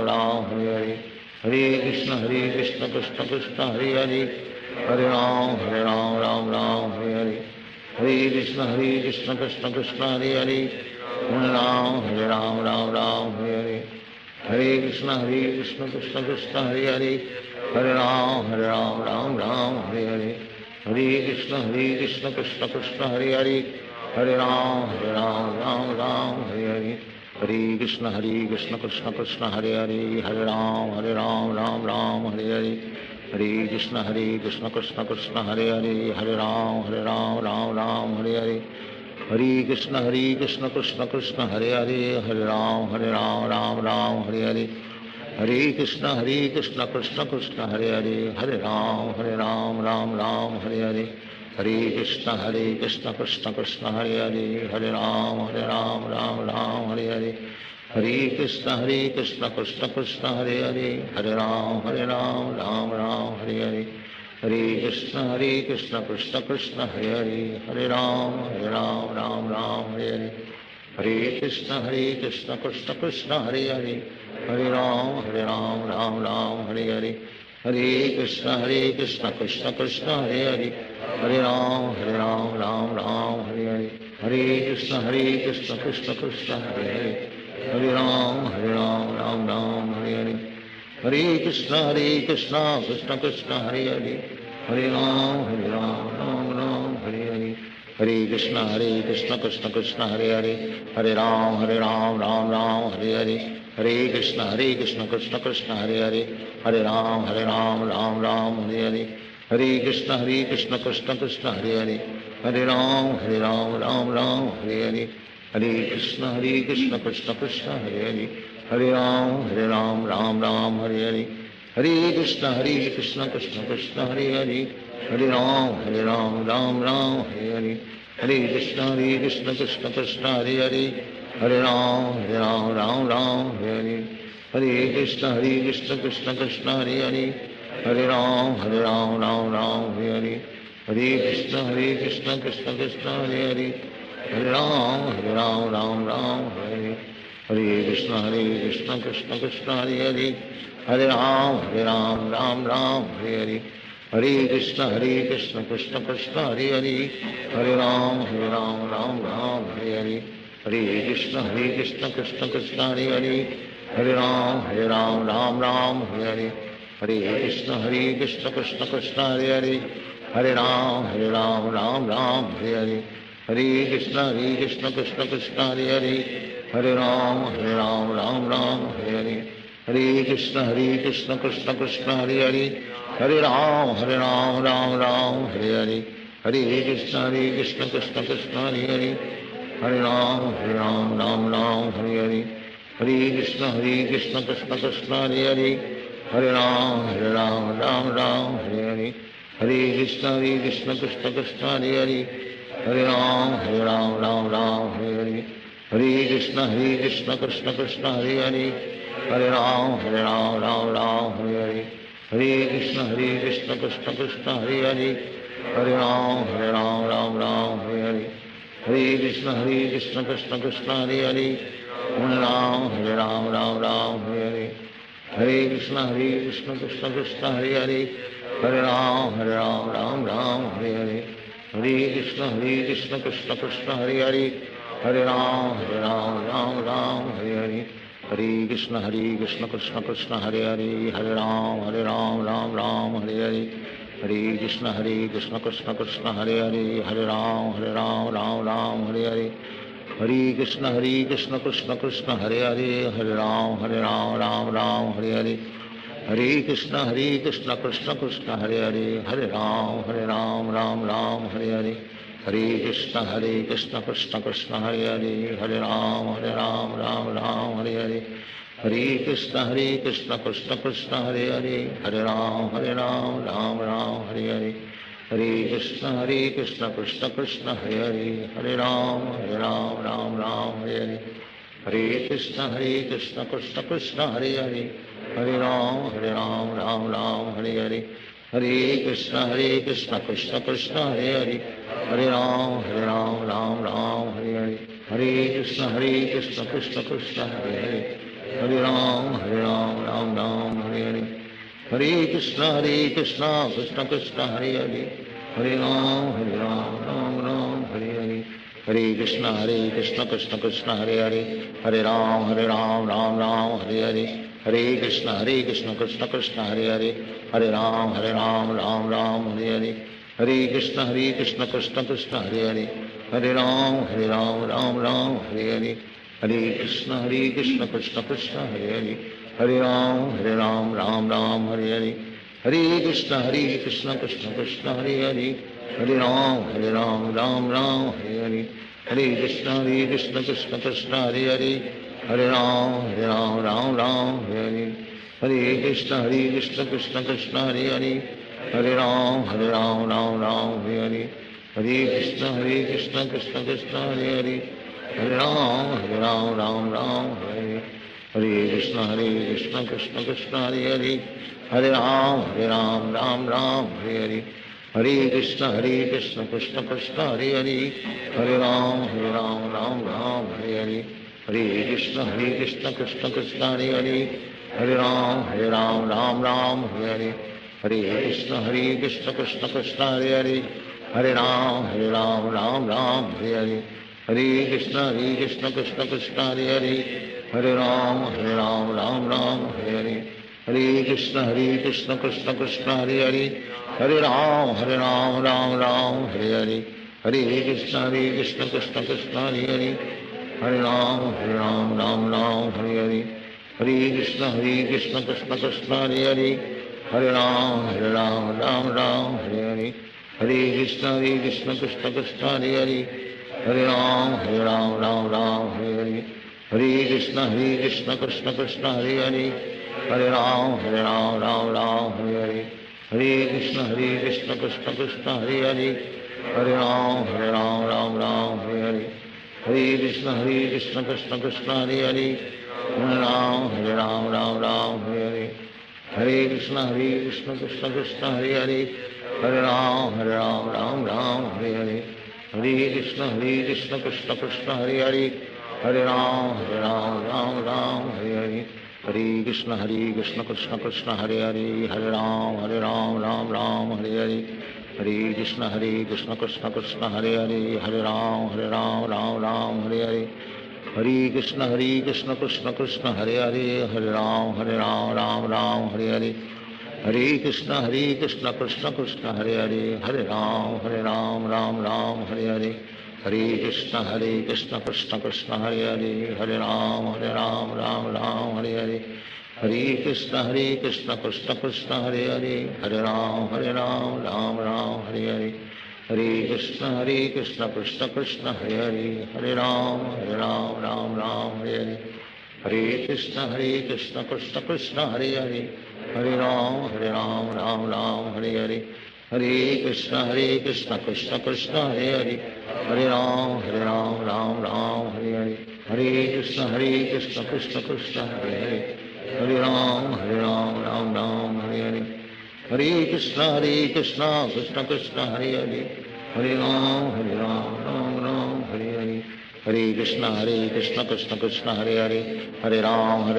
Speaker 7: Ram Hare Hare, Hare Krishna Krishna Krishna Hare Hare, Hare Ram Ram Hare Hare, Hare Krishna Krishna Krishna Hare Hare, Hare Ram Ram Hare Hare, Hare Krishna Krishna Krishna Hare Hare, Hare Ram Ram Hare Hare, Hare Krishna Krishna Krishna Hare Hare, Hare Ram Ram Hare Hare, Hare Krishna Krishna Krishna Hare Hare, Hare Ram Ram Hare Hare, Hare Krishna Krishna Krishna Hare Hare, Hare Ram Ram Ram Hare Hare, Hare Krishna Krishna Krishna Hare Hare, Hare Ram Ram Ram Hare Hare, Hare Krishna Krishna Krishna Hare Hare, Hare Ram Ram Ram Hare Hare, Hare Krishna Krishna Krishna Hare Hare, Hare Ram Ram Ram Hare Hare, Hare Krishna Krishna Krishna Hare Hare, Hare Ram Ram Ram Hare Hare, Hare Krishna Krishna Krishna Hare Hare, Hare Ram Ram Ram Hare Hare, Hare Krishna Krishna Krishna Hare Hare, Hare Ram Ram Ram Hare Hare, Hare Krishna Krishna Krishna Hare Hare, Hare Ram Ram Ram Hare Hare, Hare Krishna Krishna Krishna Hare Hare, Hare Ram Ram Ram Hare Hare, Hare Krishna Krishna Krishna Hare Hare, Hare Ram Ram Ram Hare Hare, Hare Krishna Krishna Krishna Hare Hare, Hare Ram Ram Ram Hare Hare, Hare Krishna Krishna Krishna Hare Hare, Hare Ram Ram Ram Hare Hare, Hare Krishna Krishna Krishna Hare Hare, Hare Ram Ram Ram Hare Hare, Hare Krishna Krishna Krishna Hare Hare, Hare Ram Ram Ram Hare Hare, Hare Krishna Krishna Krishna Hare Hare, Hare Ram Ram Hare Hare, Hare Krishna Krishna Krishna Hare Hare, Hare Ram Ram Hare Hare, Hare Krishna Krishna Krishna Hare Hare, Hare Ram Ram Hare Hare, Hare Krishna Krishna Krishna Hare Hare, Hare Ram Ram Hare Hare, Hare Krishna Krishna Krishna Hare Hare, Hare Ram Ram Hare Hare, Hare Krishna Krishna Krishna Hare Hare, Hare Ram Ram Hare Hare, Hare Krishna Krishna Krishna Hare Hare, Hare Ram Ram Ram Hare Hare, Hare Krishna Krishna Krishna Hare Hare, Hare Ram Ram Hare Hare, Hare Krishna Krishna Krishna Hare Hare, Hare Ram Ram Hare Hare, Hare Krishna Krishna Krishna Hare Hare, Hare Ram Ram Ram Hare Hare, Hare Krishna Krishna Krishna Hare Hare, Hare Ram Ram Ram Hare Hare, Hare Krishna Krishna Krishna Hare Hare, Hare Ram Ram Hare Hare, Hare Krishna Krishna Krishna Hare Hare, Hare Ram Ram Hare Hare, Hare Krishna Krishna Krishna Hare Hare, Hare Ram Ram Hare Hare, Hare Krishna Krishna Krishna Hare Hare, Hare Ram Ram Hare Hare, Hare Krishna Krishna Krishna Hare Hare, Hare Ram Ram Hare Hare, Hare Krishna Krishna Krishna Hare Hare, Hare Ram Ram Hare Hare, Hare Krishna Krishna Krishna Hare Hare, Hare Ram Ram Hare Hare, Hare Krishna Krishna Krishna Hare Hare, Hare Ram Ram Hare Hare, Hare Krishna Krishna Krishna Hare Hare, Hare Ram Ram Hare Hare, Hare Krishna Krishna Krishna Hare Hare, Hare Ram Ram Hare Hare, Hare Krishna Krishna Krishna Hare Hare, Hare Ram Ram Hare Hare, Hare Krishna Krishna Krishna Hare Hare, Hare Ram Ram Hare Hare, Hare Krishna Krishna Krishna Hare Hare, Hare Ram Ram Ram Hare Hare, Hare Krishna Krishna Krishna Hare Hare, Hare Ram Ram Hare Hare, Hare Krishna Krishna Krishna Hare Hare, Hare Ram Ram Ram Hare Hare, Hare Krishna Krishna Krishna Hare Hare, Hare Ram Ram Hare Hare, Hare Krishna Krishna Krishna Hare Hare, Hare Ram Ram Hare Hare, Hare Krishna Krishna Krishna Hare Hare, Hare Ram Ram Hare Hare, Hare Krishna Krishna Krishna Hare Hare, Hare Ram Ram Hare Hare, Hare Krishna Krishna Krishna Hare Hare, Hare Ram Ram Ram Hare Hare, Hare Krishna Krishna Krishna Hare Hare, Hare Ram Ram Ram Hare Hare, Hare Krishna Krishna Krishna Hare Hare, Hare Ram Ram Ram Hare Hare, Hare Krishna Krishna Krishna Hare Hare, Hare Ram Ram Ram Hare Hare, Hare Krishna Krishna Krishna Hare Hare, Hare Ram Ram Ram Hare Hare, Hare Krishna Krishna Krishna Hare Hare, Hare Ram Ram Ram Hare Hare, Hare Krishna Krishna Krishna Hare Hare, Hare Ram Ram Ram Hare Hare, Hare Krishna Krishna Krishna Hare Hare, Hare Ram Ram Ram Hare, Hare Krishna Krishna Krishna Hare Hare, Hare Ram Ram Ram Hare Hare, Hare Krishna Krishna Krishna Hare Hare, Hare Ram Ram Ram Hare Hare, Hare Krishna Krishna Krishna Hare Hare, Hare Ram Ram Ram Hare Hare, Hare Krishna Krishna Krishna Hare Hare, Hare Ram Ram Ram Hare Hare, Hare Krishna Krishna Krishna Hare Hare, Hare Ram Ram Ram Hare Hare, Hare Krishna Krishna Krishna Hare Hare, Hare Ram Ram Ram Hare Hare, Hare Krishna Krishna Krishna Hare Hare, Hare Ram Ram Ram Hare Hare, Hare Krishna Krishna Krishna Hare Hare, Hare Ram Ram Ram Hare Hare, Hare Krishna Krishna Krishna Hare Hare, Hare Ram Ram Ram Hare Hare, Hare Krishna Krishna Krishna Hare Hare, Hare Ram Ram Ram Hare Hare, Hare Krishna Krishna Krishna Hare Hare, Hare Ram Ram Ram Hare Hare, Hare Krishna Krishna Krishna Hare Hare, Hare Ram Ram Ram Hare Hare, Hare Krishna Krishna Krishna Hare Hare, Hare Ram Ram Ram Hare Hare, Hare Krishna Krishna Krishna Hare Hare, Hare Ram Ram Ram Hare Hare, Hare Krishna Krishna Krishna Hare Hare, Hare Ram Ram Ram Hare Hare, Hare Krishna Krishna Krishna Hare Hare, Hare Ram Ram Ram Hare Hare, Hare Krishna Krishna Krishna Hare Hare, Hare Ram Ram Ram Hare Hare, Hare Krishna Krishna Krishna Hare Hare, Hare Ram Ram Ram Hare Hare, Hare Krishna Krishna Krishna Hare Hare, Hare Ram Ram Ram Hare Hare, Hare Krishna Krishna Krishna Hare Hare, Hare Ram Ram Ram Hare Hare, Hare Krishna Krishna Krishna Hare Hare, Hare Ram Ram Ram Hare Hare, Hare Krishna Krishna Krishna Hare Hare, Hare Ram Ram Ram Hare Hare, Hare Krishna Krishna Krishna Hare Hare, Hare Ram Ram Ram Hare Hare, Hare Krishna Krishna Krishna Hare Hare, Hare Ram Ram Ram Hare Hare, Hare Krishna Krishna Krishna Hare Hare, Hare Ram Ram Ram Hare Hare, Hare Krishna Krishna Krishna Hare Hare, Hare Ram Ram Ram Hare Hare, Hare Krishna Krishna Krishna Hare Hare, Hare Ram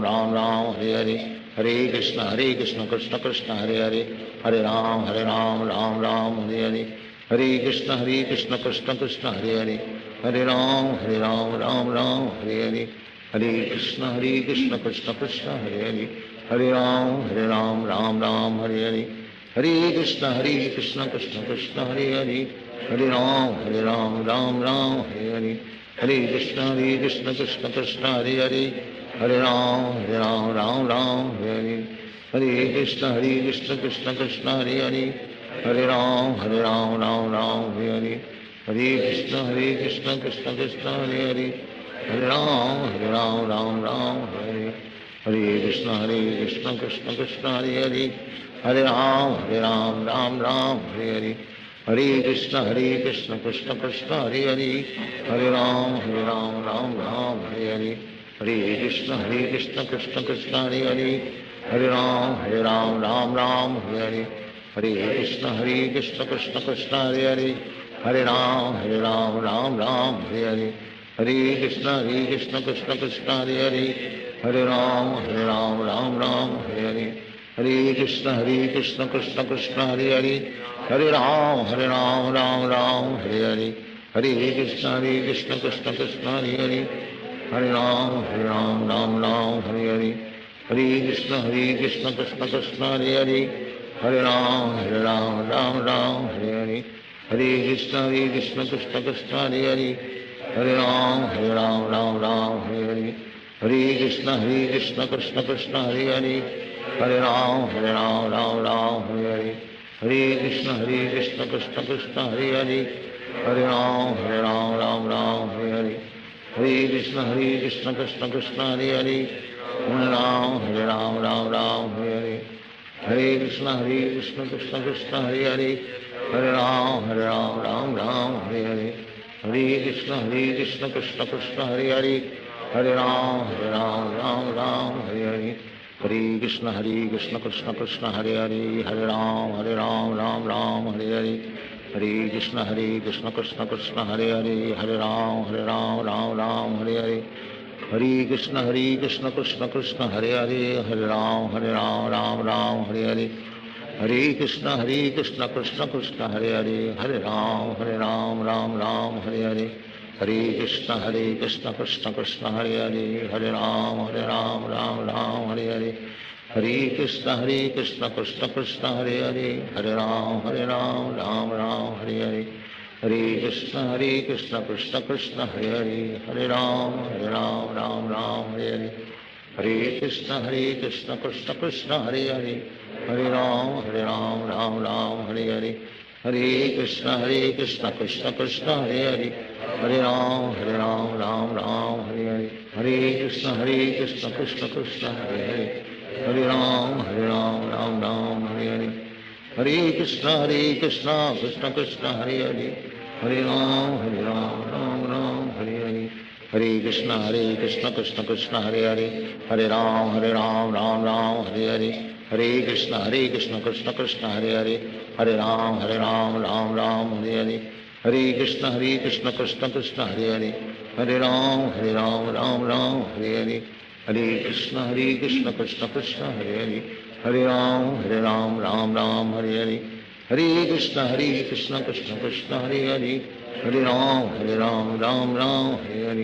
Speaker 7: Ram Ram Hare Hare, Hare Krishna Krishna Krishna Hare Hare, Hare Ram Ram Ram Hare Hare, Hare Krishna Krishna Krishna Hare Hare, Hare Ram Ram Ram Hare Hare, Hare Krishna Krishna Krishna Hare Hare, Hare Ram Ram Ram Hare Hare, Hare Krishna Krishna Krishna Hare Hare, Hare Ram Ram Ram Hare Hare, Hare Krishna Krishna Krishna Hare Hare, Hare Ram Ram Ram Hare Hare, Hare Krishna Krishna Krishna Hare Hare, Hare Ram Ram Ram Hare Hare, Hare Krishna Krishna Krishna Hare Hare, Hare Ram Ram Ram Hare Hare, Hare Krishna Krishna Krishna Hare Hare, Hare Ram Ram Ram Hare Hare, Hare Krishna Krishna Krishna Hare Hare, Hare Ram Ram Ram Hare Hare, Hare Krishna Krishna Krishna Hare Hare, Hare Ram Ram Ram Hare Hare, Hare Krishna Krishna Krishna Hare Hare, Hare Ram Ram Ram Hare Hare, Hare Krishna Krishna Krishna Hare Hare, Hare Ram Ram Ram Hare Hare, Hare Krishna Krishna Krishna Hare Hare, Hare Ram Ram Ram Hare Hare, Hare Krishna Krishna Krishna Hare Hare, Hare Ram Ram Ram Hare Hare, Hare Krishna Krishna Krishna Hare Hare, Hare Ram Ram Ram Hare Hare, Hare Krishna Krishna Krishna Hare Hare, Hare Ram Ram Ram Hare Hare, Hare Krishna Krishna Krishna Hare Hare, Hare Ram Ram Hare Hare, Hare Krishna Krishna Krishna Hare Hare, Hare Ram Ram Hare Hare, Hare Krishna Krishna Krishna Hare Hare, Hare Ram Ram Hare Hare, Hare Krishna Krishna Krishna Hare Hare, Hare Ram Ram Hare Hare, Hare Krishna Krishna Krishna Hare Hare, Hare Ram Ram Hare Hare, Hare Krishna Krishna Krishna Hare Hare, Hare Ram Ram Hare Hare, Hare Krishna Krishna Krishna Hare Hare, Hare Ram Ram Hare Hare, Hare Krishna Krishna Krishna Hare Hare, Hare Ram Ram Hare Hare, Hare Krishna Krishna Krishna Hare Hare, Hare Ram Ram Hare Hare, Hare Krishna Krishna Krishna Hare Hare, Hare Ram Ram Hare Hare, Hare Krishna Krishna Krishna Hare Hare, Hare Ram Ram Hare Hare, Hare Krishna Krishna Krishna Hare Hare, Hare Ram Ram Hare Hare, Hare Krishna Krishna Krishna Hare Hare, Hare Ram Ram Hare Hare, Hare Krishna Krishna Krishna Hare Hare, Hare Ram Ram Hare Hare, Hare Krishna Krishna Krishna Hare Hare, Hare Ram Hare Hare, Hare Krishna Krishna Krishna Hare Hare, Hare Ram Ram Hare Hare, Hare Krishna Krishna Krishna Hare Hare, Hare Ram Ram Hare Hare, Hare Krishna Krishna Krishna Hare Hare, Hare Ram Ram Hare Hare, Hare Krishna Krishna Krishna Hare Hare, Hare Ram Ram Hare Hare, Hare Krishna Krishna Krishna Hare Hare, Hare Ram Ram Hare Hare, Hare Krishna Krishna Krishna Hare Hare, Hare Ram Ram Hare Hare, Hare Krishna Krishna Krishna Hare Hare, Hare Ram Ram Hare Hare,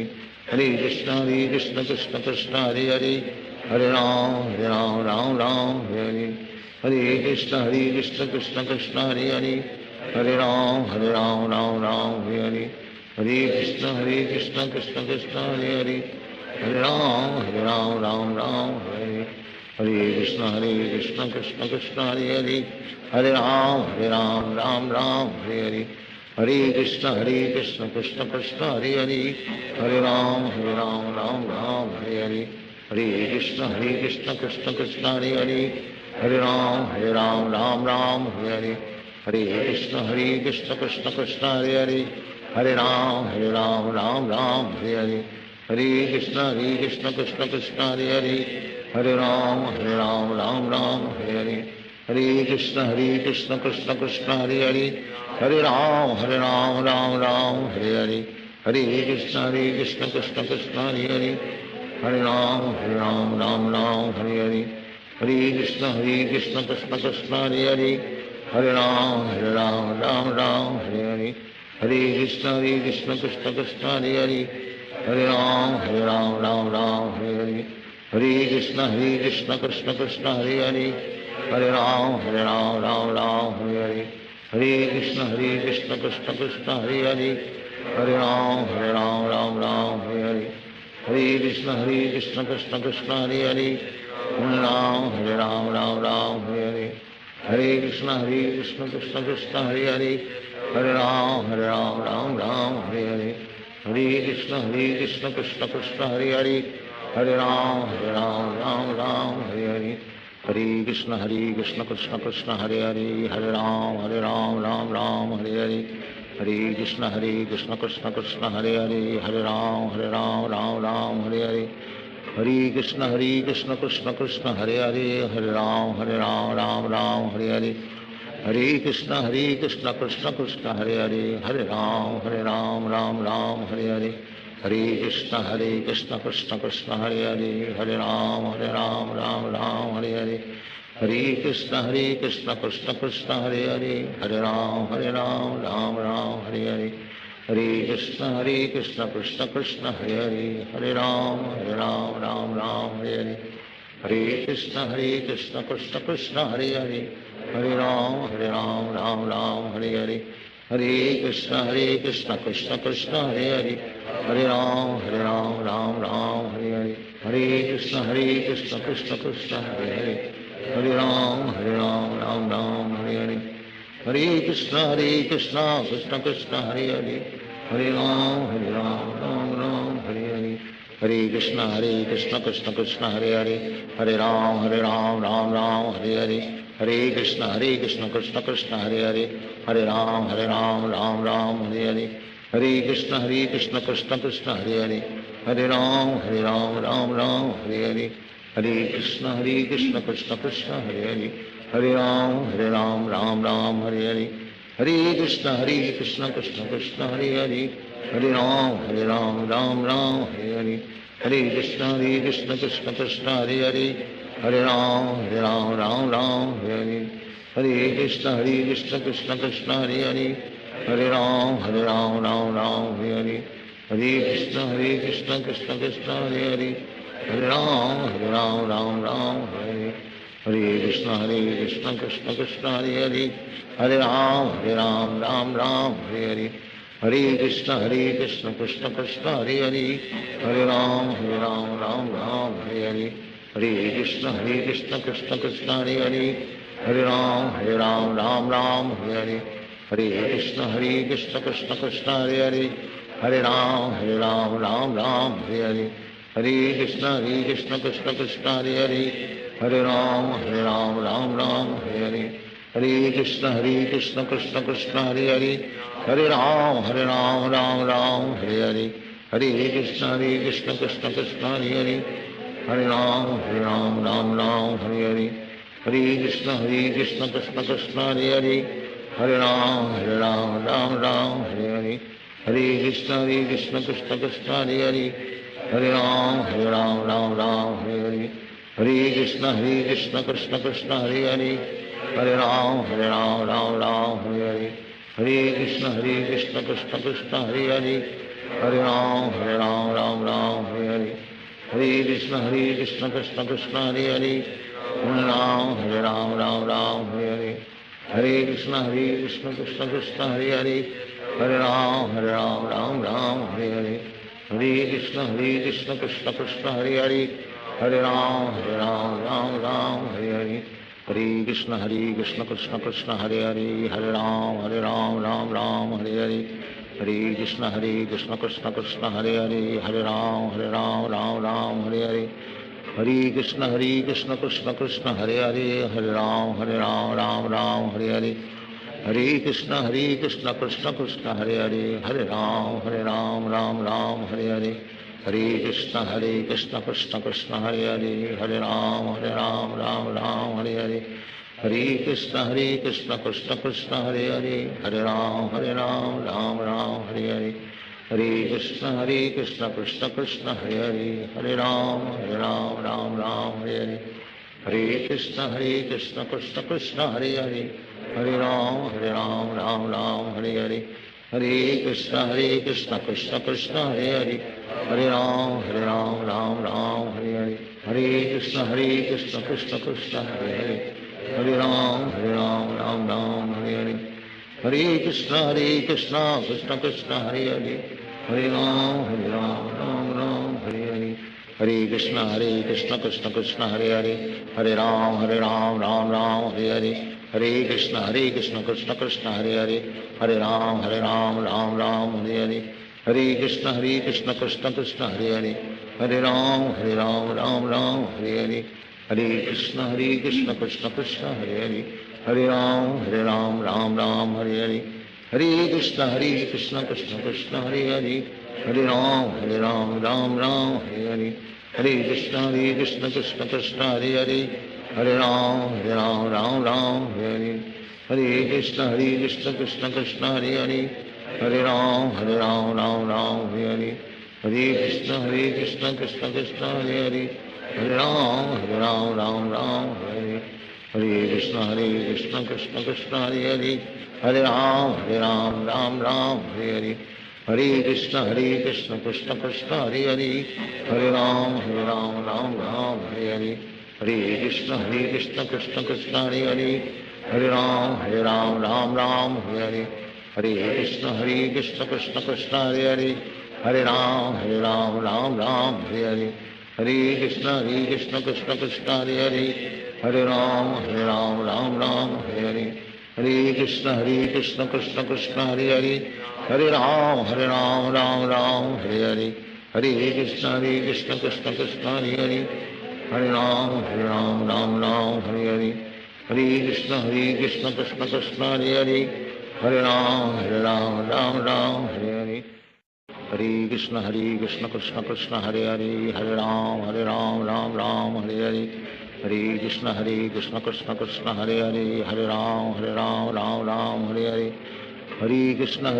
Speaker 7: Hare Krishna Krishna Krishna Hare Hare, Hare Ram Ram Hare Hare, Hare Krishna Krishna Krishna Hare Hare, Hare Ram Ram Hare Hare, Hare Krishna Krishna Krishna Hare Hare, Hare Ram Ram Hare Hare, Hare Krishna Krishna Krishna Hare Hare, Hare Ram Ram Hare Hare, Hare Krishna Krishna Krishna Hare Hare, Hare Ram Ram Hare Hare, Hare Krishna Krishna Krishna Hare Hare, Hare Ram Ram Hare Hare, Hare Krishna Krishna Krishna Hare Hare, Hare Ram Ram Hare Hare, Hare Krishna Krishna Krishna Hare Hare, Hare Ram Ram Hare Hare, Hare Krishna Krishna Krishna Hare Hare, Hare Ram Ram Hare Hare, Hare Krishna Krishna Krishna Hare Hare, Hare Ram Ram Hare Hare, Hare Krishna Krishna Krishna Hare Hare, Hare Ram Ram Hare Hare, Hare Krishna Krishna Krishna Hare Hare, Hare Ram Ram Hare Hare, Hare Krishna Krishna Krishna Hare Hare, Hare Ram Hare Hare, Hare Krishna Krishna Krishna Hare Hare, Hare Ram Ram Hare Hare, Hare Krishna Krishna Krishna Hare Hare, Hare Ram Ram Hare Hare, Hare Krishna Krishna Krishna Hare Hare, Hare Ram Ram Hare Hare, Hare Krishna Krishna Krishna Hare Hare, Hare Ram Hare Hare, Hare Krishna Krishna Krishna Hare Hare, Hare Ram Ram Hare Hare, Hare Krishna Krishna Krishna Hare Hare, Hare Ram Ram Hare Hare, Hare Krishna Krishna Krishna Hare Hare, Hare Ram Ram Hare Hare, Hare Krishna Krishna Krishna Hare Hare, Hare Ram Ram Hare Hare, Hare Krishna Krishna Krishna Hare Hare, Hare Ram Ram Hare Hare, Hare Krishna Krishna Krishna Hare Hare, Hare Ram Ram Hare Hare, Hare Krishna Krishna Krishna Hare Hare, Hare Ram Ram Ram Hare Hare, Hare Krishna Krishna Krishna Hare Hare, Hare Ram Ram Ram Hare Hare, Hare Krishna Krishna Krishna Hare Hare, Hare Ram Ram Ram Hare Hare, Hare Krishna Krishna Krishna Hare Hare, Hare Ram Ram Ram Hare Hare, Hare Krishna Krishna Krishna Hare Hare, Hare Ram Ram Ram Hare Hare, Hare Krishna Krishna Krishna Hare Hare, Hare Ram Ram Ram Hare Hare, Hare Krishna Krishna Krishna Hare Hare, Hare Ram Ram Hare Hare, Hare Krishna Krishna Krishna Hare Hare, Hare Ram Ram Hare Hare, Hare Krishna Krishna Krishna Hare Hare, Hare Ram Ram Hare Hare, Hare Krishna Krishna Krishna Hare Hare, Hare Ram Ram Hare Hare, Hare Krishna Krishna Krishna Hare Hare, Hare Ram Ram Hare Hare, Hare Krishna Krishna Krishna Hare Hare, Hare Ram Ram Hare Hare, Hare Krishna Krishna Krishna Hare Hare, Hare Ram Ram Hare Hare, Hare Krishna Krishna Krishna Hare Hare, Hare Ram Ram Hare Hare, Hare Krishna Krishna Krishna Hare Hare, Hare Ram Ram Hare Hare, Hare Krishna Krishna Krishna Hare Hare, Hare Ram Ram Hare Hare, Hare Krishna Krishna Krishna Hare Hare, Hare Ram Ram Hare Hare, Hare Krishna Krishna Krishna Hare Hare, Hare Ram Ram Hare Hare, Hare Krishna Krishna Krishna Hare Hare, Hare Ram Ram Hare Hare, Hare Krishna Krishna Krishna Hare Hare, Hare Ram Ram Hare Hare, Hare Krishna Krishna Krishna Hare Hare, Hare Ram Ram Hare Hare, Hare Krishna Krishna Krishna Hare Hare, Hare Ram Ram Hare Hare, Hare Krishna Krishna Krishna Hare Hare, Hare Ram Ram Hare Hare, Hare Krishna Krishna Krishna Hare Hare, Hare Ram Ram Hare Hare, Hare Krishna Krishna Krishna Hare Hare, Hare Ram Ram Hare Hare, Hare Krishna Krishna Krishna Hare Hare, Hare Ram Ram Hare Hare, Hare Krishna Krishna Krishna Hare Hare, Hare Ram Ram Hare Hare, Hare Krishna Krishna Krishna Hare Hare, Hare Ram Ram Hare Hare, Hare Krishna Krishna Krishna Hare Hare, Hare Ram Ram Hare Hare, Hare Krishna Krishna Krishna Hare Hare, Hare Ram Ram Hare Hare, Hare Krishna Krishna Krishna Hare Hare, Hare Ram Ram Hare Hare, Hare Krishna Krishna Krishna Hare Hare, Hare Ram Ram Hare Hare, Hare Krishna Krishna Krishna Hare Hare, Hare Ram Ram Hare Hare, Hare Krishna Krishna Krishna Hare Hare, Hare Ram Ram Hare Hare, Hare Krishna Krishna Krishna Hare Hare, Hare Ram Ram Hare Hare, Hare Krishna Krishna Krishna Hare Hare, Hare Ram Hare Hare, Hare Krishna Krishna Krishna Hare Hare, Hare Ram Ram Hare Hare, Hare Krishna Krishna Krishna Hare Hare, Hare Ram Ram Hare Hare, Hare Krishna Krishna Krishna Hare Hare, Hare Ram Hare Hare, Hare Krishna Krishna Krishna Hare Hare, Hare Ram Ram Hare Hare, Hare Krishna Krishna Krishna Hare Hare, Hare Ram Ram Hare Hare, Hare Krishna Krishna Krishna Hare Hare, Hare Ram Ram Hare Hare, Hare Krishna Krishna Krishna Hare Hare, Hare Ram Ram Hare Hare, Hare Krishna Krishna Krishna Hare Hare, Hare Ram Ram Hare Hare, Hare Krishna Krishna Krishna Hare Hare, Hare Ram Ram Hare Hare, Hare Krishna Krishna Krishna Hare Hare, Hare Ram Ram Hare Hare, Hare Krishna Krishna Krishna Hare Hare, Hare Ram Ram Ram Hare Hare, Hare Krishna Krishna Krishna Hare Hare, Hare Ram Ram Ram Hare Hare, Hare Krishna Krishna Krishna Hare Hare, Hare Ram Ram Ram Hare Hare, Hare Krishna Krishna Krishna Hare Hare, Hare Ram Ram Hare Hare, Hare Krishna Krishna Krishna Hare Hare, Hare Ram Ram Hare Hare, Hare Krishna Krishna Krishna Hare Hare, Hare Ram Ram Hare Hare, Hare Krishna Krishna Krishna Hare Hare, Hare Ram Ram Hare Hare, Hare Krishna Krishna Krishna Hare Hare, Hare Ram Ram Hare Hare, Hare Krishna Krishna Krishna Hare Hare, Hare Ram Ram Hare Hare, Hare Krishna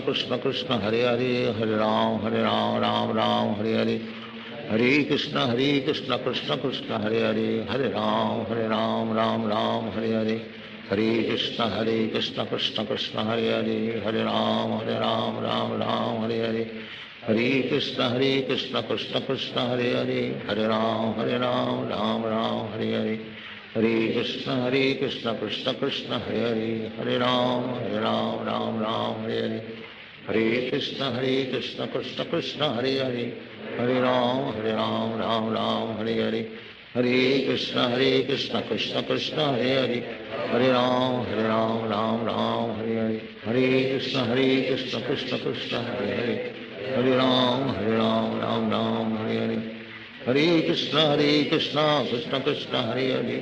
Speaker 7: Krishna Krishna Hare Hare, Hare Ram Ram Hare Hare, Hare Krishna Krishna Krishna Hare Hare, Hare Ram Ram Hare Hare, Hare Krishna Krishna Krishna Hare Hare, Hare Ram Ram Hare Hare, Hare Krishna Krishna Krishna Hare Hare, Hare Ram Ram Hare Hare, Hare Krishna Krishna Krishna Hare Hare, Hare Ram Ram Hare Hare, Hare Krishna Krishna Krishna Hare Hare, Hare Ram Ram Hare Hare, Hare Krishna Krishna Krishna Hare Hare, Hare Ram Ram Hare Hare, Hare Krishna Krishna Krishna Hare Hare, Hare Ram Ram Hare Hare, Hare Krishna Krishna Krishna Hare Hare, Hare Ram Ram Hare Hare, Hare Krishna Krishna Krishna Hare Hare,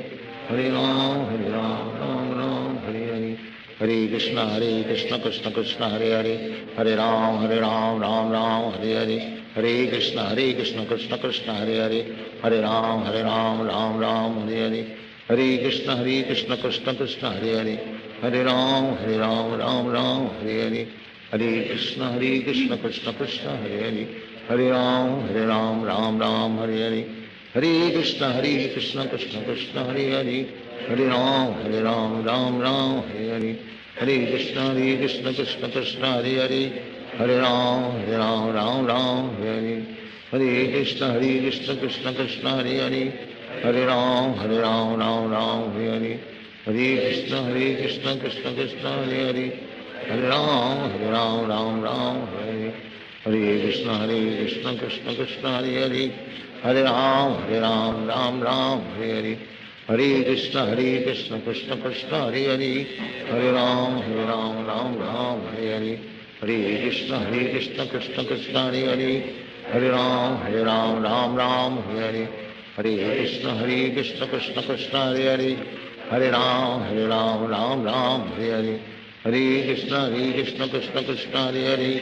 Speaker 7: Hare Ram Ram Hare Hare, Hare Krishna Krishna Krishna Hare Hare, Hare Ram Ram Hare Hare, Hare Krishna Krishna Krishna Hare Hare, Hare Ram Ram Hare Hare, Hare Krishna Krishna Krishna Hare Hare, Hare Ram Ram Hare Hare, Hare Krishna Krishna Krishna Hare Hare, Hare Ram Ram Hare Hare, Hare Krishna Krishna Krishna Hare Hare, Hare Ram Ram Hare Hare, Hare Krishna Krishna Krishna Hare Hare, Hare Ram Ram Hare, Hare Krishna Krishna Krishna Hare Hare, Hare Ram Ram Hare Hare, Hare Krishna Krishna Krishna Hare Hare, Hare Ram Ram Hare Hare, Hare Krishna Krishna Krishna Hare Hare, Hare Ram Ram Hare Hare, Hare Krishna Krishna Krishna Hare Hare, Hare Ram Ram Hare Hare, Hare Krishna Krishna Krishna Hare Hare, Hare Ram Ram Hare Hare, Hare Krishna Krishna Krishna Hare Hare, Hare Ram Ram Hare Hare, Hare Krishna Krishna Krishna Hare Hare,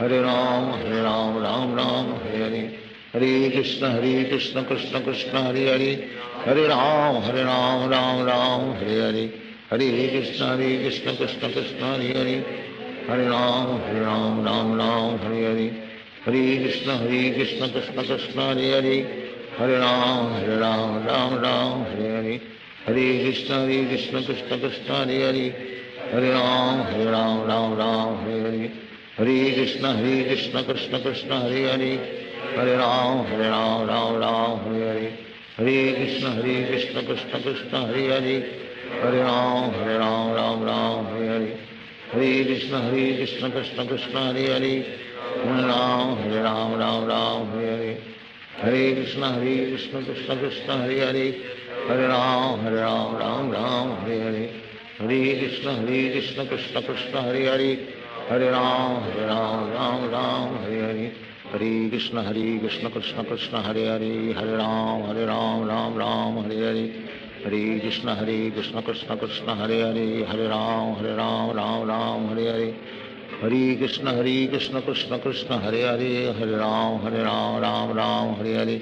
Speaker 7: Hare Ram Ram Hare Hare, Hare Krishna Krishna Krishna Hare Hare, Hare Ram Ram Hare Hare, Hare Krishna Krishna Krishna Hare Hare, Hare Ram Ram Hare Hare, Hare Krishna Krishna Krishna Hare Hare, Hare Ram Ram Hare Hare, Hare Krishna Krishna Krishna Hare Hare, Hare Ram Ram Hare Hare, Hare Krishna Krishna Krishna Hare Hare, Hare Ram Ram Hare Hare, Hare Krishna Krishna Krishna Hare Hare, Hare Ram Ram Hare Hare, Hare Krishna Krishna Krishna Hare Hare, Hare Ram Ram Hare Hare, Hare Krishna Krishna Krishna Hare Hare, Hare Ram Ram Hare Hare, Hare Krishna Krishna Krishna Hare Hare, Hare Ram Ram Hare Hare,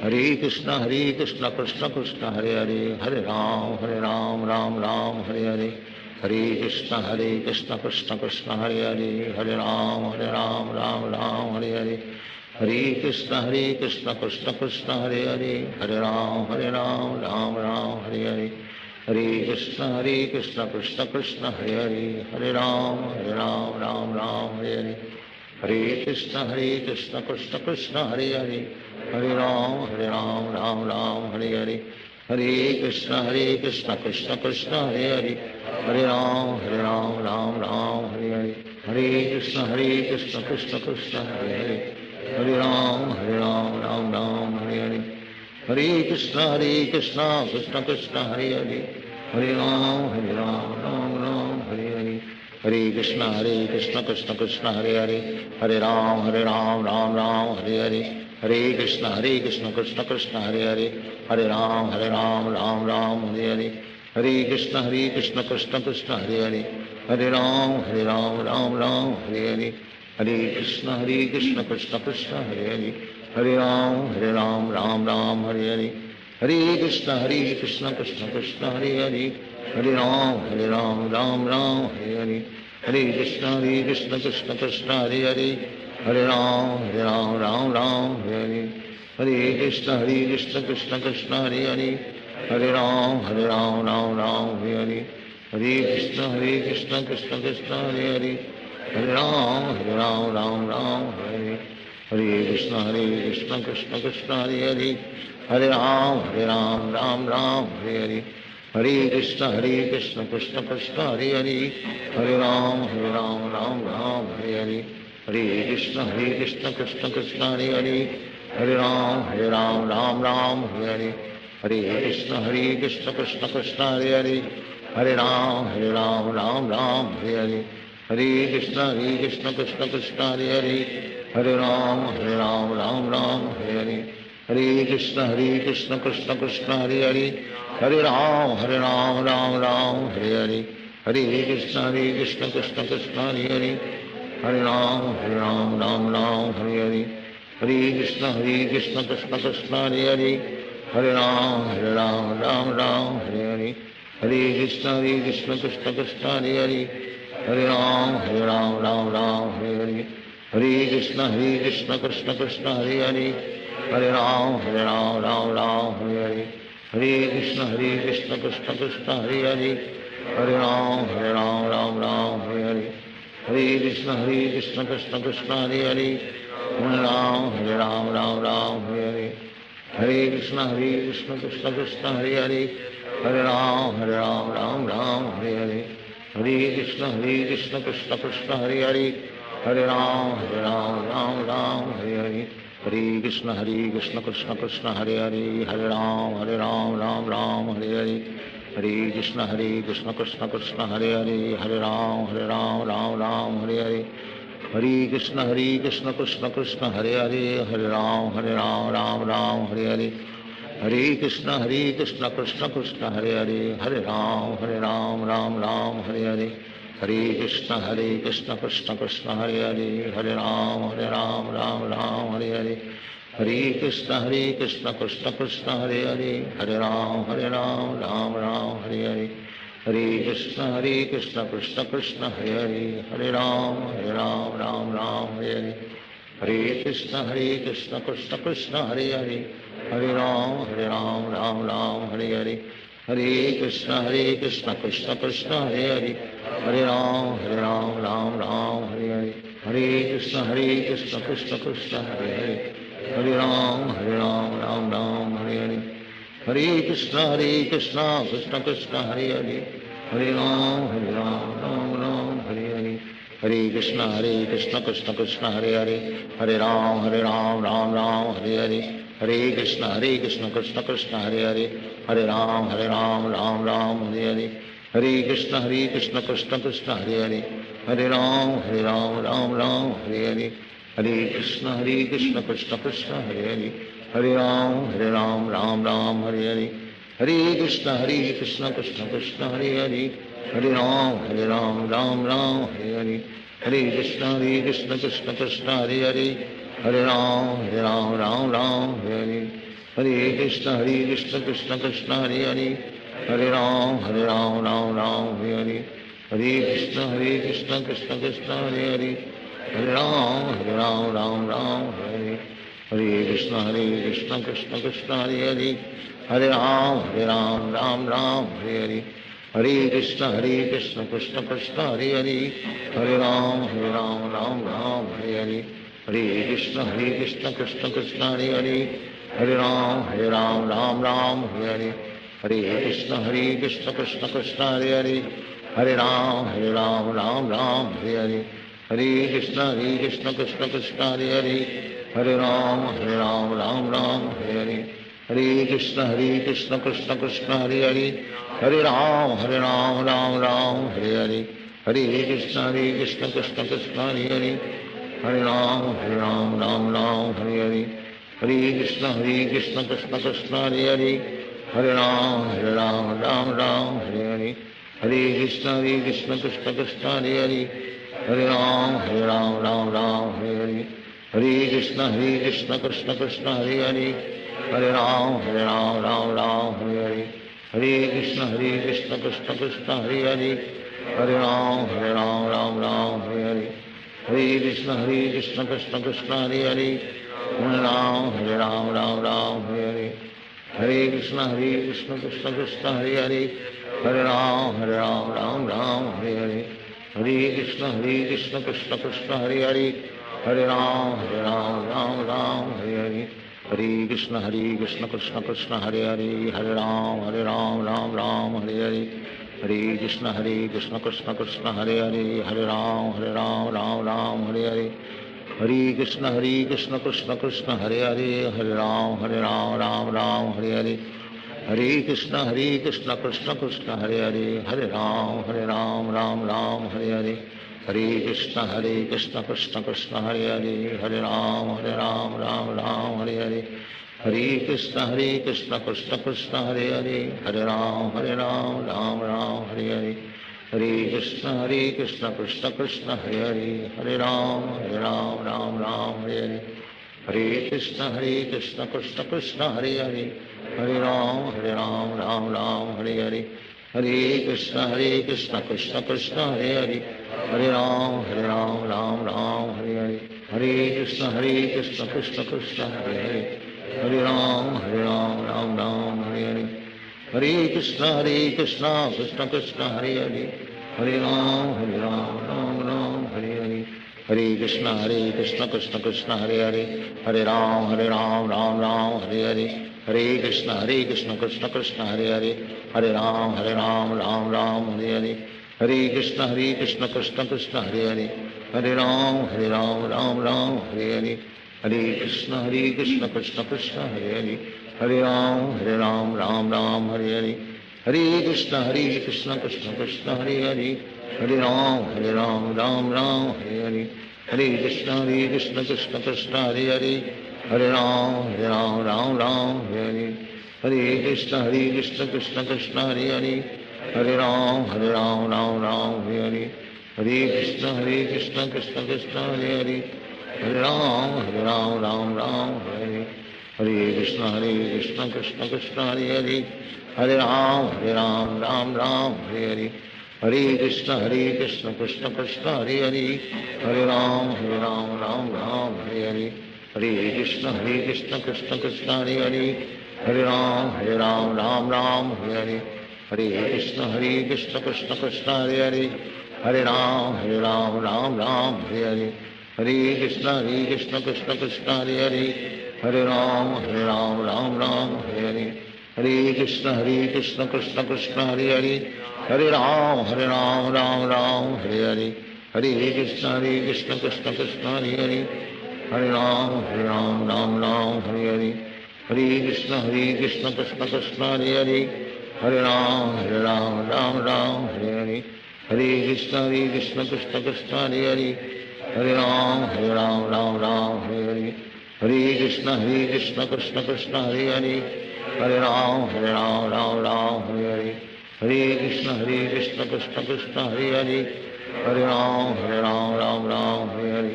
Speaker 7: Hare Krishna Krishna Krishna Hare Hare, Hare Ram Ram Hare Hare, Hare Krishna Krishna Krishna Hare Hare, Hare Ram Ram Hare Hare, Hare Krishna Krishna Krishna Hare Hare, Hare Ram Ram Hare Hare, Hare Krishna Krishna Krishna Hare Hare, Hare Ram Ram Hare Hare, Hare Krishna Krishna Krishna Hare Hare, Hare Ram Ram Hare Hare, Hare Krishna Krishna Krishna Hare Hare, Hare Ram Ram Hare Hare, Hare Krishna Krishna Krishna Hare Hare, Hare Ram Ram Ram Hare Hare, Hare Krishna Krishna Krishna Hare Hare, Hare Ram Ram Ram Hare Hare, Hare Krishna Krishna Krishna Hare Hare, Hare Ram Ram Ram Hare Hare, Hare Krishna Krishna Krishna Hare Hare, Hare Ram Ram Ram Hare Hare, Hare Krishna Krishna Krishna Hare Hare, Hare Ram Ram Ram Hare Hare, Hare Krishna Krishna Krishna Hare Hare, Hare Ram Ram Ram Hare Hare, Hare Krishna Krishna Krishna Hare Hare, Hare Ram Ram Hare Hare, Hare Krishna Krishna Krishna Hare Hare, Hare Ram Ram Hare Hare, Hare Krishna Krishna Krishna Hare Hare, Hare Ram Ram Hare Hare, Hare Krishna Krishna Krishna Hare Hare, Hare Ram Ram Hare Hare, Hare Krishna Krishna Krishna Hare Hare, Hare Ram Ram Hare Hare, Hare Krishna Krishna Krishna Hare Hare, Hare Ram Ram Hare Hare, Hare Krishna Krishna Krishna Hare Hare, Hare Ram Ram Ram Hare Hare, Hare Krishna Krishna Krishna Hare Hare, Hare Ram Ram Hare Hare, Hare Krishna Krishna Krishna Hare Hare, Hare Ram Ram Hare Hare, Hare Krishna Krishna Krishna Hare Hare, Hare Ram Ram Ram Hare Hare, Hare Krishna Krishna Krishna Hare Hare, Hare Ram Ram Hare Hare, Hare Krishna Krishna Krishna Hare Hare, Hare Ram Ram Hare Hare, Hare Krishna Krishna Krishna Hare Hare, Hare Ram Ram Hare Hare, Hare Krishna Krishna Krishna Hare Hare, Hare Ram Ram Hare Hare, Hare Krishna Krishna Krishna Hare Hare, Hare Ram Ram Hare Hare, Hare Krishna Krishna Krishna Hare Hare, Hare Ram Ram Hare Hare, Hare Krishna Krishna Krishna Hare Hare, Hare Ram Hare Hare, Hare Krishna Krishna Krishna Hare Hare, Hare Ram Ram Hare Hare, Hare Krishna Krishna Krishna Hare Hare, Hare Ram Ram Hare Hare, Hare Krishna Krishna Krishna Hare Hare, Hare Ram Ram Hare Hare, Hare Krishna Krishna Krishna Hare Hare, Hare Ram Ram Hare Hare, Hare Krishna Krishna Krishna Hare Hare, Hare Ram Ram Hare Hare, Hare Krishna Krishna Krishna Hare Hare, Hare Ram Ram Hare Hare, Hare Krishna Krishna Krishna Hare Hare, Hare Ram Ram Hare Hare, Hare Krishna Krishna Krishna Hare Hare, Hare Ram Ram Hare Hare, Hare Krishna Krishna Krishna Hare Hare, Hare Ram Ram Hare Hare, Hare Krishna Krishna Krishna Hare Hare, Hare Ram Ram Hare Hare, Hare Krishna Krishna Krishna Hare Hare, Hare Ram Ram Hare Hare, Hare Krishna Krishna Krishna Hare Hare, Hare Ram Ram Hare Hare, Hare Krishna Krishna Krishna Hare Hare, Hare Ram Ram Hare Hare, Hare Krishna Krishna Krishna Hare Hare, Hare Ram Ram Hare Hare, Hare Krishna Krishna Krishna Hare Hare, Hare Ram Ram Hare Hare, Hare Krishna Krishna Krishna Hare Hare, Hare Ram Ram Hare Hare, Hare Krishna Krishna Krishna Hare Hare, Hare Ram Ram Hare Hare, Hare Krishna Krishna Krishna Hare Hare, Hare Ram Ram Hare Hare, Hare Krishna Krishna Krishna Hare Hare, Hare Ram Ram Hare Hare, Hare Krishna Krishna Krishna Hare Hare, Hare Ram Ram Hare Hare, Hare Krishna Krishna Krishna Hare Hare, Hare Ram Ram Hare Hare, Hare Krishna Krishna Krishna Hare Hare, Hare Ram Ram Hare Hare, Hare Krishna Krishna Krishna Hare Hare, Hare Ram Ram Hare Hare, Hare Krishna Krishna Krishna Hare Hare, Hare Ram Ram Ram Hare Hare, Hare Krishna Krishna Krishna Hare Hare, Hare Ram Ram Ram Hare Hare, Hare Krishna Krishna Krishna Hare Hare, Hare Ram Ram Ram Hare Hare, Hare Krishna Krishna Krishna Hare Hare, Hare Ram Ram Ram Hare Hare, Hare Krishna Krishna Krishna Hare Hare, Hare Ram Ram Ram Hare Hare, Hare Krishna Krishna Krishna Hare Hare, Hare Ram Ram Hare Hare, Hare Krishna Krishna Krishna Hare Hare, Hare Ram Ram Hare Hare, Hare Krishna Krishna Krishna Hare Hare, Hare Ram Ram Hare Hare, Hare Krishna Krishna Krishna Hare Hare, Hare Ram Ram Hare Hare, Hare Krishna Krishna Krishna Hare Hare, Hare Ram Ram Hare Hare, Hare Krishna Krishna Krishna Hare Hare, Hare Ram Ram Hare Hare, Hare Krishna Krishna Krishna Hare Hare, Hare Ram Ram Hare Hare, Hare Krishna Krishna Krishna Hare Hare, Hare Ram Ram Hare Hare, Hare Krishna Krishna Krishna Hare Hare, Hare Ram Ram Hare Hare, Hare Krishna Krishna Krishna Hare Hare, Hare Ram Ram Hare Hare, Hare Krishna Krishna Krishna Hare Hare, Hare Ram Ram Hare Hare, Hare Krishna Krishna Krishna Hare Hare, Hare Ram Ram Hare Hare, Hare Krishna Krishna Krishna Hare Hare, Hare Ram Ram Hare Hare, Hare Krishna Krishna Krishna Hare Hare, Hare Ram Ram Hare Hare, Hare Krishna Krishna Krishna Hare Hare, Hare Ram Ram Hare Hare, Hare Krishna Krishna Krishna Hare Hare, Hare Ram Ram Hare Hare, Hare Krishna Krishna Krishna Hare Hare, Hare Ram Ram Hare Hare, Hare Krishna Krishna Krishna Hare Hare, Hare Ram Ram Hare Hare, Hare Krishna Krishna Krishna Hare Hare, Hare Ram Ram Hare Hare, Hare Krishna Krishna Krishna Hare Hare, Hare Ram Ram Hare Hare, Hare Krishna Krishna Krishna Hare Hare, Hare Ram Ram Hare Hare, Hare Krishna Krishna Krishna Hare Hare, Hare Ram Ram Hare Hare, Hare Krishna Krishna Krishna Hare Hare, Hare Ram Ram Hare Hare, Hare Krishna Krishna Krishna Hare Hare, Hare Ram Ram Hare Hare, Hare Krishna Krishna Krishna Hare Hare, Hare Ram Ram Hare Hare, Hare Krishna Krishna Krishna Hare Hare, Hare Ram Ram Hare Hare, Hare Krishna Krishna Krishna Hare Hare, Hare Ram Ram Hare Hare, Hare Krishna Krishna Krishna Hare Hare, Hare Ram Ram Hare Hare, Hare Krishna Krishna Krishna Hare Hare, Hare Ram Ram Hare Hare, Hare Krishna Krishna Krishna Hare Hare, Hare Ram Ram Hare Hare, Hare Krishna Krishna Krishna Hare Hare, Hare Ram Ram Hare Hare, Hare Krishna Krishna Krishna Hare Hare, Hare Ram Ram Hare Hare, Hare Krishna Krishna Krishna Hare Hare, Hare Ram Ram Hare Hare, Hare Krishna Krishna Krishna Hare Hare, Hare Ram Ram Hare Hare, Hare Krishna Krishna Krishna Hare Hare, Hare Ram Ram Hare Hare, Hare Krishna Krishna Krishna Hare Hare, Hare Ram Ram Hare Hare,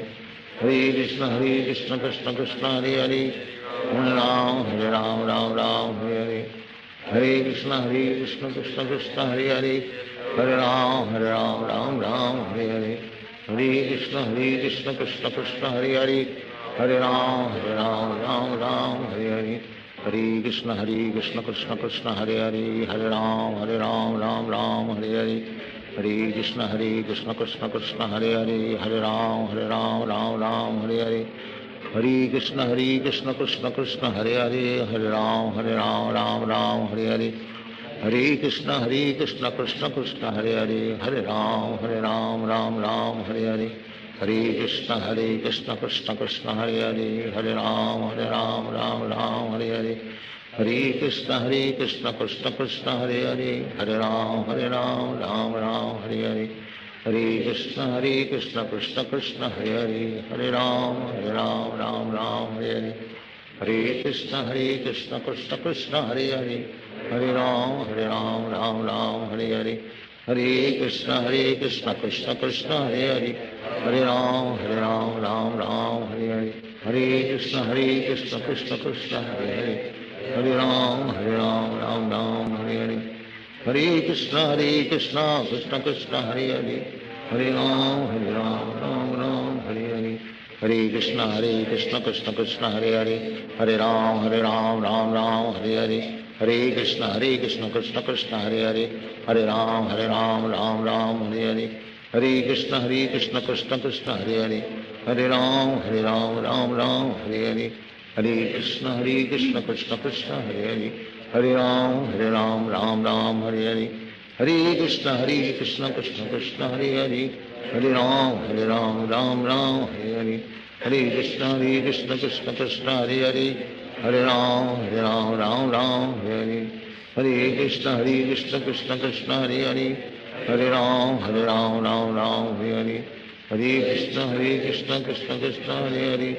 Speaker 7: Hare Krishna Krishna Krishna Hare Hare, Hare Ram Ram Hare Hare, Hare Krishna Krishna Krishna Hare Hare, Hare Ram Hare Hare, Hare Krishna Krishna Krishna Hare Hare, Hare Ram Ram Hare Hare, Hare Krishna Krishna Krishna Hare Hare, Hare Ram Ram Hare Hare, Hare Krishna Krishna Krishna Hare Hare, Hare Ram Ram Hare Hare, Hare Krishna Krishna Krishna Hare Hare, Hare Ram Ram Hare Hare, Hare Krishna Krishna Krishna Hare Hare, Hare Ram Ram Hare Hare, Hare Krishna Krishna Krishna Hare Hare, Hare Ram Ram Ram Hare Hare, Hare Krishna Krishna Krishna Hare Hare, Hare Ram Ram Ram Hare Hare, Hare Krishna Krishna Krishna Hare Hare, Hare Ram Ram Ram Hare Hare, Hare Krishna Krishna Krishna Hare Hare, Hare Ram Ram Ram Hare Hare, Hare Krishna Krishna Krishna Hare Hare, Hare Ram Ram Ram Hare Hare, Hare Krishna Krishna Krishna Hare Hare, Hare Ram Ram Ram Hare Hare, Hare Krishna Krishna Krishna Hare Hare, Hare Ram Ram Ram Hare Hare, Hare Krishna Krishna Krishna Hare Hare, Hare Ram Ram Hare Hare, Hare Krishna Krishna Krishna Hare Hare, Hare Ram Ram Ram Hare Hare, Hare Krishna Krishna Krishna Hare Hare, Hare Ram Ram Ram Hare Hare, Hare Krishna Krishna Krishna Hare Hare, Hare Ram Ram Ram Hare Hare, Hare Krishna Krishna Krishna Hare Hare, Hare Ram Ram Hare Hare, Hare Krishna Krishna Krishna Hare Hare, Hare Ram Ram Ram Hare Hare, Hare Krishna Krishna Krishna Hare Hare, Hare Ram Ram Hare Hare, Hare Krishna Krishna Krishna Hare Hare, Hare Ram Ram Hare Hare, Hare Krishna Krishna Krishna Hare Hare, Hare Ram Ram Hare Hare, Hare Krishna Krishna Krishna Hare Hare, Hare Ram Ram Hare Hare, Hare Krishna Krishna Krishna Hare Hare,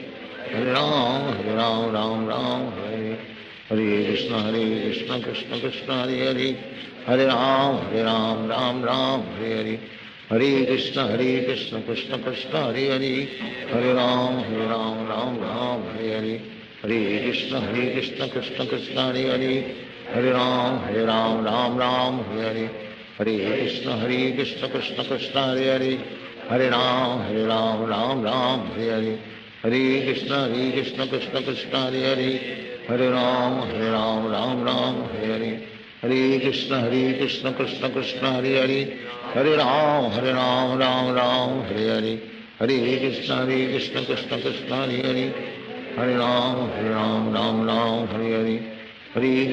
Speaker 7: Hare Ram Ram Hare Hare, Hare Krishna Krishna Krishna Hare Hare, Hare Ram Ram Hare Hare, Hare Krishna Krishna Krishna Hare Hare, Hare Ram Ram Hare Hare, Hare Krishna Krishna Krishna Hare Hare, Hare Ram Ram Hare Hare, Hare Krishna Krishna Krishna Hare Hare, Hare Ram Ram Hare Hare, Hare Krishna Krishna Krishna Hare Hare, Hare Ram Ram Hare Hare, Hare Krishna Krishna Krishna Hare Hare, Hare Ram Ram Hare Hare, Hare Krishna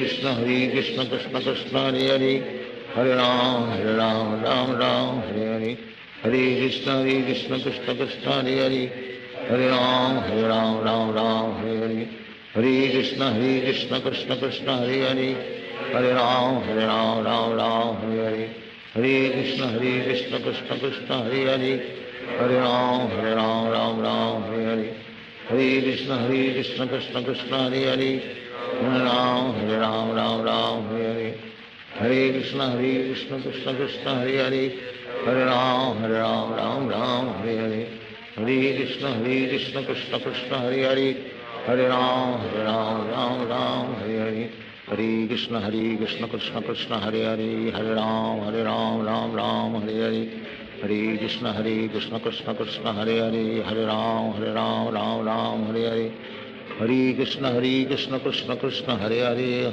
Speaker 7: Krishna Krishna Hare Hare, Hare Ram Ram Hare Hare, Hare Krishna Krishna Krishna Hare Hare, Hare Ram Ram Hare Hare, Hare Krishna Krishna Krishna Hare Hare, Hare Ram Ram Hare Hare, Hare Krishna Krishna Krishna Hare Hare, Hare Ram Hare Hare, Hare Krishna Krishna Krishna Hare Hare, Hare Ram Ram Hare Hare, Hare Krishna Krishna Krishna Hare Hare, Hare Ram Ram Hare Hare, Hare Krishna Krishna Krishna Hare Hare, Hare Ram Ram Hare Hare, Hare Krishna Krishna Krishna Hare Hare, Hare Ram Ram Hare Hare, Hare Krishna Krishna Krishna Hare Hare,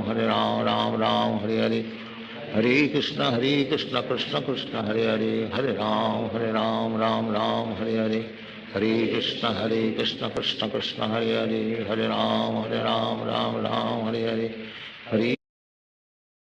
Speaker 7: Hare Ram Ram Hare Hare, Hare Krishna Krishna Krishna Hare Hare, Hare Ram Ram Hare Hare, Hare Krishna Krishna Krishna Hare Hare, Hare Ram Ram Ram Hare Hare,